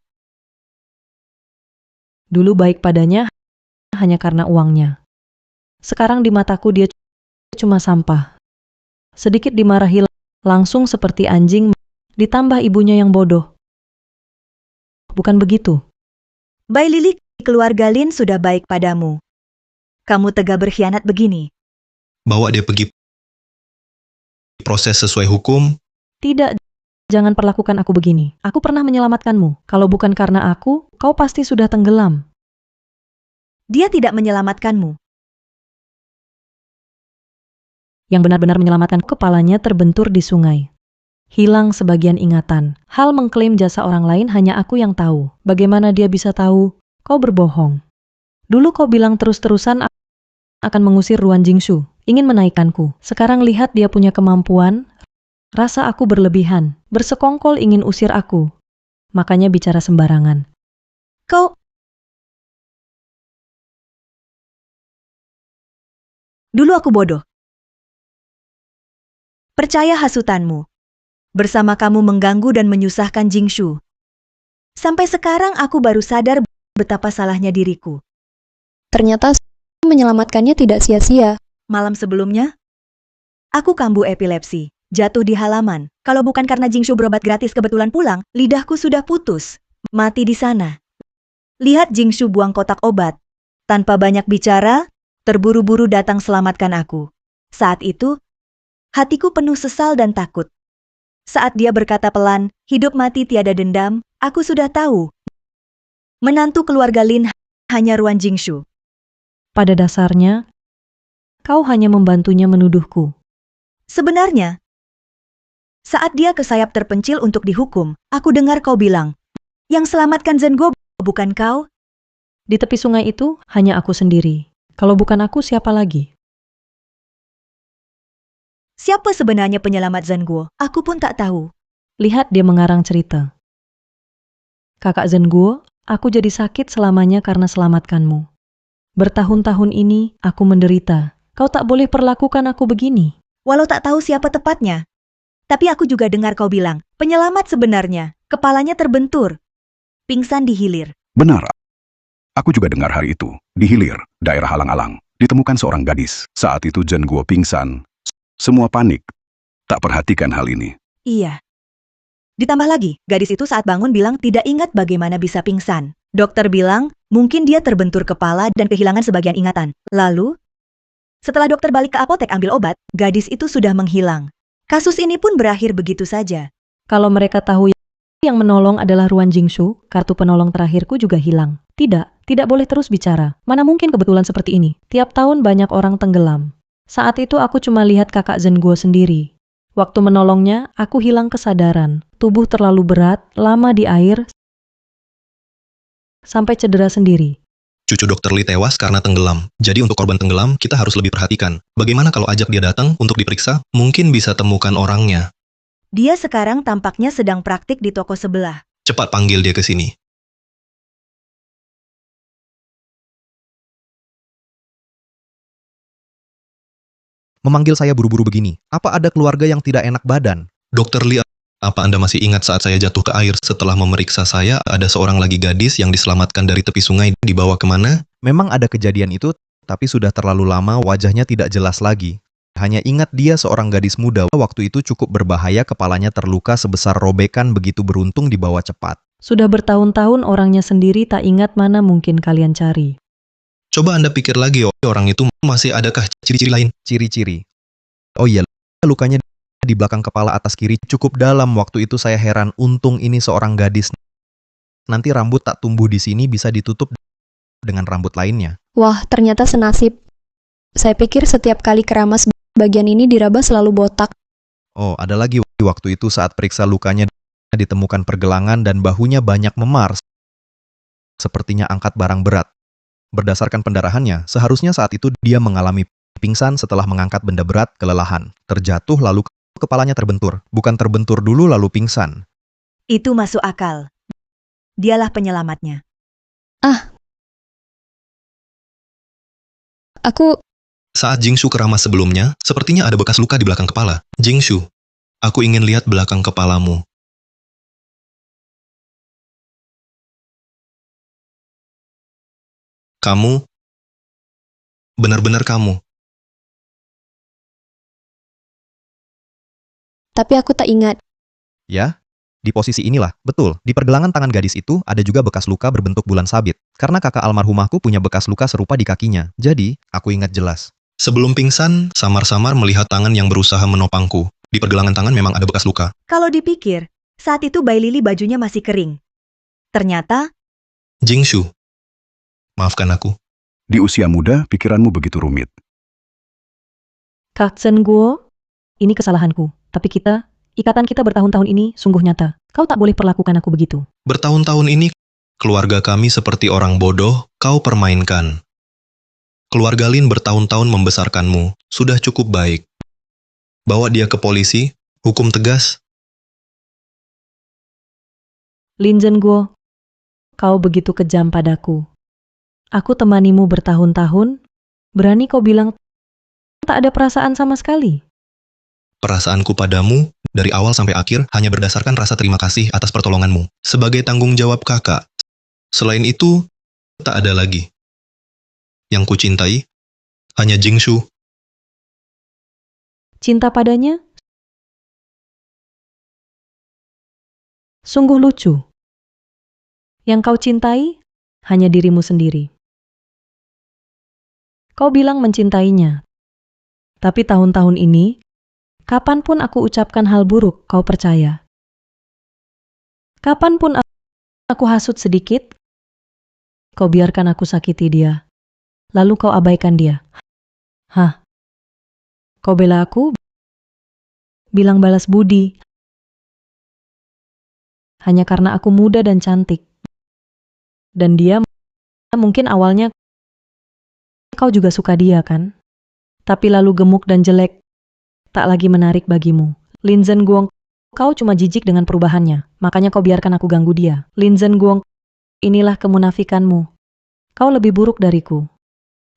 [SPEAKER 1] Dulu baik padanya hanya karena uangnya. Sekarang di mataku dia cuma sampah. Sedikit dimarahi langsung seperti anjing, ditambah ibunya yang bodoh. Bukan begitu?
[SPEAKER 8] Bai Lily, keluarga Lin sudah baik padamu. Kamu tega berkhianat begini.
[SPEAKER 4] Bawa dia pergi proses sesuai hukum.
[SPEAKER 1] Tidak, jangan perlakukan aku begini. Aku pernah menyelamatkanmu. Kalau bukan karena aku, kau pasti sudah tenggelam.
[SPEAKER 8] Dia tidak menyelamatkanmu.
[SPEAKER 1] Yang benar-benar menyelamatkan kepalanya terbentur di sungai. Hilang sebagian ingatan. Hal mengklaim jasa orang lain hanya aku yang tahu. Bagaimana dia bisa tahu? Kau berbohong. Dulu kau bilang terus-terusan akan mengusir Ruan Jingshu. Ingin menaikkanku. Sekarang lihat dia punya kemampuan. Rasa aku berlebihan. Bersekongkol ingin usir aku. Makanya bicara sembarangan.
[SPEAKER 8] Kau... Dulu aku bodoh. Percaya hasutanmu. Bersama kamu mengganggu dan menyusahkan Jingshu. Sampai sekarang aku baru sadar betapa salahnya diriku.
[SPEAKER 2] Ternyata menyelamatkannya tidak sia-sia.
[SPEAKER 8] Malam sebelumnya, aku kambuh epilepsi, jatuh di halaman. Kalau bukan karena Jingshu berobat gratis kebetulan pulang, lidahku sudah putus. Mati di sana. Lihat Jingshu buang kotak obat. Tanpa banyak bicara, terburu-buru datang selamatkan aku. Saat itu, hatiku penuh sesal dan takut. Saat dia berkata pelan, hidup mati tiada dendam, aku sudah tahu. Menantu keluarga Lin hanya Ruan Jingshu.
[SPEAKER 1] Pada dasarnya, kau hanya membantunya menuduhku.
[SPEAKER 8] Sebenarnya, saat dia ke sayap terpencil untuk dihukum, aku dengar kau bilang, yang selamatkan Zhenguo bukan kau?
[SPEAKER 1] Di tepi sungai itu, hanya aku sendiri. Kalau bukan aku, siapa lagi?
[SPEAKER 8] Siapa sebenarnya penyelamat Zhenguo? Aku pun tak tahu.
[SPEAKER 1] Lihat dia mengarang cerita. Kakak Zhenguo, aku jadi sakit selamanya karena selamatkanmu. Bertahun-tahun ini, aku menderita. Kau tak boleh perlakukan aku begini.
[SPEAKER 8] Walau tak tahu siapa tepatnya. Tapi aku juga dengar kau bilang, penyelamat sebenarnya, kepalanya terbentur. Pingsan di hilir.
[SPEAKER 9] Benar. Aku juga dengar hari itu. Di hilir, daerah alang-alang, ditemukan seorang gadis. Saat itu Zhenguo pingsan. Semua panik. Tak perhatikan hal ini.
[SPEAKER 8] Iya. Ditambah lagi, gadis itu saat bangun bilang tidak ingat bagaimana bisa pingsan. Dokter bilang, mungkin dia terbentur kepala dan kehilangan sebagian ingatan. Lalu, setelah dokter balik ke apotek ambil obat, gadis itu sudah menghilang. Kasus ini pun berakhir begitu saja.
[SPEAKER 1] Kalau mereka tahu yang menolong adalah Ruan Jingshu, kartu penolong terakhirku juga hilang. Tidak boleh terus bicara. Mana mungkin kebetulan seperti ini. Tiap tahun banyak orang tenggelam. Saat itu aku cuma lihat kakak Zhenguo sendiri. Waktu menolongnya, aku hilang kesadaran. Tubuh terlalu berat, lama di air, sampai cedera sendiri.
[SPEAKER 4] Cucu dokter Li tewas karena tenggelam. Jadi untuk korban tenggelam, kita harus lebih perhatikan. Bagaimana kalau ajak dia datang untuk diperiksa? Mungkin bisa temukan orangnya.
[SPEAKER 8] Dia sekarang tampaknya sedang praktik di toko sebelah.
[SPEAKER 4] Cepat panggil dia ke sini.
[SPEAKER 12] Memanggil saya buru-buru begini. Apa ada keluarga yang tidak enak badan?
[SPEAKER 4] Dokter Li, apa Anda masih ingat saat saya jatuh ke air setelah memeriksa saya, ada seorang lagi gadis yang diselamatkan dari tepi sungai, dibawa kemana?
[SPEAKER 12] Memang ada kejadian itu, tapi sudah terlalu lama wajahnya tidak jelas lagi. Hanya ingat dia seorang gadis muda, waktu itu cukup berbahaya, kepalanya terluka sebesar robekan, begitu beruntung dibawa cepat.
[SPEAKER 1] Sudah bertahun-tahun orangnya sendiri tak ingat, mana mungkin kalian cari.
[SPEAKER 4] Coba Anda pikir lagi, orang itu masih adakah ciri-ciri lain?
[SPEAKER 15] Ciri-ciri. Oh iya, lukanya di belakang kepala atas kiri cukup dalam. Waktu itu saya heran, untung ini seorang gadis. Nanti rambut tak tumbuh di sini bisa ditutup dengan rambut lainnya.
[SPEAKER 2] Wah, ternyata senasib. Saya pikir setiap kali keramas bagian ini diraba selalu botak.
[SPEAKER 15] Oh, ada lagi waktu itu saat periksa lukanya ditemukan pergelangan dan bahunya banyak memar. Sepertinya angkat barang berat. Berdasarkan pendarahannya, seharusnya saat itu dia mengalami pingsan setelah mengangkat benda berat kelelahan. Terjatuh lalu kepalanya terbentur. Bukan terbentur dulu lalu pingsan.
[SPEAKER 8] Itu masuk akal. Dialah penyelamatnya.
[SPEAKER 2] Aku...
[SPEAKER 4] Saat Jingshu keramas sebelumnya, sepertinya ada bekas luka di belakang kepala. Jingshu, aku ingin lihat belakang kepalamu. Kamu, benar-benar kamu.
[SPEAKER 2] Tapi aku tak ingat.
[SPEAKER 15] Ya, di posisi inilah, betul. Di pergelangan tangan gadis itu ada juga bekas luka berbentuk bulan sabit. Karena kakak almarhumahku punya bekas luka serupa di kakinya. Jadi, aku ingat jelas.
[SPEAKER 4] Sebelum pingsan, samar-samar melihat tangan yang berusaha menopangku. Di pergelangan tangan memang ada bekas luka.
[SPEAKER 8] Kalau dipikir, saat itu Bai Lili bajunya masih kering. Ternyata,
[SPEAKER 4] Jingshu, maafkan aku.
[SPEAKER 9] Di usia muda, pikiranmu begitu rumit.
[SPEAKER 1] Kak Sen Guo, ini kesalahanku. Tapi ikatan kita bertahun-tahun ini sungguh nyata. Kau tak boleh perlakukan aku begitu.
[SPEAKER 4] Bertahun-tahun ini, keluarga kami seperti orang bodoh, kau permainkan. Keluarga Lin bertahun-tahun membesarkanmu, sudah cukup baik. Bawa dia ke polisi, hukum tegas.
[SPEAKER 1] Lin Zhenguo, kau begitu kejam padaku. Aku temanimu bertahun-tahun, berani kau bilang tak ada perasaan sama sekali.
[SPEAKER 4] Perasaanku padamu, dari awal sampai akhir, hanya berdasarkan rasa terima kasih atas pertolonganmu. Sebagai tanggung jawab kakak. Selain itu, tak ada lagi. Yang kucintai, hanya Jingshu.
[SPEAKER 1] Cinta padanya? Sungguh lucu. Yang kau cintai, hanya dirimu sendiri. Kau bilang mencintainya. Tapi tahun-tahun ini, kapanpun aku ucapkan hal buruk, kau percaya. Kapanpun aku hasut sedikit, kau biarkan aku sakiti dia. Lalu kau abaikan dia. Hah? Kau bela aku? Bilang balas budi. Hanya karena aku muda dan cantik. Dan dia mungkin awalnya kau juga suka dia kan? Tapi lalu gemuk dan jelek, tak lagi menarik bagimu. Lin Zhenguo, kau cuma jijik dengan perubahannya, makanya kau biarkan aku ganggu dia. Lin Zhenguo, inilah kemunafikanmu. Kau lebih buruk dariku.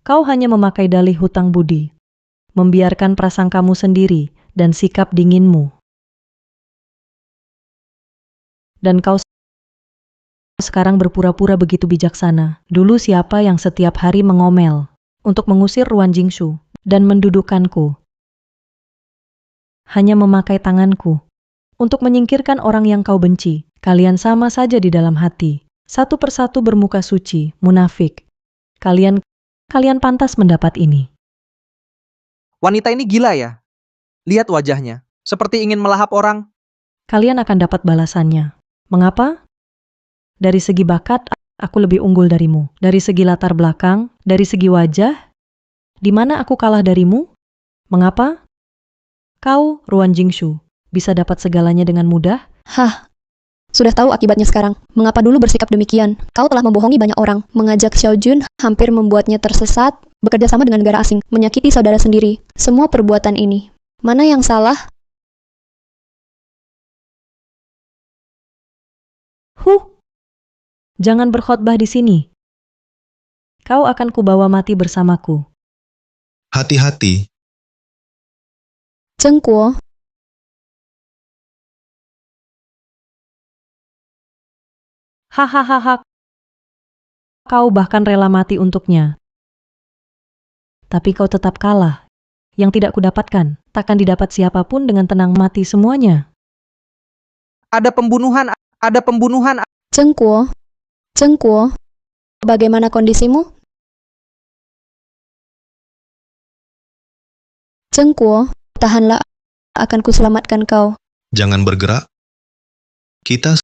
[SPEAKER 1] Kau hanya memakai dalih hutang budi, membiarkan prasangkamu sendiri dan sikap dinginmu. Dan kau sekarang berpura-pura begitu bijaksana. Dulu siapa yang setiap hari mengomel untuk mengusir Ruan Jingshu dan mendudukkanku? Hanya memakai tanganku untuk menyingkirkan orang yang kau benci. Kalian sama saja di dalam hati. Satu persatu bermuka suci, munafik. Kalian pantas mendapat ini.
[SPEAKER 12] Wanita ini gila ya? Lihat wajahnya, seperti ingin melahap orang.
[SPEAKER 1] Kalian akan dapat balasannya. Mengapa? Dari segi bakat, aku lebih unggul darimu. Dari segi latar belakang, dari segi wajah, di mana aku kalah darimu? Mengapa? Kau, Ruan Jingshu, bisa dapat segalanya dengan mudah?
[SPEAKER 2] Hah, sudah tahu akibatnya sekarang. Mengapa dulu bersikap demikian? Kau telah membohongi banyak orang, mengajak Xiao Jun, hampir membuatnya tersesat, bekerja sama dengan negara asing, menyakiti saudara sendiri. Semua perbuatan ini, mana yang salah?
[SPEAKER 1] Jangan berkhotbah di sini. Kau akan kubawa mati bersamaku.
[SPEAKER 4] Hati-hati.
[SPEAKER 2] Zheng Guo,
[SPEAKER 1] Hahaha. Kau bahkan rela mati untuknya. Tapi kau tetap kalah. Yang tidak kudapatkan, takkan didapat siapapun dengan tenang mati semuanya.
[SPEAKER 12] Ada pembunuhan, ada pembunuhan.
[SPEAKER 2] Zheng Guo, bagaimana kondisimu? Zhengguo, tahanlah, akan kuselamatkan kau.
[SPEAKER 4] Jangan bergerak. Kita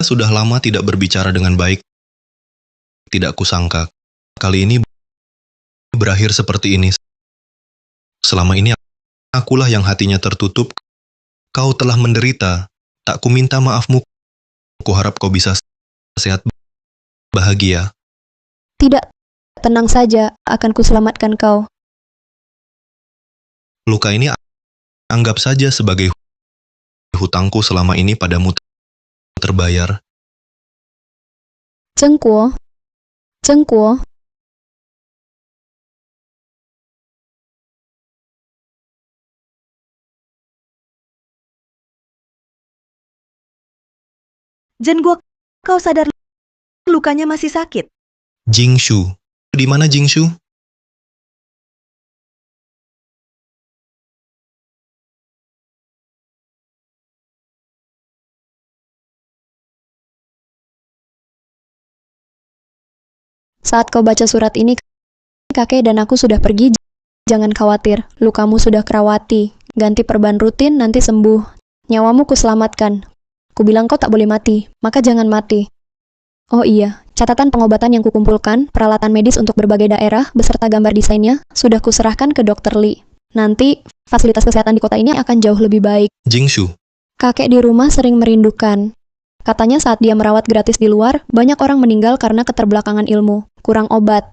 [SPEAKER 4] sudah lama tidak berbicara dengan baik. Tidak kusangka, kali ini berakhir seperti ini. Selama ini akulah yang hatinya tertutup. Kau telah menderita. Tak kuminta maafmu. Kuharap kau bisa sehat, bahagia.
[SPEAKER 2] Tidak, tenang saja, akan kuselamatkan kau.
[SPEAKER 4] Luka ini anggap saja sebagai hutangku selama ini padamu terbayar.
[SPEAKER 2] Zhengguo, Zhengguo.
[SPEAKER 8] Zhengguo, kau sadar lukanya masih sakit?
[SPEAKER 4] Jingshu. Di mana Jingshu?
[SPEAKER 2] Saat kau baca surat ini, kakek dan aku sudah pergi. Jangan khawatir, lukamu sudah kerawati. Ganti perban rutin, nanti sembuh. Nyawamu kuselamatkan. Kubilang kau tak boleh mati, maka jangan mati. Oh iya, catatan pengobatan yang kukumpulkan, peralatan medis untuk berbagai daerah, beserta gambar desainnya, sudah kuserahkan ke Dr. Lee. Nanti, fasilitas kesehatan di kota ini akan jauh lebih baik.
[SPEAKER 4] Jingshu.
[SPEAKER 2] Kakek di rumah sering merindukan. Katanya saat dia merawat gratis di luar, banyak orang meninggal karena keterbelakangan ilmu, kurang obat.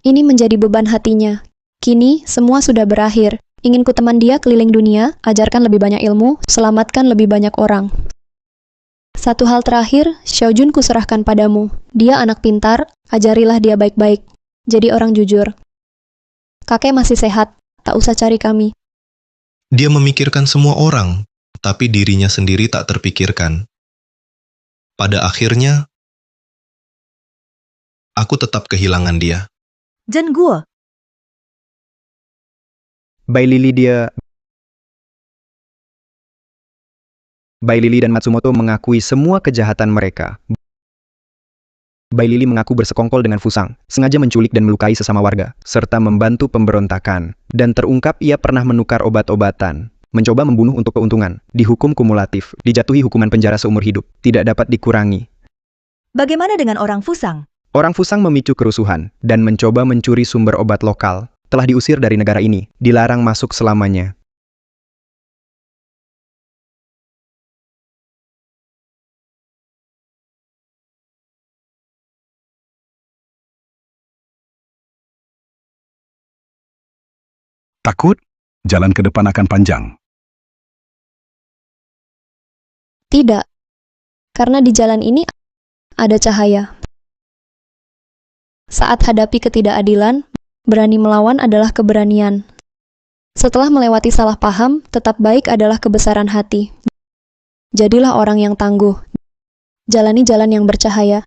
[SPEAKER 2] Ini menjadi beban hatinya. Kini, semua sudah berakhir. Ingin ku teman dia keliling dunia, ajarkan lebih banyak ilmu, selamatkan lebih banyak orang. Satu hal terakhir, Xiaojun kuserahkan padamu. Dia anak pintar, ajarilah dia baik-baik. Jadi orang jujur. Kakek masih sehat, tak usah cari kami.
[SPEAKER 4] Dia memikirkan semua orang, tapi dirinya sendiri tak terpikirkan. Pada akhirnya, aku tetap kehilangan dia.
[SPEAKER 8] Zhengguo,
[SPEAKER 5] Bai Lili dan Matsumoto mengakui semua kejahatan mereka. Bai Lili mengaku bersekongkol dengan Fusang, sengaja menculik dan melukai sesama warga, serta membantu pemberontakan. Dan terungkap ia pernah menukar obat-obatan, mencoba membunuh untuk keuntungan, dihukum kumulatif, dijatuhi hukuman penjara seumur hidup, tidak dapat dikurangi.
[SPEAKER 8] bagaimana dengan orang Fusang?
[SPEAKER 5] Orang Fusang memicu kerusuhan, dan mencoba mencuri sumber obat lokal. Telah diusir dari negara ini, dilarang masuk selamanya.
[SPEAKER 9] Takut? Jalan ke depan akan panjang.
[SPEAKER 2] Tidak, karena di jalan ini ada cahaya. Saat hadapi ketidakadilan, berani melawan adalah keberanian. Setelah melewati salah paham, tetap baik adalah kebesaran hati. Jadilah orang yang tangguh. Jalani jalan yang bercahaya.